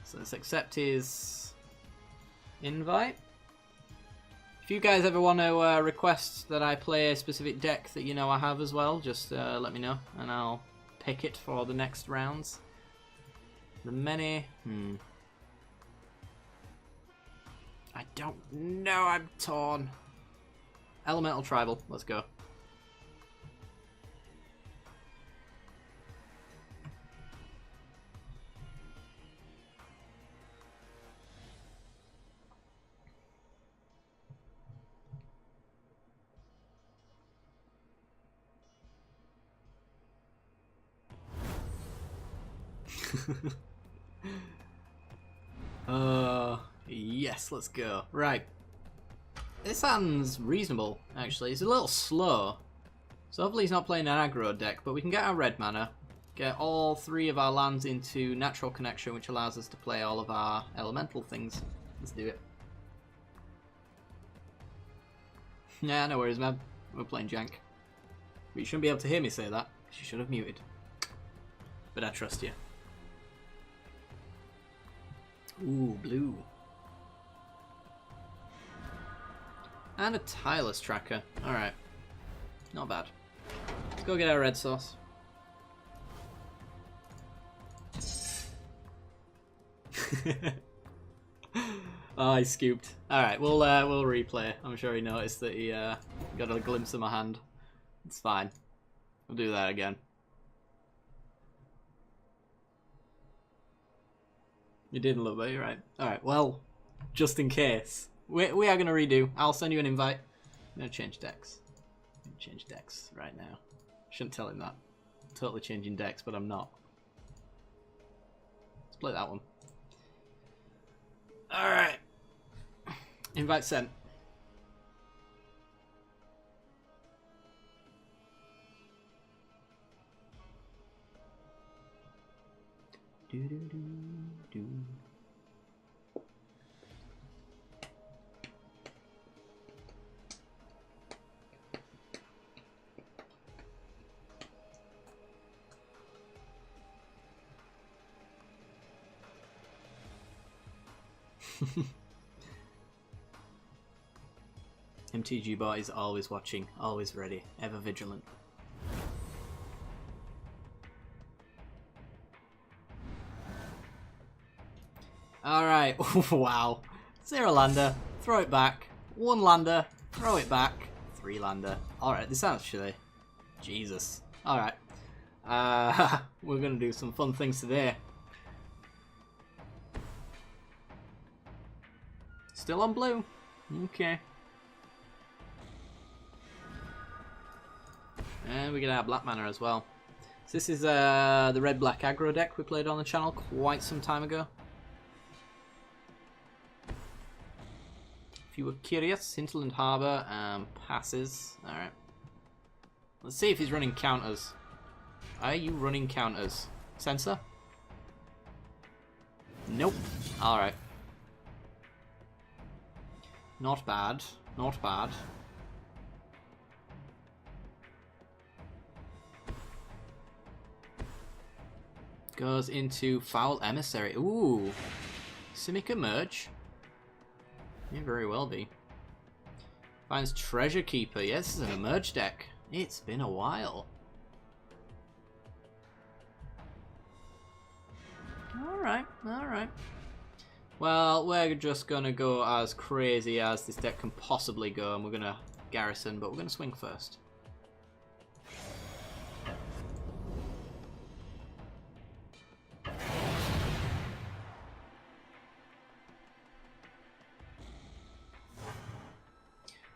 So let's accept his invite. If you guys ever want to request that I play a specific deck that you know I have as well, just let me know, and I'll pick it for the next rounds. The many... I don't know, I'm torn. Elemental Tribal, let's go. Yes, let's go. Right. This hand's reasonable, actually. It's a little slow. So hopefully he's not playing an aggro deck, but we can get our red mana, get all 3 of our lands into Natural Connection, which allows us to play all of our elemental things. Let's do it. Yeah, no worries, man. We're playing jank. But you shouldn't be able to hear me say that, because you should have muted. But I trust you. Ooh, blue. And a Tireless Tracker. Alright. Not bad. Let's go get our red sauce. Oh, I scooped. Alright, we'll replay. I'm sure he noticed that he got a glimpse of my hand. It's fine. We'll do that again. You didn't love it, you're right. Alright, well, just in case. We are going to redo. I'll send you an invite. I'm going to change decks. I'm going to change decks right now. Shouldn't tell him that. I'm totally changing decks, but I'm not. Let's play that one. Alright. Invite sent. Do do do do. MTG bot is always watching, always ready, ever vigilant. Alright, wow. 0 lander, throw it back. 1 lander, throw it back. 3 lander. Alright, this actually... Jesus. Alright. We're gonna do some fun things today. Still on blue. Okay. And we get our black mana as well. So this is the red-black aggro deck we played on the channel quite some time ago. If you were curious, Hinterland Harbour passes. Alright. Let's see if he's running counters. Are you running counters? Sensor? Nope. Alright. Not bad. Not bad. Goes into Foul Emissary. Ooh. Simic Emerge. May very well be. Finds Treasure Keeper. Yes, this is an Emerge deck. It's been a while. Alright, alright. Well, we're just gonna go as crazy as this deck can possibly go, and we're gonna garrison, but we're gonna swing first.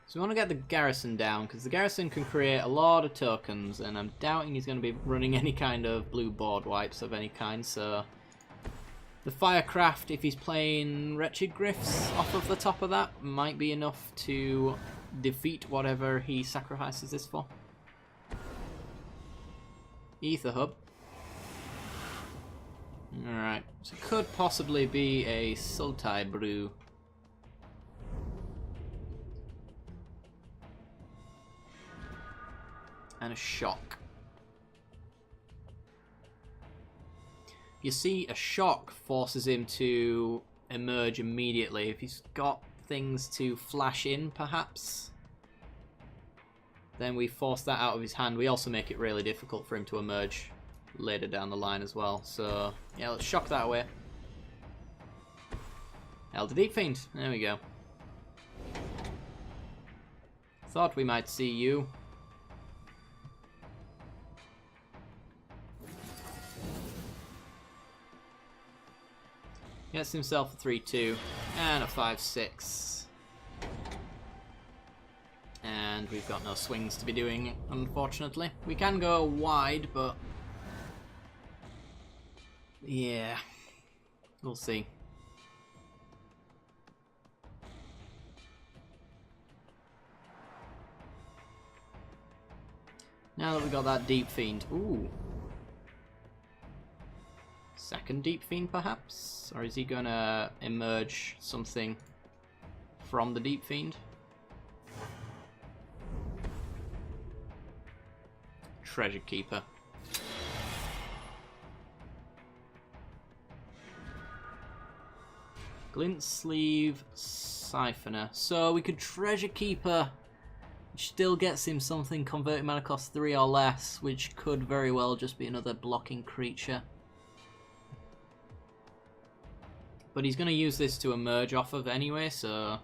So we want to get the garrison down, because the garrison can create a lot of tokens, and I'm doubting he's going to be running any kind of blue board wipes of any kind, so... The Firecraft, if he's playing Wretched Gryphs off of the top of that, might be enough to defeat whatever he sacrifices this for. Ether Hub. Alright, so it could possibly be a Sultai Brew. And a Shock. You see, a Shock forces him to emerge immediately. If he's got things to flash in, perhaps, then we force that out of his hand. We also make it really difficult for him to emerge later down the line as well. So, yeah, let's Shock that away. Elder Deep Fiend. There we go. Thought we might see you. Gets himself a 3-2 and a 5-6. And we've got no swings to be doing, unfortunately. We can go wide, but... yeah. We'll see. Now that we've got that Deep Fiend. Ooh. Second Deep Fiend, perhaps? Or is he gonna emerge something from the Deep Fiend? Treasure Keeper. Glint Sleeve Siphoner. So we could Treasure Keeper, which still gets him something converting mana cost 3 or less, which could very well just be another blocking creature. But he's going to use this to emerge off of anyway, so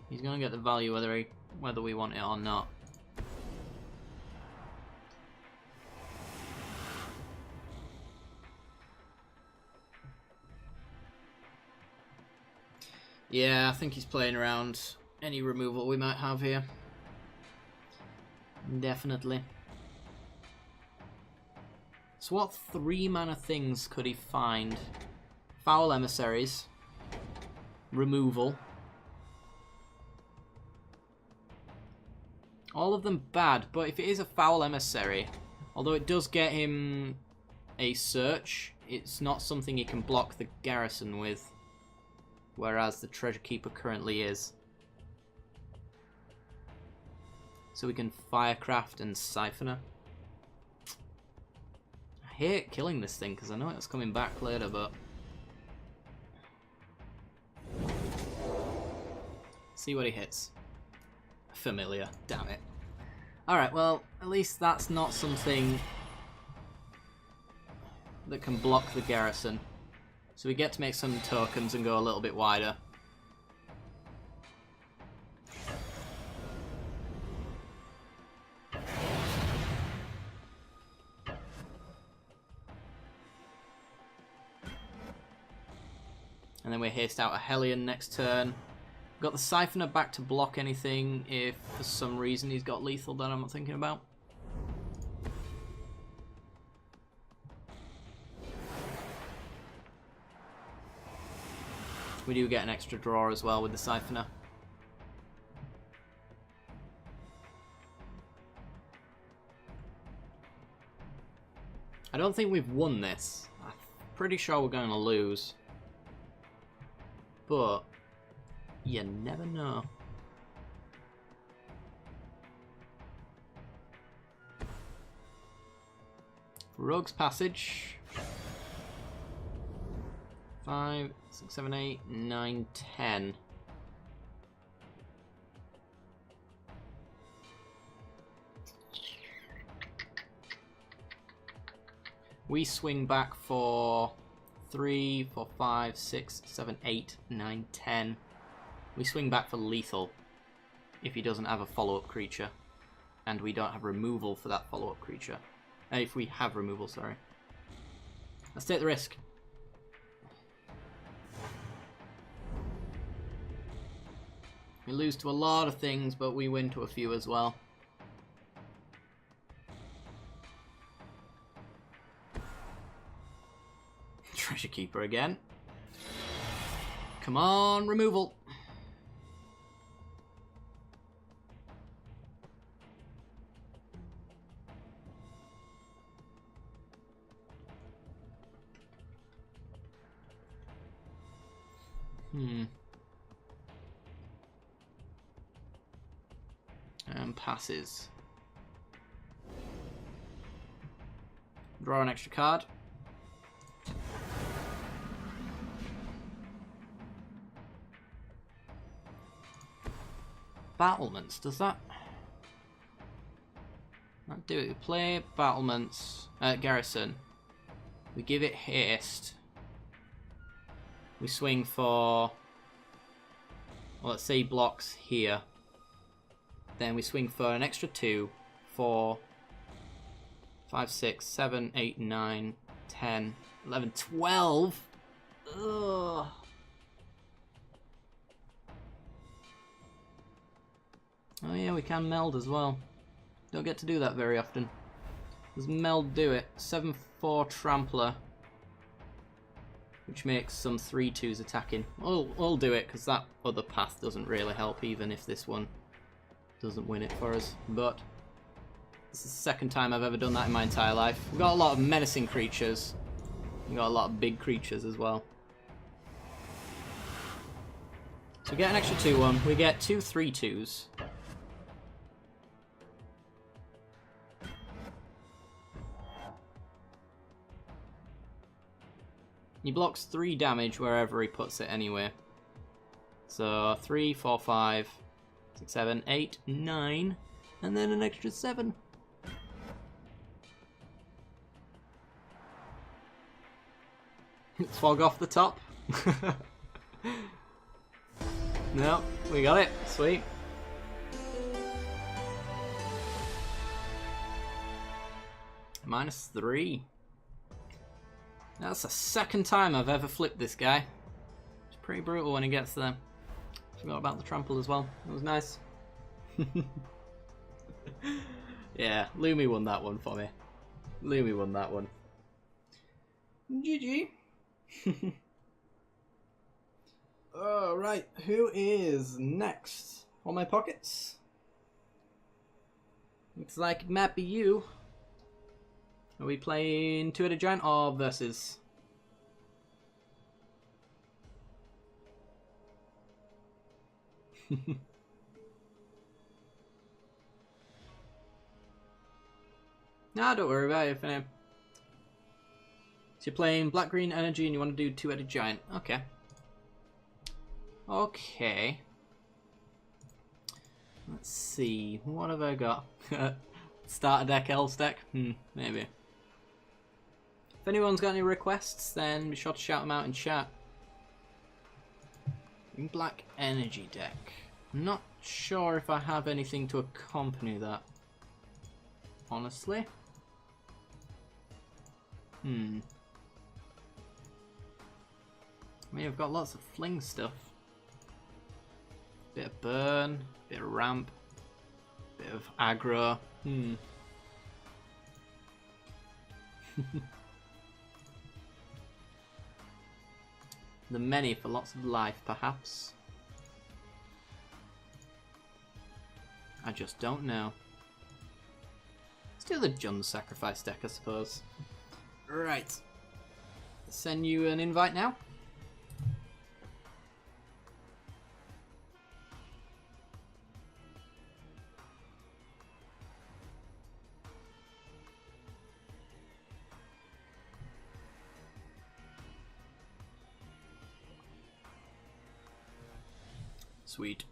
he's going to get the value whether we want it or not. Yeah, I think he's playing around any removal we might have here. Definitely. So what 3 mana things could he find? Foul Emissaries. removal. All of them bad, but if it is a foul emissary, although it does get him a search, it's not something he can block the garrison with, whereas the treasure keeper currently is. So we can firecraft and siphoner. I hate killing this thing because I know it's coming back later, but see what he hits. Familiar, damn it. Alright, well, at least that's not something that can block the garrison. So we get to make some tokens and go a little bit wider. And then we haste out a Hellion next turn. Got the Siphoner back to block anything if for some reason he's got lethal that I'm not thinking about. We do get an extra draw as well with the Siphoner. I don't think we've won this. I'm pretty sure we're going to lose. But you never know. Rogue's Passage. 5, 6, 7, 8, 9, 10. We swing back for 3, 4, 5, 6, 7, 8, 9, 10. We swing back for lethal if he doesn't have a follow-up creature. And we don't have removal for that follow-up creature. If we have removal, sorry. Let's take the risk. We lose to a lot of things, but we win to a few as well. Treasure Keeper again. Come on, removal. And passes. Draw an extra card. Battlements, does that do it? We play battlements at garrison. We give it haste. We swing for, well, let's say he blocks here. Then we swing for an extra 2, 4, 5, 6, 7, 8, 9, 10, 11, 12. Ugh. Oh yeah, we can meld as well. Don't get to do that very often. Does meld do it? 7/4 trampler, which makes some 3/2s attacking. We'll do it because that other path doesn't really help, even if this one doesn't win it for us. But this is the second time I've ever done that in my entire life. We've got a lot of menacing creatures. We've got a lot of big creatures as well. So we get an extra 2/1. We get 2 3/2s. He blocks 3 damage wherever he puts it anyway. So 3, 4, 5, 6, 7, 8, 9, and then an extra 7. Fog off the top. No, we got it. Sweet. -3. That's the second time I've ever flipped this guy. It's pretty brutal when he gets there. Forgot about the trample as well. It was nice. Yeah, Lumi won that one for me. Lumi won that one. GG. Alright, who is next? On my pockets? Looks like it might be you. Are we playing two-headed giant or versus? Nah, don't worry about it for now. So you're playing black-green energy and you want to do two-headed giant. Okay. Okay. Let's see. What have I got? Starter deck, elves deck? Maybe. If anyone's got any requests, then be sure to shout them out in chat. Black energy deck. I'm not sure if I have anything to accompany that. Honestly. I mean, I've got lots of fling stuff. Bit of burn, bit of ramp, bit of aggro. The many for lots of life, perhaps. I just don't know. Let's do the Jund Sacrifice deck, I suppose. Right. Send you an invite now. Sweet.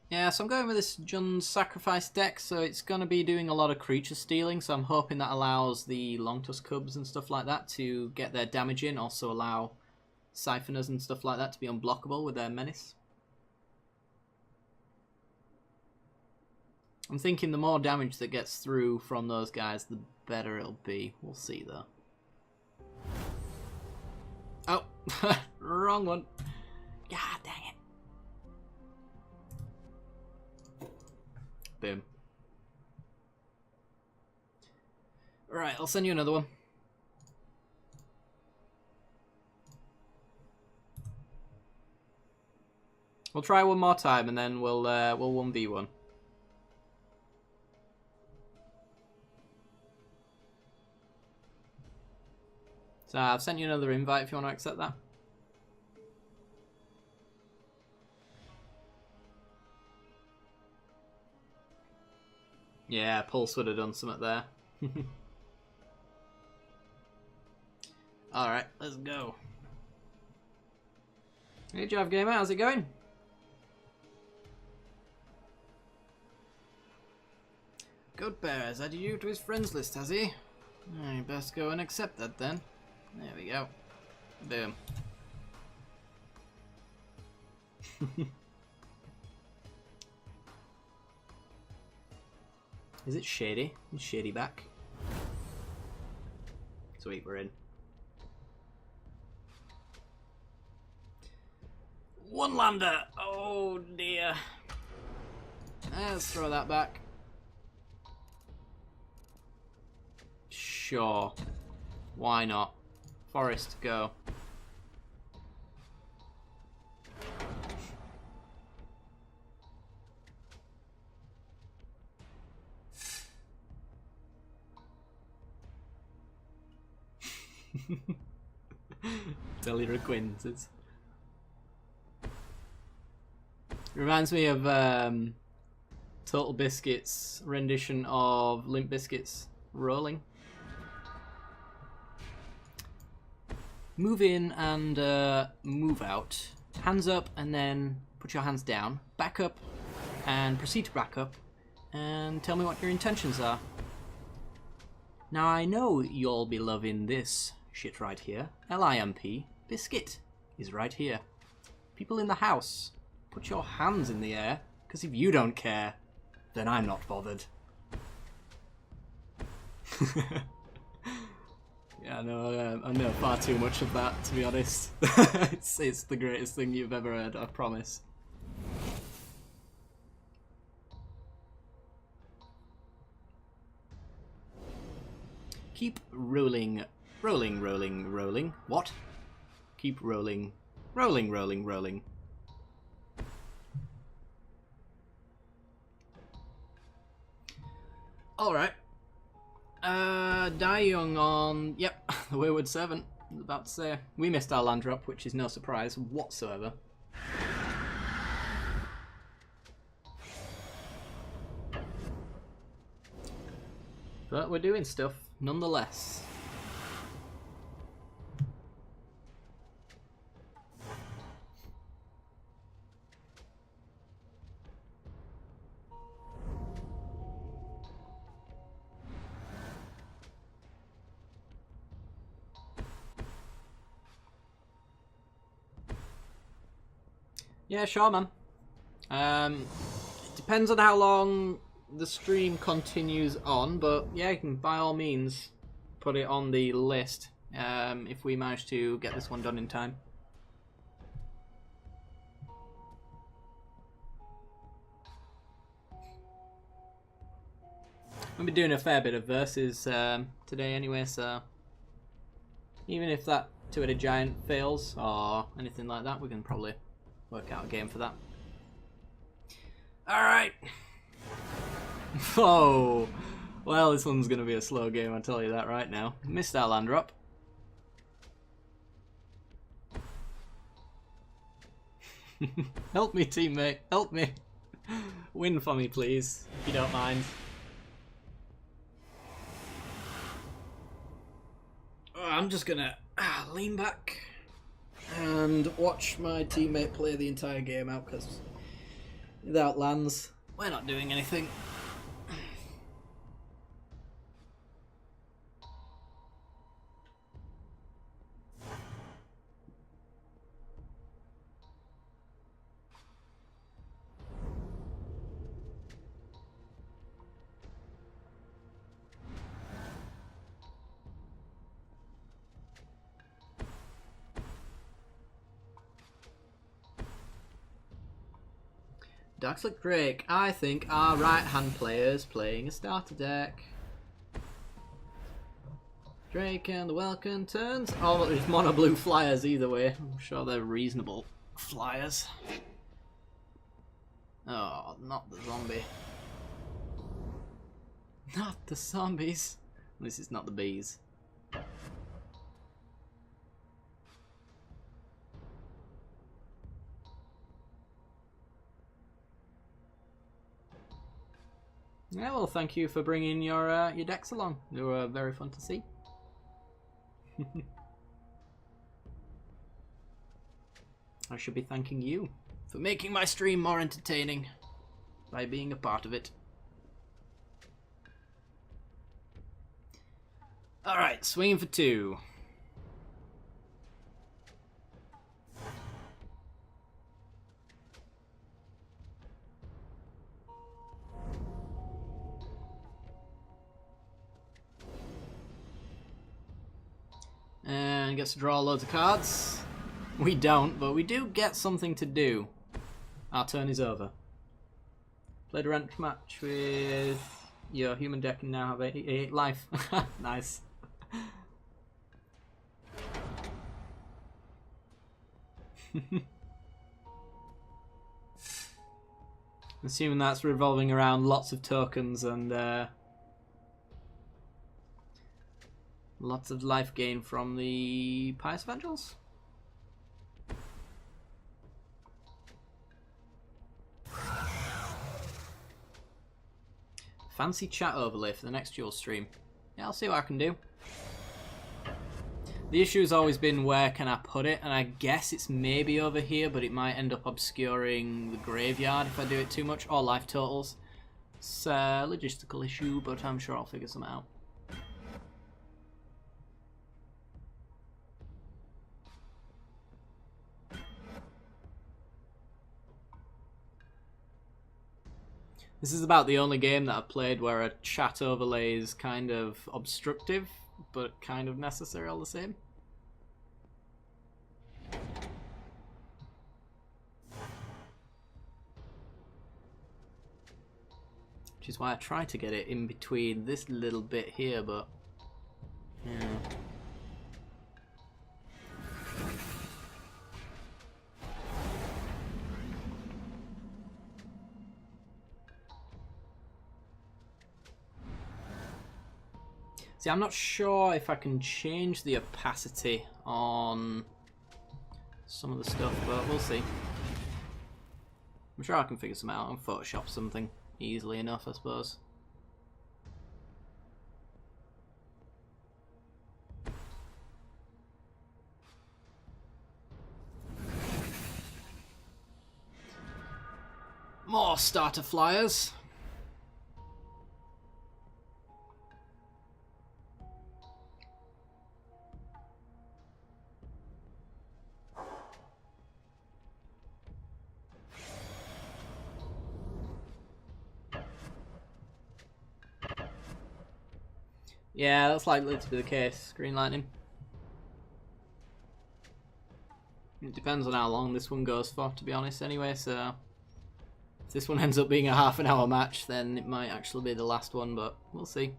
Yeah, so I'm going with this Jund Sacrifice deck, so it's going to be doing a lot of creature stealing, so I'm hoping that allows the Longtusk Cubs and stuff like that to get their damage in, also allow Siphoners and stuff like that to be unblockable with their menace. I'm thinking the more damage that gets through from those guys, the better it'll be. We'll see, though. Oh, wrong one. God dang it. Boom. Right, I'll send you another one. We'll try one more time and then we'll 1v1. So I've sent you another invite if you want to accept that. Yeah, Pulse would have done something there. Alright, let's go. Hey Jav Gamer, how's it going? Good Bear has added you to his friends list, has he? You best go and accept that then. There we go. Boom. Is it Shady? Is Shady back? Sweet, we're in. One lander! Oh dear. Let's throw that back. Sure. Why not? Forest, go. Delira acquaintances. Reminds me of Total Biscuit's rendition of Limp Bizkit's Rolling. Move in and move out. Hands up and then put your hands down. Back up and proceed to back up. And tell me what your intentions are. Now I know you'll be loving this shit right here. LIMP. Biscuit is right here. People in the house, put your hands in the air. Because if you don't care, then I'm not bothered. Yeah, no, I know far too much of that, to be honest. It's the greatest thing you've ever heard, I promise. Keep rolling, rolling, rolling, rolling. What? Keep rolling, rolling, rolling, rolling. Alright. Die young on... Yep, the Wayward Servant. I was about to say. We missed our land drop, which is no surprise whatsoever. But we're doing stuff, nonetheless. Yeah, sure, man. It depends on how long the stream continues on, but yeah, you can by all means put it on the list if we manage to get this one done in time. We'll be doing a fair bit of verses today anyway, so even if that two-headed giant fails or anything like that, we can probably work out a game for that. Alright. Oh, well, this one's going to be a slow game, I'll tell you that right now. Missed our land drop. Help me, teammate, help me. Win for me, please, if you don't mind. Oh, I'm just going to lean back and watch my teammate play the entire game out, because without lands, we're not doing anything. Darkslick Drake, I think our right-hand players playing a starter deck. Drake and the Welkin turns. Oh, but there's mono blue flyers either way. I'm sure they're reasonable flyers. Oh, not the zombie. Not the zombies. This is not the bees. Yeah, well, thank you for bringing your decks along. They were very fun to see. I should be thanking you for making my stream more entertaining by being a part of it. Alright, swinging for 2. And gets to draw loads of cards. We don't, but we do get something to do. Our turn is over. Played a ranked match with your human deck and now have 88 life. Nice. Assuming that's revolving around lots of tokens and lots of life gain from the Pious Evangels. Fancy chat overlay for the next Duel stream. Yeah, I'll see what I can do. The issue has always been where can I put it, and I guess it's maybe over here, but it might end up obscuring the graveyard if I do it too much, or life totals. It's a logistical issue, but I'm sure I'll figure something out. This is about the only game that I've played where a chat overlay is kind of obstructive, but kind of necessary all the same. Which is why I try to get it in between this little bit here, but See, I'm not sure if I can change the opacity on some of the stuff, but we'll see. I'm sure I can figure some out and Photoshop something easily enough, I suppose. More starter flyers. Yeah, that's likely to be the case. Green lightning. It depends on how long this one goes for, to be honest, anyway, so... If this one ends up being a half-an-hour match, then it might actually be the last one, but we'll see.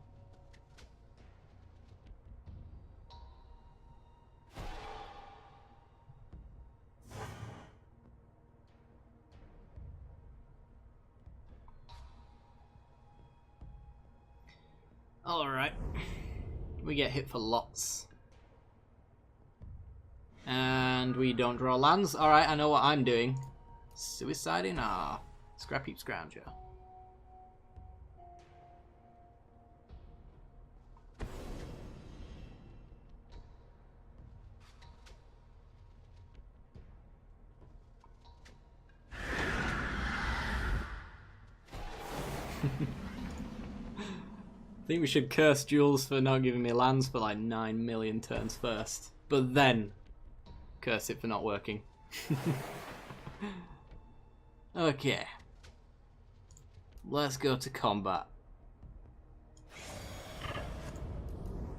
Alright. We get hit for lots. And we don't draw lands. Alright, I know what I'm doing. Suiciding? Ah. Scrap heap scrounger. I think we should curse Duels for not giving me lands for like 9 million turns first. But then curse it for not working. Okay. Let's go to combat.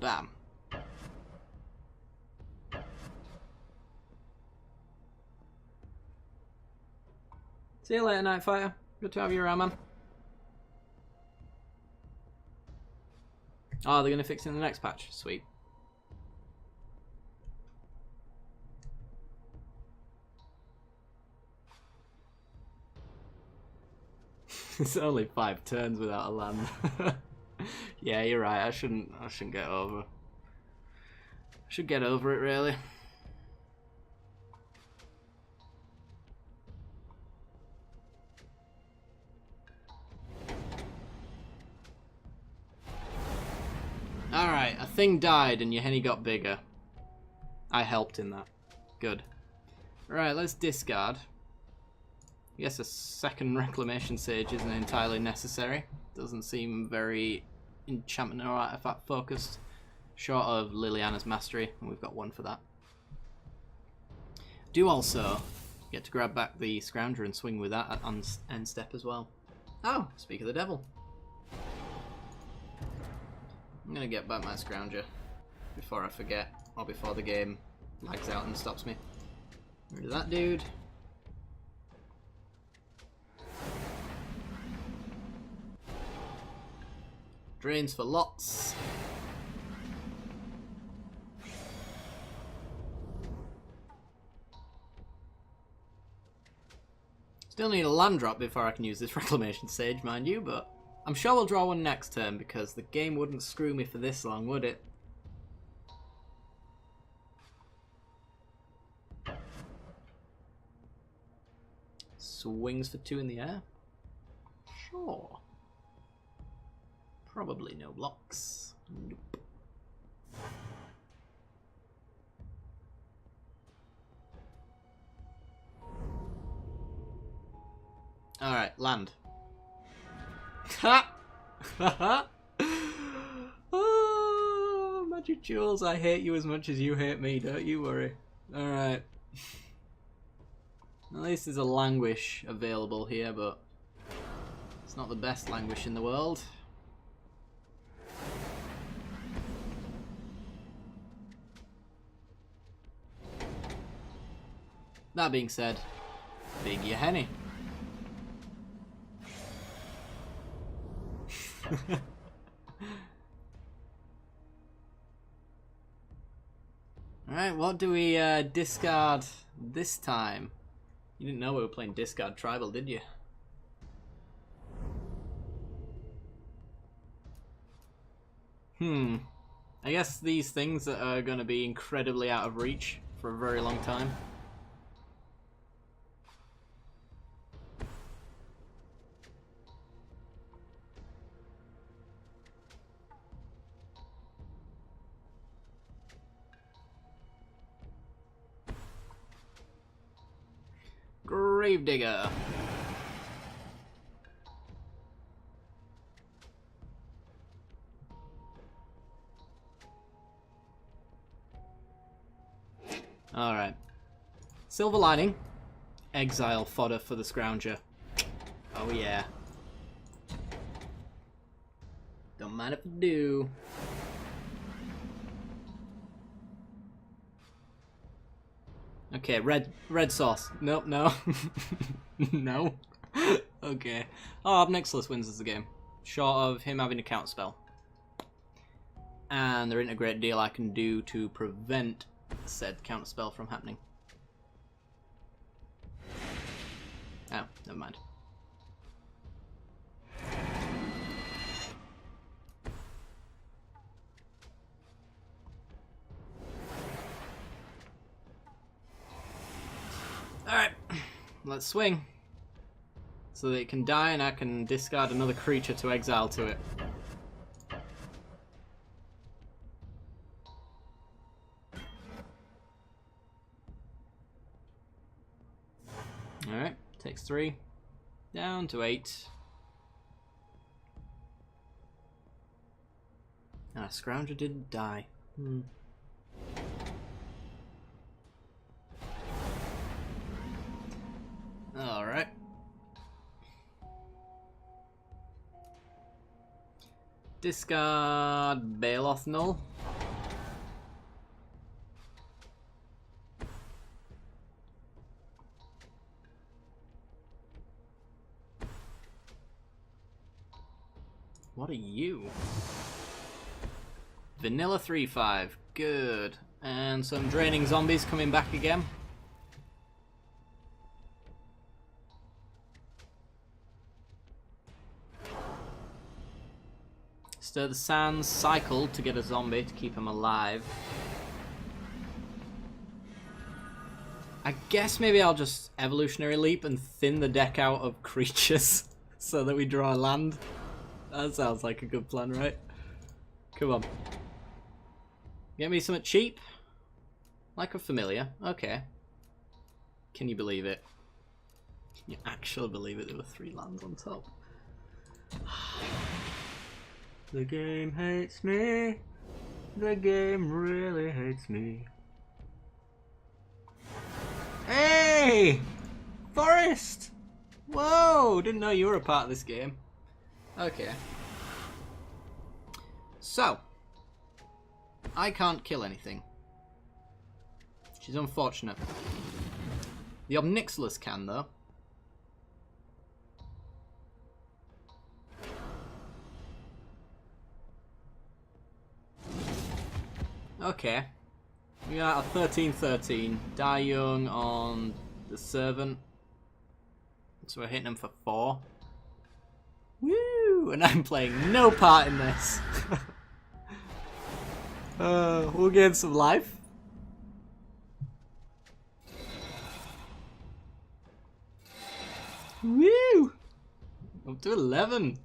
Bam. See you later, Nightfighter. Good to have you around, man. Oh, they're going to fix it in the next patch. Sweet. It's only 5 turns without a land. Yeah, you're right. I shouldn't get over. I should get over it, really. Alright, a thing died and your henny got bigger. I helped in that. Good. Right, let's discard. I guess a second Reclamation Sage isn't entirely necessary. Doesn't seem very enchantment or artifact focused. Short of Liliana's Mastery, and we've got one for that. Do also get to grab back the Scrounger and swing with that on end step as well. Oh, speak of the devil. I'm gonna get back my Scrounger before I forget, or before the game lags out and stops me. Rid of that dude. Drains for lots. Still need a land drop before I can use this Reclamation Sage, mind you, but I'm sure we'll draw one next turn because the game wouldn't screw me for this long, would it? Swings for 2 in the air? Sure. Probably no blocks. Nope. Alright, land. Ha! Oh, Magic Duels, I hate you as much as you hate me, don't you worry. Alright. At least there's a languish available here, but it's not the best languish in the world. That being said, big your henny. Alright, what do we discard this time? You didn't know we were playing discard tribal, did you? I guess these things that are going to be incredibly out of reach for a very long time. Gravedigger. Alright. Silver lining. Exile fodder for the Scrounger. Oh yeah. Don't mind if I do. Okay, red sauce. Nope, no. No. Okay. Oh, Obnixilus wins us the game. Short of him having a counterspell. And there isn't a great deal I can do to prevent said counterspell from happening. Oh, never mind. Alright, let's swing. So that it can die and I can discard another creature to exile to it. Alright, takes 3. Down to 8. And our Scrounger didn't die. Alright. Discard Baloth Null. What are you? Vanilla 3/5. Good. And some draining zombies coming back again. Stir the Sands, cycle to get a zombie to keep him alive. I guess maybe I'll just Evolutionary Leap and thin the deck out of creatures so that we draw a land. That sounds like a good plan, right? Come on. Get me something cheap? Like a familiar. Okay. Can you believe it? Can you actually believe it? There were 3 lands on top. The game hates me. The game really hates me. Hey! Forest! Whoa! Didn't know you were a part of this game. Okay. So. I can't kill anything. Which is unfortunate. The Obnixilus can, though. Okay. We got a 13/13. Die young on the Servant. So we're hitting him for 4. Woo! And I'm playing no part in this. We'll gain some life. Woo! Up to 11.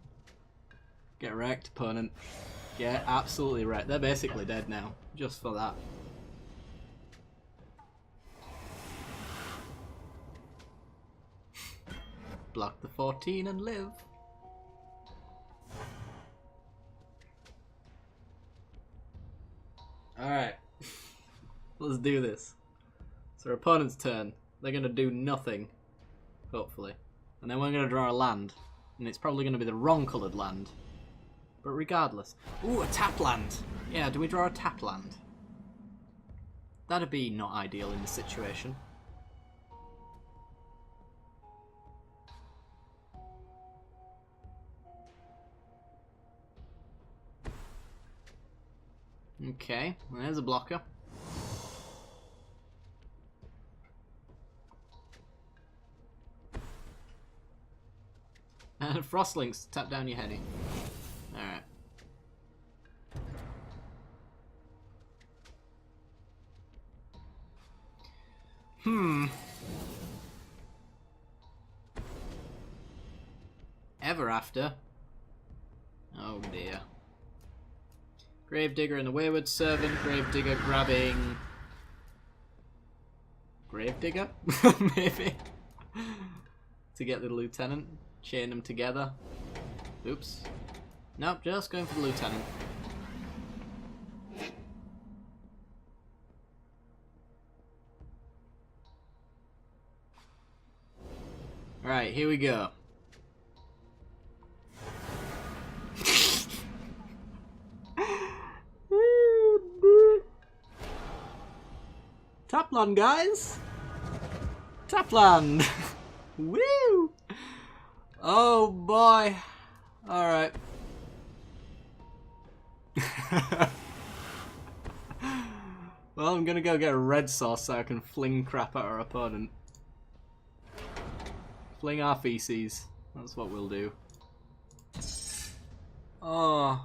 Get wrecked, opponent. Get absolutely wrecked. They're basically dead now, just for that. Block the 14 and live. Alright. Let's do this. It's our opponent's turn. They're going to do nothing. Hopefully. And then we're going to draw a land. And it's probably going to be the wrong coloured land. But regardless. Ooh, a tap land. Yeah, do we draw a tap land? That'd be not ideal in this situation. Okay, well, there's a blocker. And Frostlinks, tap down your heady. Alright. Ever after. Oh dear. Gravedigger and the Wayward Servant. Gravedigger grabbing... Gravedigger? Maybe? To get the Lieutenant. Chain them together. Oops. Nope, just going for the Lieutenant. Alright, here we go. Tapland, guys! Tapland! Woo! Oh boy! Alright. Well, I'm gonna go get a red sauce so I can fling crap at our opponent. Fling our feces. That's what we'll do. Oh,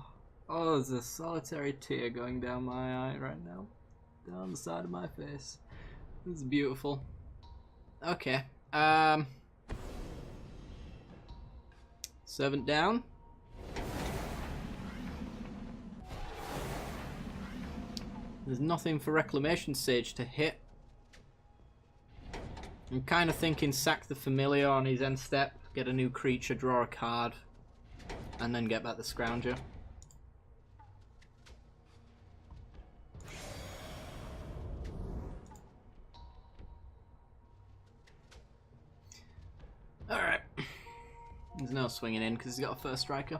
there's a solitary tear going down my eye right now. Down the side of my face. This is beautiful. Okay. Servant down. There's nothing for Reclamation Sage to hit. I'm kind of thinking sack the Familiar on his end step, get a new creature, draw a card, and then get back the Scrounger. Alright. There's no swinging in because he's got a first striker.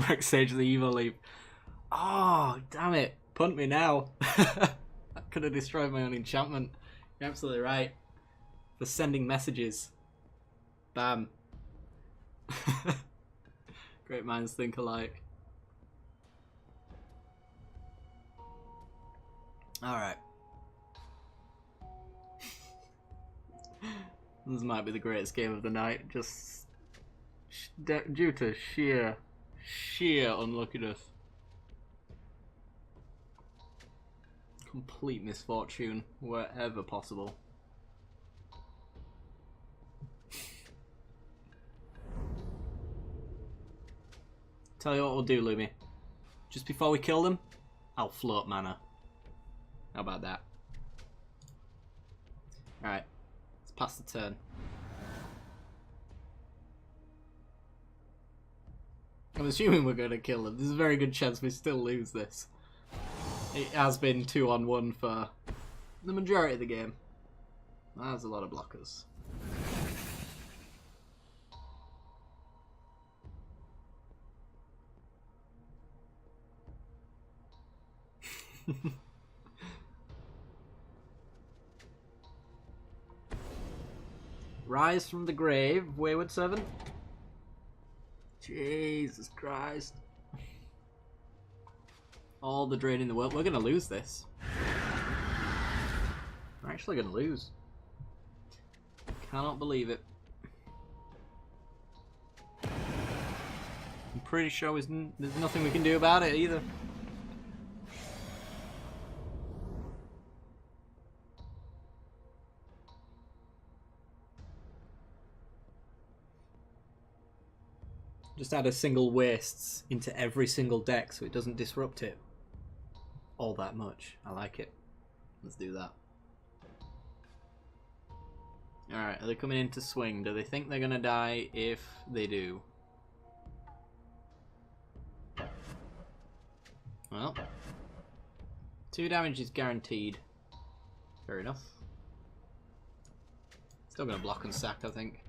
Rex Sage the Evil Leap. Oh, damn it. Punt me now. I could have destroyed my own enchantment. You're absolutely right. For sending messages. Bam. Great minds think alike. Alright. This might be the greatest game of the night. Just due to sheer unluckiness. Complete misfortune wherever possible. Tell you what we'll do, Lumi. Just before we kill them, I'll float mana. How about that? Alright, let's pass the turn. I'm assuming we're going to kill them. There's a very good chance we still lose this. It has been 2-on-1 for the majority of the game. That's a lot of blockers. Rise from the grave, Wayward Servant. Jesus Christ. All the drain in the world. We're going to lose this. We're actually going to lose. Cannot believe it. I'm pretty sure there's nothing we can do about it either. Just add a single wastes into every single deck so it doesn't disrupt it all that much. I like it. Let's do that. Alright, are they coming in to swing? Do they think they're going to die if they do? Well, 2 damage is guaranteed. Fair enough. Still going to block and sack, I think.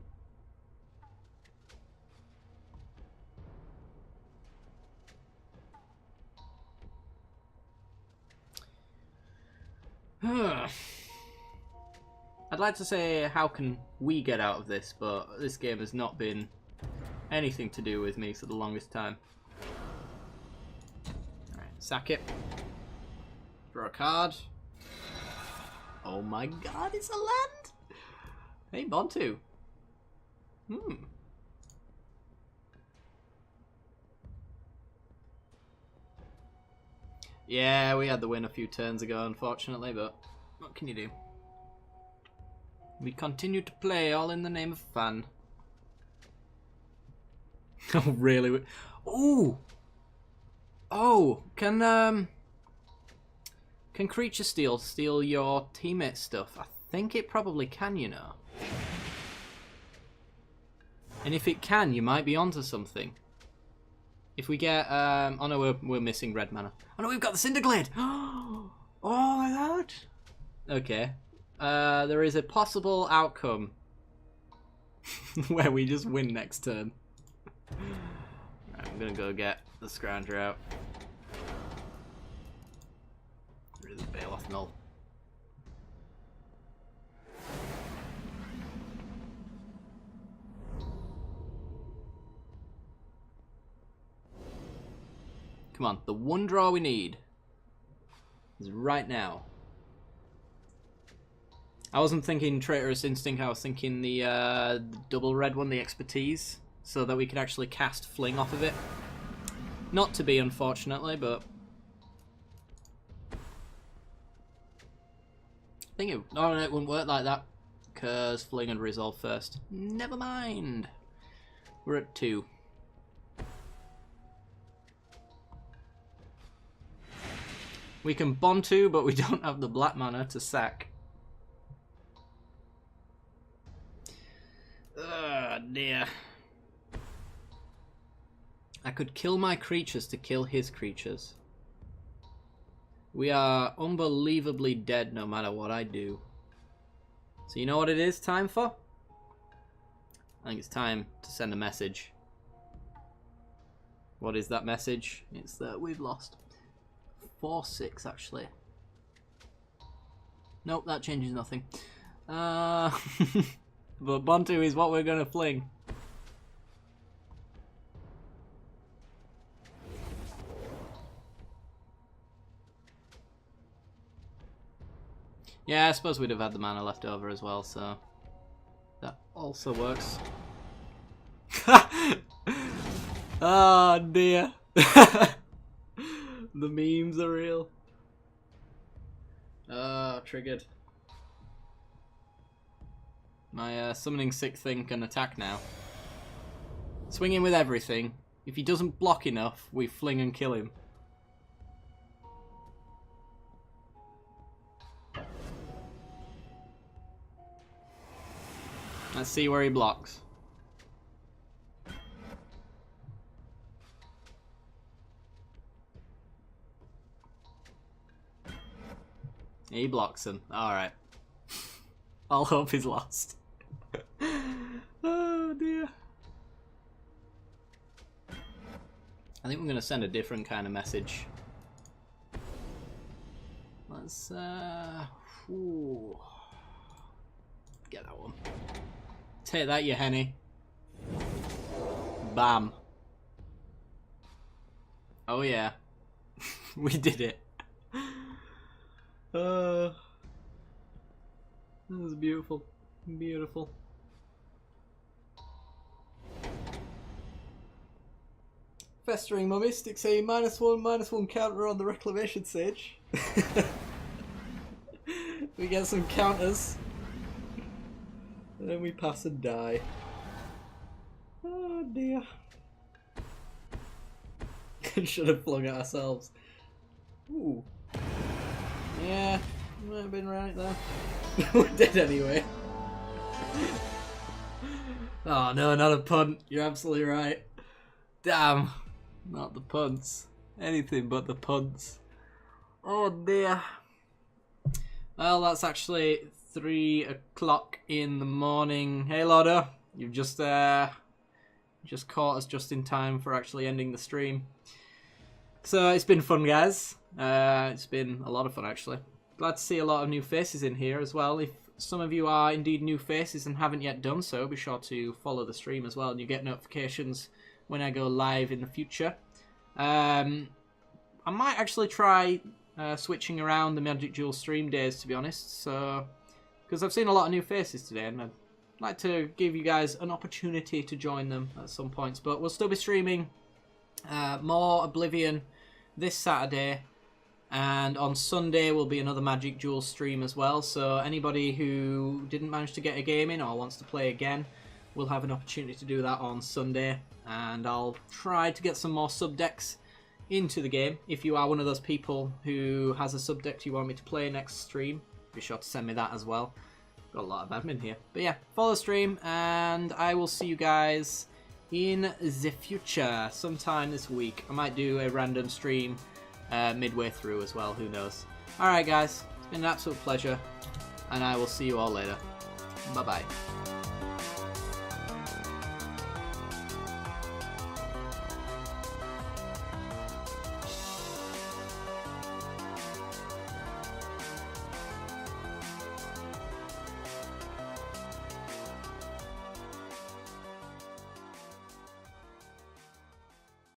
I'd like to say how can we get out of this, but this game has not been anything to do with me for the longest time. Alright, sack it. Draw a card. Oh my god, it's a land! Hey, Bontu. Yeah, we had the win a few turns ago, unfortunately, but what can you do? We continue to play, all in the name of fun. Oh, really? Ooh! Oh, can Creature steal your teammate's stuff? I think it probably can, you know. And if it can, you might be onto something. If we get, oh no, we're missing red mana. Oh no, we've got the Cinderglade! Oh my god! Okay. There is a possible outcome where we just win next turn. Right, I'm gonna go get the Scrounger out. There is a Bailoff Null. Come on, the one draw we need is right now. I wasn't thinking Traitorous Instinct, I was thinking the double red one, the Expertise, so that we could actually cast Fling off of it. Not to be, unfortunately, but... I think it... Oh, no, it wouldn't work like that, because Fling and Resolve first. Never mind. We're at 2. We can bond 2, but we don't have the black mana to sack. Oh dear. I could kill my creatures to kill his creatures. We are unbelievably dead no matter what I do. So you know what it is time for? I think it's time to send a message. What is that message? It's that we've lost. 4-6 actually. Nope, that changes nothing. But Bontu is what we're gonna fling. Yeah, I suppose we'd have had the mana left over as well, so that also works. Oh dear. The memes are real. Triggered. My summoning sick thing can attack now. Swing him with everything. If he doesn't block enough, we fling and kill him. Let's see where he blocks. He blocks him. Alright. All hope is lost. Oh dear. I think we're going to send a different kind of message. Let's, ooh. Get that one. Take that, you henny. Bam. Oh yeah. We did it. That was beautiful. Beautiful. Festering Mummy sticks a -1/-1 counter on the Reclamation Sage. We get some counters. And then we pass and die. Oh dear. Should have flung it ourselves. Ooh. Yeah, might have been right there. We're dead anyway. Oh no, not a punt. You're absolutely right. Damn. Not the punts. Anything but the punts. Oh dear. Well, that's actually 3 o'clock in the morning. Hey Lodo, you've just caught us just in time for actually ending the stream. So it's been fun, guys. It's been a lot of fun, actually. Glad to see a lot of new faces in here as well. If some of you are indeed new faces and haven't yet done so, be sure to follow the stream as well, and you get notifications when I go live in the future. I might actually try switching around the Magic Duel stream days, to be honest, so because I've seen a lot of new faces today, and I'd like to give you guys an opportunity to join them at some points. But we'll still be streaming more Oblivion this Saturday, And on Sunday will be another Magic Duels stream as well. So anybody who didn't manage to get a game in or wants to play again will have an opportunity to do that on Sunday. And I'll try to get some more sub decks into the game. If you are one of those people who has a sub deck you want me to play next stream, be sure to send me that as well. Got a lot of admin here. But yeah, follow the stream and I will see you guys in the future sometime this week. I might do a random stream midway through as well, who knows. Alright guys, it's been an absolute pleasure and I will see you all later. Bye bye.